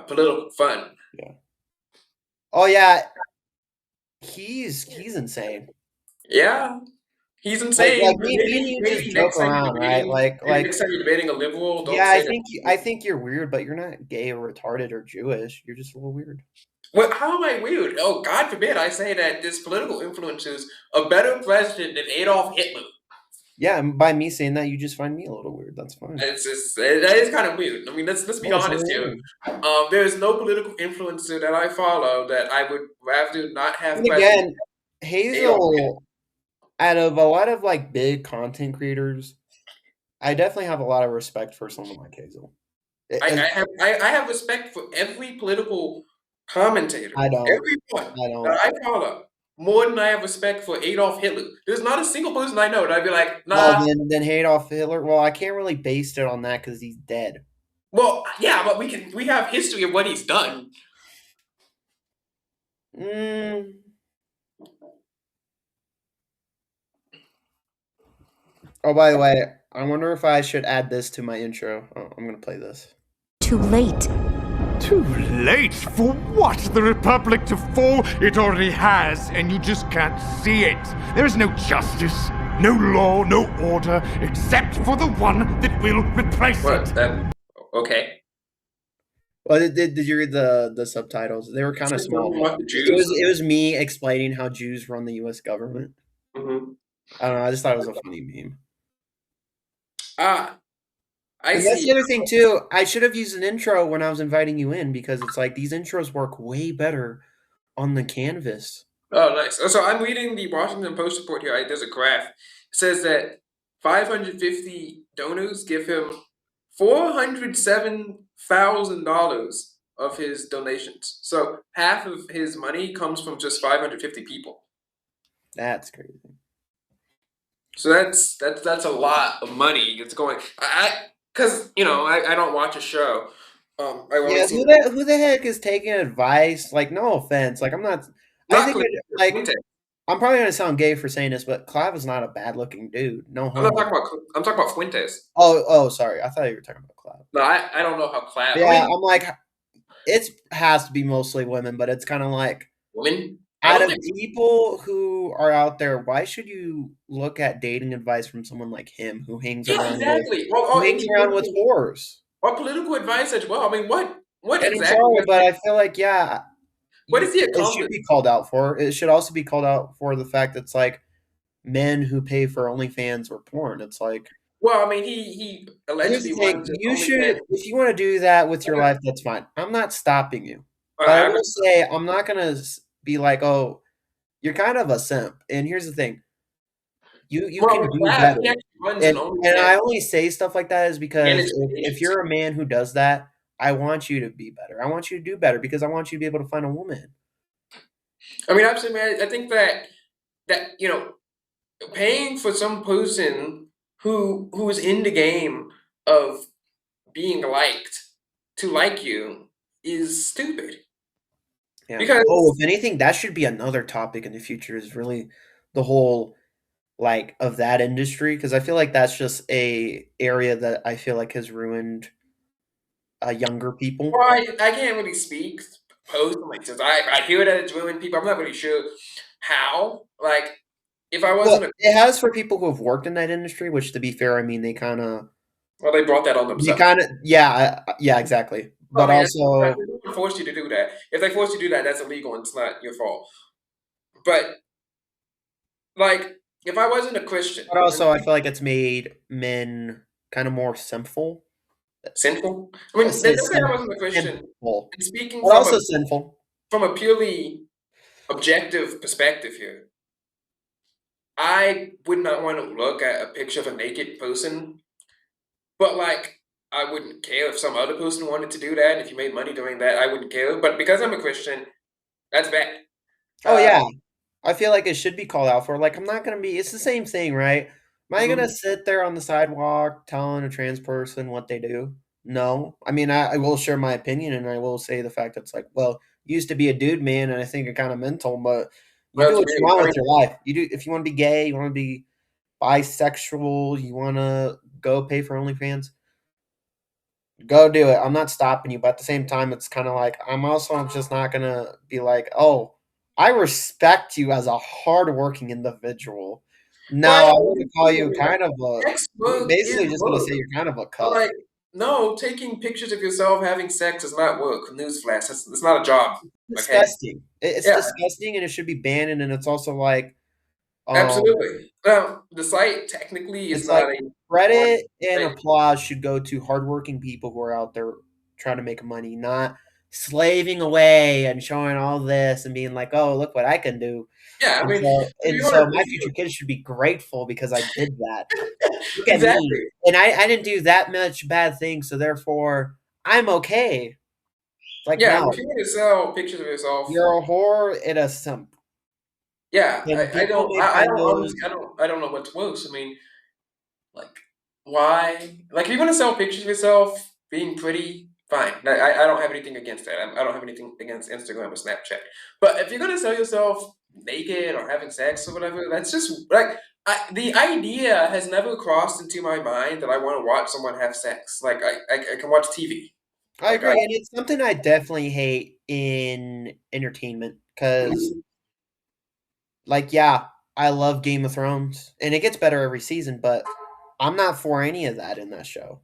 political fun. Yeah. Oh yeah. He's insane. Yeah, he's insane. Like me and you just joke around, right? Like next time you're debating a liberal, don't say I think you're weird, but you're not gay or retarded or Jewish. You're just a little weird. Well, how am I weird? Oh, God forbid I say that this political influence is a better president than Adolf Hitler. Yeah, and by me saying that, you just find me a little weird. That's fine. That is kind of weird. I mean, let's be honest here. There is no political influencer that I follow that I would rather not have. And again, Hazel, out of a lot of like big content creators, I definitely have a lot of respect for someone like Hazel. I have respect for every political commentator. I don't. Everyone that I follow. More than I have respect for Adolf Hitler. There's not a single person I know that I'd be like, nah. Then Adolf Hitler. Well, I can't really base it on that because he's dead. Well, yeah, but we have history of what he's done. Oh, by the way, I wonder if I should add this to my intro. Oh, I'm gonna play this. Too late. Too late? For what? The Republic to fall? It already has, and you just can't see it. There is no justice, no law, no order, except for the one that will replace it. Okay. Well, did you read the subtitles? They were kind of small. It was me explaining how Jews run the U.S. government. Mm-hmm. I don't know. I just thought it was a funny meme. That's the other thing too. I should have used an intro when I was inviting you in because it's like these intros work way better on the canvas. Oh, nice. So I'm reading the Washington Post report here. There's a graph. It says that 550 donors give him $407,000 of his donations. So half of his money comes from just 550 people. That's crazy. So that's a lot of money. It's going. Because I don't watch a show. I've only Yeah, seen who the heck is taking advice? Like, no offense. Like, I'm not. I not think like Fuente. I'm probably gonna sound gay for saying this, but Clive is not a bad looking dude. No I'm not homo. talking about. I'm talking about Fuentes. Oh, sorry. I thought you were talking about Clive. No, I don't know how class. I Yeah, mean, I'm like, it has to be mostly women, but it's kind of like women. I out don't of think. people who are out there, why should you look at dating advice from someone like him Yeah, exactly. Or who hangs any around with whores? or political advice as well. I mean, what And I'm exactly? sorry, but I feel like yeah, What is he it should accomplished? be called out for. It should also be called out for the fact that it's like men who pay for OnlyFans or porn. It's like Well, I mean, he here's allegedly the thing: runs an you OnlyFans. should, if you want to do that with your life, that's fine. I'm not stopping you, but I I'm will say I'm not gonna be like, oh, you're kind of a simp. And here's the thing: you well can with do class. better. He actually runs an And OnlyFans I only say stuff like that is and because it's if you're a man who does that, I want you to be better. I want you to do better because I want you to be able to find a woman. I mean, absolutely. I think that paying for some person who is in the game of being liked to like you is stupid. Yeah. Oh, Because if anything, that should be another topic in the future is really the whole like of that industry because I feel like that's just a area that I feel like has ruined younger people. well, I can't really speak personally since I hear that it's ruining people. I'm not really sure how. Like, if I Well, wasn't a it has for people who have worked in that industry, which to be fair, I mean well, they brought that on themselves. yeah, exactly. Well, But I mean, also they don't force you to do that. If they force you to do that, that's illegal and it's not your fault. But like, if I wasn't a Christian, I feel like it's made men kind of more sinful. sinful. I I mean, say let's say I wasn't a Christian, sinful, and speaking but also sinful. from a purely objective perspective here, I would not want to look at a picture of a naked person, but like I wouldn't care if some other person wanted to do that. If you made money doing that, I wouldn't care. But because I'm a Christian, that's bad. Oh Uh, yeah, I feel like it should be called out for. Like I'm not gonna be. It's the same thing, right? Am I gonna mhm. sit there on the sidewalk telling a trans person what they do? No. I mean, I will share my opinion, and I will say the fact that it's like, well, you used to be a dude, man, and I think you're kind of mental, but you Well, do to what me, you want I with mean, your life. You do if you want to be gay, you want to be bisexual, you want to go pay for OnlyFans. Go do it. I'm not stopping you, but at the same time, it's kind of like I'm also just not gonna be like, oh, I respect you as a hardworking individual. No, well, I'm I gonna mean, call you like, kind of a. sex work is Basically, just gonna work. say you're kind of a But cuck. like, no, taking pictures of yourself having sex is not work. Newsflash, it's not a job. Okay. Disgusting. It's Yeah, disgusting, and it should be banned. And it's also like, um, absolutely. Now, the site technically is it's like not a porn credit and site. applause should go to hardworking people who are out there trying to make money, not slaving away and showing all this and being like, "Oh, look what I can do." Yeah, I And mean, so, if you want my future kids should be grateful because I did that. Look at me, exactly. and I didn't do that much bad things, so therefore I'm okay. Like, Yeah, no, if you want to sell pictures of yourself, you're a whore and a simp, yeah, and I people don't, may I find don't those. honestly, I don't know what's worse. I mean, like, why? Like, if you want to sell pictures of yourself being pretty, fine. I don't have anything against that. I don't have anything against Instagram or Snapchat. But if you're gonna sell yourself naked or having sex or whatever, that's just like the idea has never crossed into my mind that I want to watch someone have sex. Like, I can watch TV. I Like, agree, and it's something I definitely hate in entertainment because, like, yeah, I love Game of Thrones, and it gets better every season, but I'm not for any of that in that show.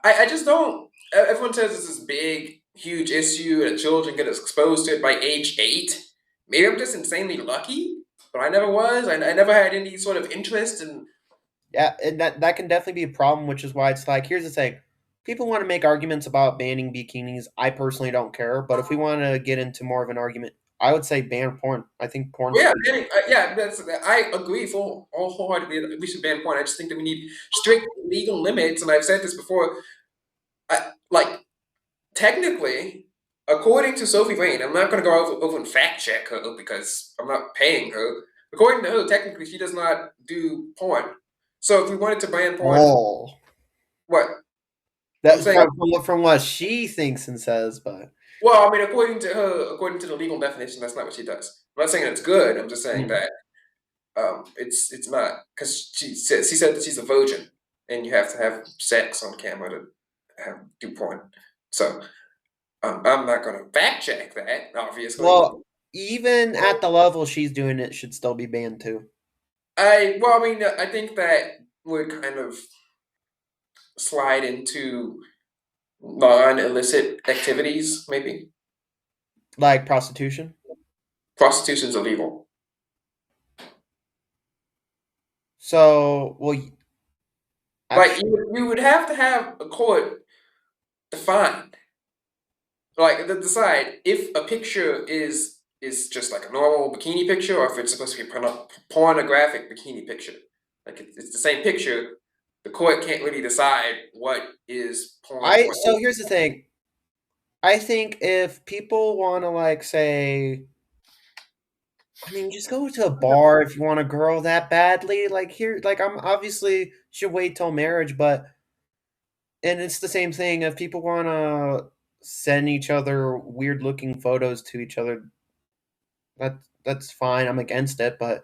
I just don't. Everyone says it's this big, huge issue and children get exposed to it by age 8. Maybe I'm just insanely lucky, but I never was. I never had any sort of interest in. Yeah, and that can definitely be a problem, which is why it's like, here's the thing. People want to make arguments about banning bikinis. I personally don't care, but if we want to get into more of an argument, I would say ban porn. I think porn Well, should yeah, be yeah, I agree full all wholeheartedly that we should ban porn. I just think that we need strict legal limits, and I've said this before. Like technically, according to Sophie Rain, I'm not going to go over and fact check her because I'm not paying her. according to her, technically she does not do porn. So if we wanted to ban porn, Oh, what? I'm that saying, from what she thinks and says, but well, I mean, according to her, according to the legal definition, that's not what she does. I'm not saying it's good. I'm just saying that it's not, because she said that she's a virgin, and you have to have sex on camera to do porn. So I'm not going to fact check that, obviously. well, even at the level she's doing it, should still be banned too. I think that would kind of slide into non-illicit activities, maybe. Like prostitution. Prostitution's illegal. So, well, like you would have to have a court defined, like decide if a picture is just like a normal bikini picture, or if it's supposed to be a pornographic bikini picture. Like it's the same picture. The court can't really decide what is porn. So here's the thing. I think if people want to, like, say, I mean, just go to a bar if you want a girl that badly. Like, here, like, I'm obviously should wait till marriage, but and it's the same thing if people want to send each other weird looking photos to each other. That's fine. I'm against it, but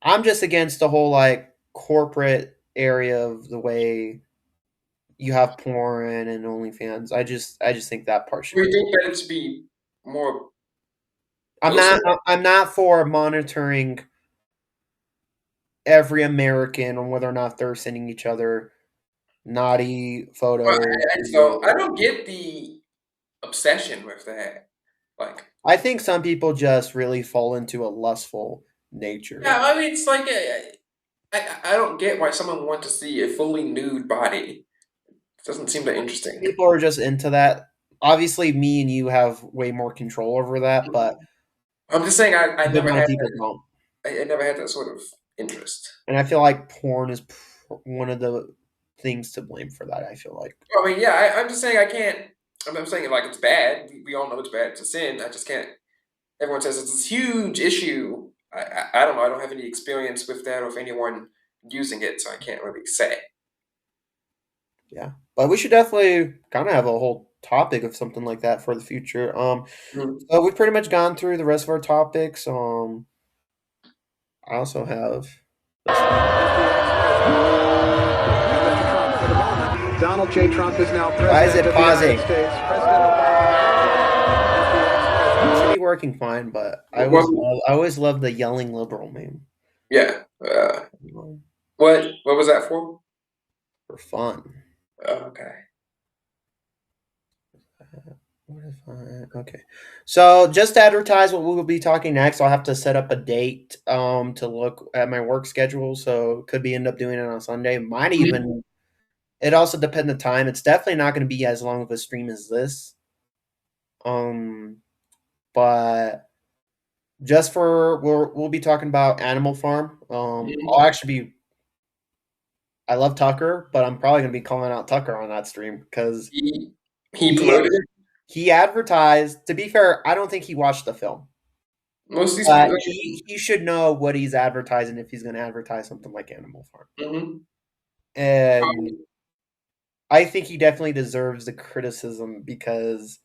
I'm just against the whole like corporate area of the way you have porn and OnlyFans. I just think that part should. We think that it should be more. I'm not for monitoring every American on whether or not they're sending each other naughty photos. So I don't get the obsession with that. Like, I think some people just really fall into a lustful nature. yeah, I mean, it's like I don't get why someone would want to see a fully nude body. It doesn't seem that interesting. People are just into that. Obviously, me and you have way more control over that, but I'm just saying I never had people that, don't. I never had that sort of interest. And I feel like porn is one of the things to blame for that. I feel like. I mean, yeah, I'm just saying I can't. I'm saying like it's bad. We all know it's bad. It's a sin. I just can't. Everyone says it's this huge issue. I don't know. I don't have any experience with that or with anyone using it, so I can't really say. Yeah, but we should definitely kind of have a whole topic of something like that for the future. So we've pretty much gone through the rest of our topics. I also have Donald J. Trump is now president. Why is it of the pausing? United States. It should be working fine, but I always love the yelling liberal meme. Yeah. What was that for? For fun. Okay. Okay. So just to advertise what we will be talking next, I'll have to set up a date to look at my work schedule. So could be end up doing it on Sunday. Might even. It also depends on the time. It's definitely not going to be as long of a stream as this. But just for we'll be talking about Animal Farm. I'll actually be. I love Tucker, but I'm probably going to be calling out Tucker on that stream because he promoted it. He advertised. To be fair, I don't think he watched the film. Most of these he should know what he's advertising if he's going to advertise something like Animal Farm. Mm-hmm. And I think he definitely deserves the criticism because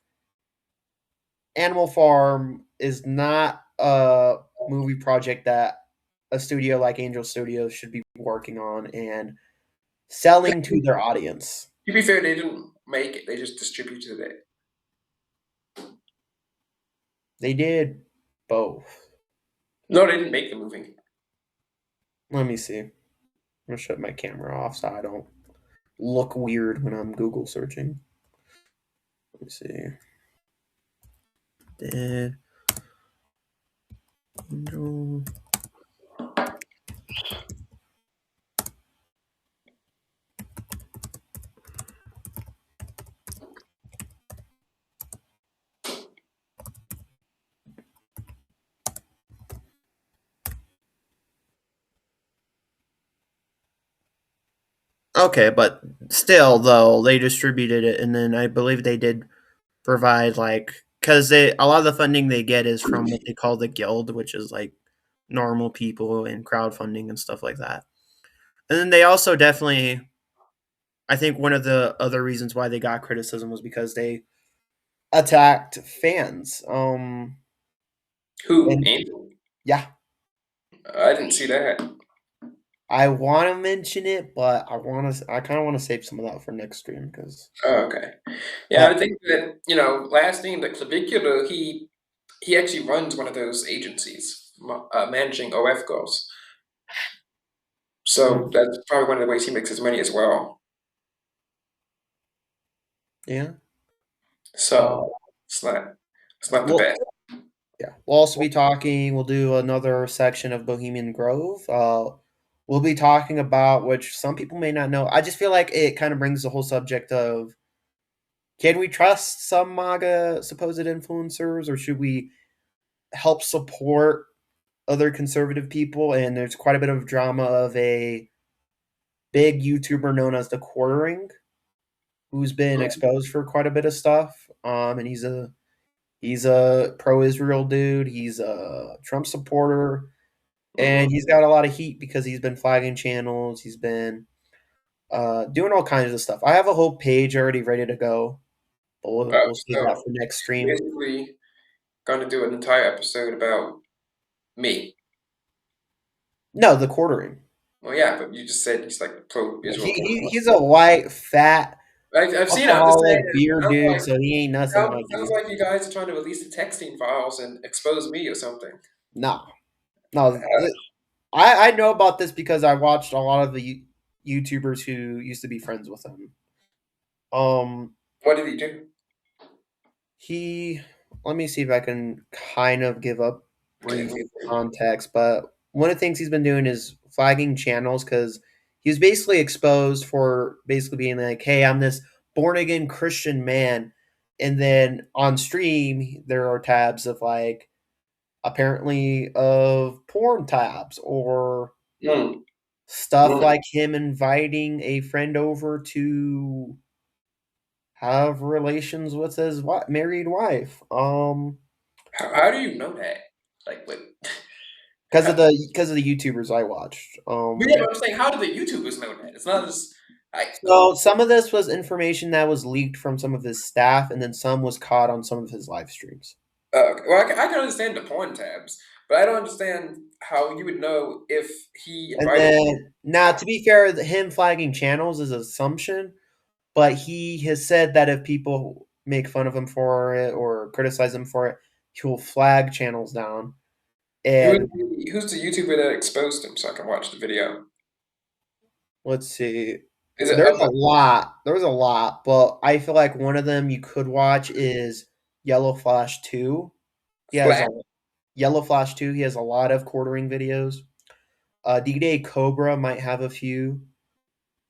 Animal Farm is not a movie project that a studio like Angel Studios should be working on and selling to their audience. To be fair, they didn't make it. They just distributed it. They did both. No, they didn't make the movie. Let me see. I'm going to shut my camera off so I don't look weird when I'm Google searching. Let me see. Did Angel... Okay, but still, though, they distributed it, and then I believe they did provide, like, because a lot of the funding they get is from what they call the Guild, which is, like, normal people and crowdfunding and stuff like that. And then they also definitely, I think one of the other reasons why they got criticism was because they attacked fans. Who? And Angel? yeah, I didn't see that. I want to mention it, but I kind of want to save some of that for next stream because. Oh, okay. Yeah, I think that, last thing, the Clavicular, he actually runs one of those agencies managing OF goals. So that's probably one of the ways he makes his money as well. Yeah. So it's not the best. Yeah, we'll also be talking. We'll do another section of Bohemian Grove. We'll be talking about, which some people may not know. I just feel like it kind of brings the whole subject of, can we trust some MAGA supposed influencers, or should we help support other conservative people? And there's quite a bit of drama of a big YouTuber known as the Quartering, who's been exposed for quite a bit of stuff. And he's a pro-Israel dude. He's a Trump supporter, and he's got a lot of heat because he's been flagging channels. He's been doing all kinds of stuff. I have a whole page already ready to go, but we'll save that for next stream. Basically, going to do an entire episode about me. No, the Quartering. Well, yeah, but you just said he's like pro-Israel. He's a white, fat, I've seen it. I'm just saying, beer dude, so he ain't nothing like you. Sounds like you guys are trying to release the texting files and expose me or something. No. I know about this because I watched a lot of the YouTubers who used to be friends with him. What did he do? Let me see if I can kind of give up brief context, but one of the things he's been doing is flagging channels because he was basically exposed for basically being like, hey, I'm this born again Christian man. And then on stream, there are tabs of like, apparently of porn tabs or stuff like him inviting a friend over to have relations with his married wife. How do you know that? Like, what? Because of the YouTubers I watched. Yeah, I'm saying, how do the YouTubers know that? It's not just. So some of this was information that was leaked from some of his staff, and then some was caught on some of his live streams. Okay. Well, I can understand the porn tabs, but I don't understand how you would know if he invited. Now, to be fair, him flagging channels is an assumption, but he has said that if people make fun of him for it or criticize him for it, he will flag channels down. And who's the YouTuber that exposed him so I can watch the video? Let's see. There's a lot. There's a lot, but I feel like one of them you could watch is Yellow Flash 2. Yellow Flash 2. He has a lot of Quartering videos. D-Day Cobra might have a few.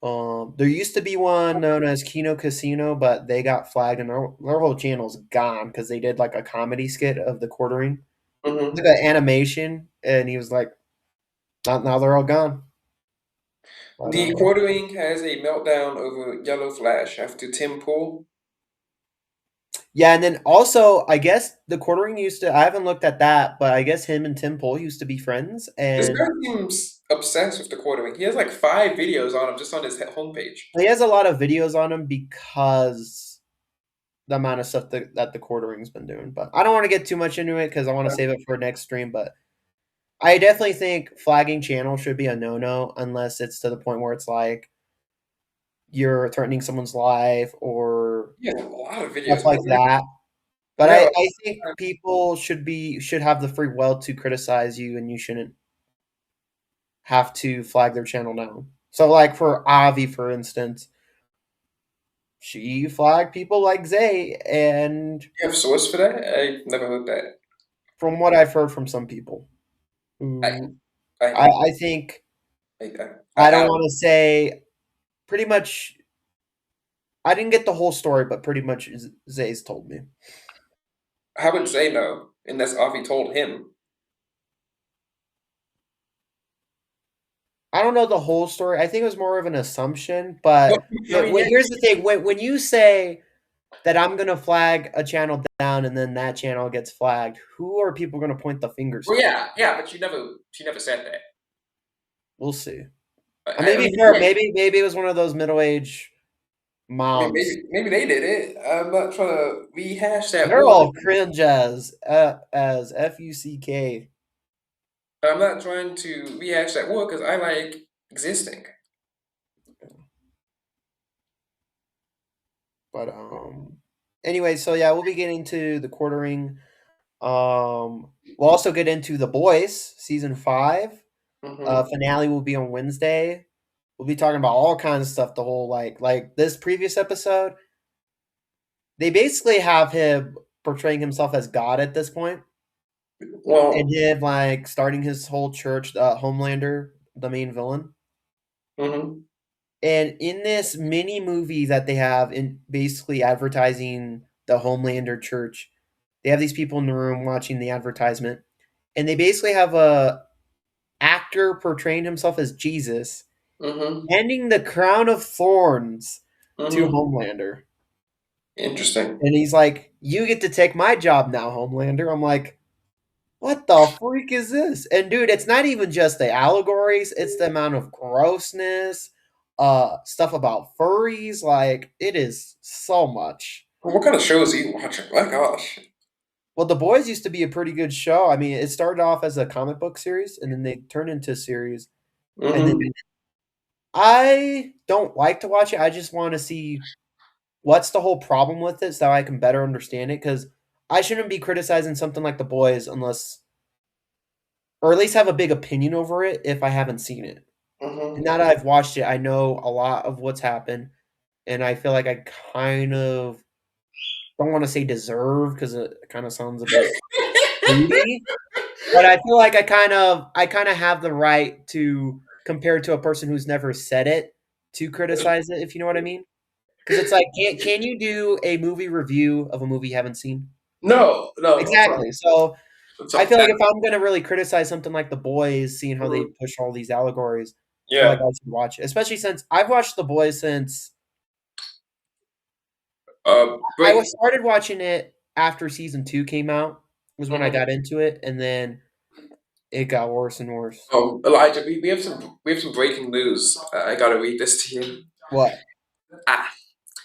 There used to be one known as Kino Casino, but they got flagged and their whole channel's gone because they did like a comedy skit of the Quartering. Like an animation, and he was like, now they're all gone. The Quartering has a meltdown over Yellow Flash after Tim Pool. Yeah, and then also, I guess the Quartering used to, I haven't looked at that, but I guess him and Tim Pool used to be friends. And this guy seems obsessed with the Quartering. He has like 5 videos on him just on his homepage. He has a lot of videos on him because the amount of stuff that the Quartering's been doing. But I don't want to get too much into it because I want to save it for next stream. But I definitely think flagging channel should be a no-no unless it's to the point where it's like you're threatening someone's life or a lot of videos stuff like that. But I think people should have the free will to criticize you, and you shouldn't have to flag their channel down. So like for Avi, for instance, she flagged people like Zay, and you have source for that? I never heard that. From what I've heard from some people. I think I don't want to say pretty much. I didn't get the whole story, but pretty much Zay's told me. How would Zay know? Unless Avi told him. I don't know the whole story. I think it was more of an assumption, but here's the thing: when you say that I'm gonna flag a channel down and then that channel gets flagged, who are people gonna point the fingers Well, to? yeah, but she never said that. We'll see. I I may mean, be fair. yeah, Maybe it was one of those middle-aged I mean, moms. maybe they did it. I'm not trying to rehash that They're war. all cringe as fuck. I'm not trying to rehash that war because I like existing. But anyway, so yeah, we'll be getting to the quartering. We'll also get into The Boys season 5. Mm-hmm. Finale will be on Wednesday. We'll be talking about all kinds of stuff. The whole like this previous episode, they basically have him portraying himself as God at this point, Well, and him like starting his whole church. Homelander, the main villain. mm-hmm. And in this mini movie that they have in basically advertising the Homelander church, they have these people in the room watching the advertisement, and they basically have a actor portraying himself as Jesus, Mm-hmm. handing the crown of thorns to Mm-hmm. Homelander. Interesting. And he's like, "You get to take my job now, Homelander." I'm like, what the freak is this? And dude, it's not even just the allegories, it's the amount of grossness, stuff about furries, like it is so much. Well, what kind of shows are you watching? My gosh. Well, The Boys used to be a pretty good show. I mean, it started off as a comic book series and then they turned into a series. And then Mm-hmm. I don't like to watch it. I just want to see what's the whole problem with it so that I can better understand it, cuz I shouldn't be criticizing something like The Boys unless, or at least have a big opinion over it if I haven't seen it. Mm-hmm. And now that I've watched it, I know a lot of what's happened, and I feel like I kind of don't want to say deserve because it kind of sounds a bit greedy, but I feel like I kind of have the right to compare it to a person who's never said it to criticize it, if you know what I mean. Because it's like, can you do a movie review of a movie you haven't seen? No, I'm sorry. Exactly. So I'm I sorry. feel like if I'm gonna really criticize something like The Boys, seeing how they Mhm. push all these allegories, I feel like Yeah. I should watch it. Especially since I've watched The Boys since I But was started watching it after season 2 came out, was when I mhm. got into it, and then it got worse and worse. Elijah, we have some breaking news. I gotta read this to you. What? Ah.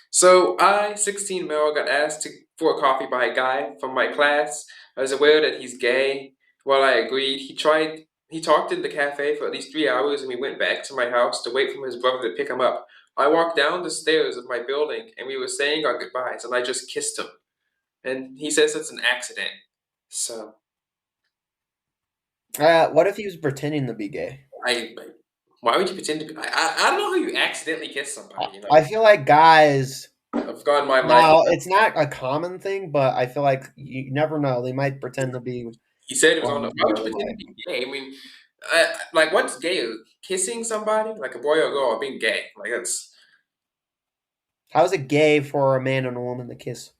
So I, 16 male, got asked for a coffee by a guy from my class. I was aware that he's gay. While I agreed, he talked in the cafe for at least 3 hours, and we went back to my house to wait for his brother to pick him up. I walked down the stairs of my building, and we were saying our goodbyes, and I just kissed him. And he says it's an accident. So What if he was pretending to be gay? why would you pretend to be? I don't know how you accidentally kiss somebody. I feel like guys I've gone my life. now, it's not a common thing, but I feel like you never know. They might pretend to be He said it was on the. Why would you their pretend way. to be gay? I mean, like what's gay? Kissing somebody, like a boy or a girl, or being gay? Like that's. How is it gay for a man and a woman to kiss?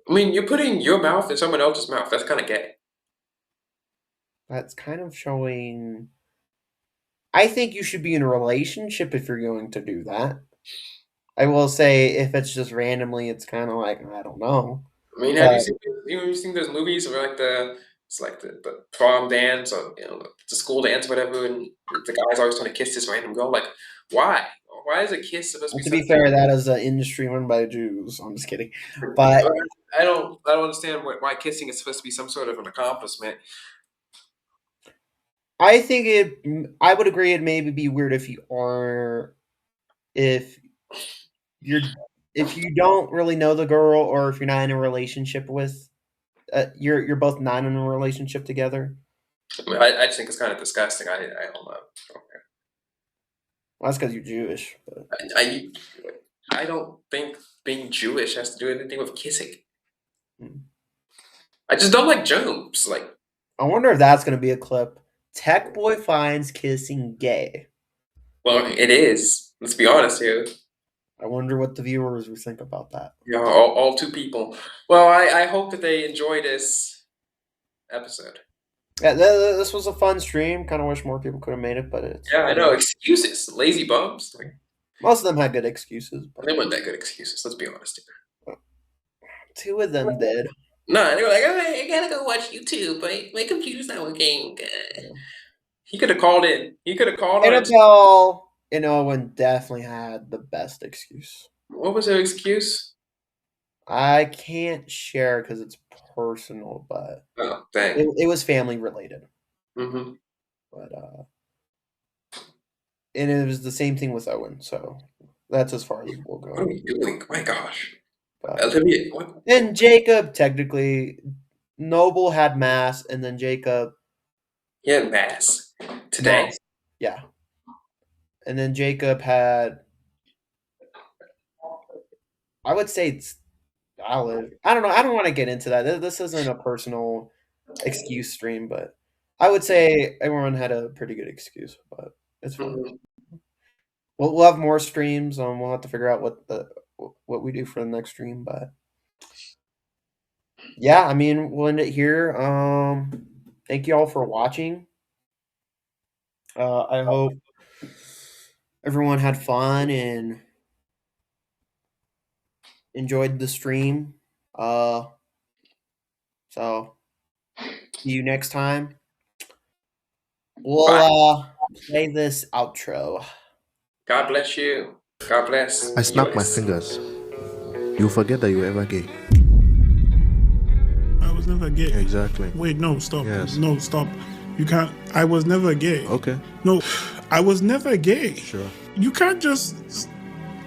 I mean, you're putting your mouth in someone else's mouth. That's kind of gay. That's kind of showing. I think you should be in a relationship if you're going to do that. I will say if it's just randomly, it's kind of like, I don't know. I mean, have But you seen those movies where like it's like the prom dance or the school dance, whatever, and the guy's always trying to kiss this random girl. Like, why? Why is a kiss supposed to be to be something? fair, that is an industry run by Jews. I'm just kidding. But I don't understand why kissing is supposed to be some sort of an accomplishment. I think I would agree it'd maybe be weird if if you're, if you don't really know the girl or if you're not in a relationship with, you're both not in a relationship together. I mean, I just think it's kind of disgusting. I don't know. Well, that's because you're Jewish. But I don't think being Jewish has to do anything with kissing. I just don't like germs. Like, I wonder if that's going to be a clip. Tech boy finds kissing gay. well, it is. Let's be honest here. I wonder what the viewers would think about that. Yeah, all two people. Well, I hope that they enjoy this episode. Yeah, this was a fun stream. Kind of wish more people could have made it, but it's Yeah, I know. Excuses, lazy bums. Like, most of them had good excuses. But they weren't that good excuses. Let's be honest here. 2 of them did. No, they were like, I gotta go watch YouTube. My computer's not working. He could have called in. He could have called on it. Annabelle and Owen definitely had the best excuse. What was their excuse? I can't share because it's personal, but Oh, dang. it was family related. Mm-hmm. But and it was the same thing with Owen, so that's as far as we'll go. What are we doing? My gosh. But, Olivia, what? and Jacob, technically, Noble had mass, and then Jacob. He had mass today. Mass. Yeah. And then Jacob had. I would say it's valid. I don't know. I don't want to get into that. This isn't a personal excuse stream, but I would say everyone had a pretty good excuse, but it's fine. Mm-hmm. We'll have more streams. We'll have to figure out what we do for the next stream, but yeah, I mean, we'll end it here. Thank you all for watching. I hope everyone had fun and enjoyed the stream. So see you next time. We'll play this outro. God bless you. God bless. I snap my fingers. You forget that you were ever gay. I was never gay. Exactly. Wait, no, stop. Yes. No, stop. You can't. I was never gay. Okay. No, I was never gay. Sure. You can't just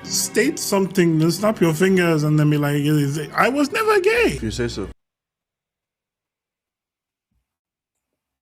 state something, then snap your fingers and then be like, I was never gay. If you say so.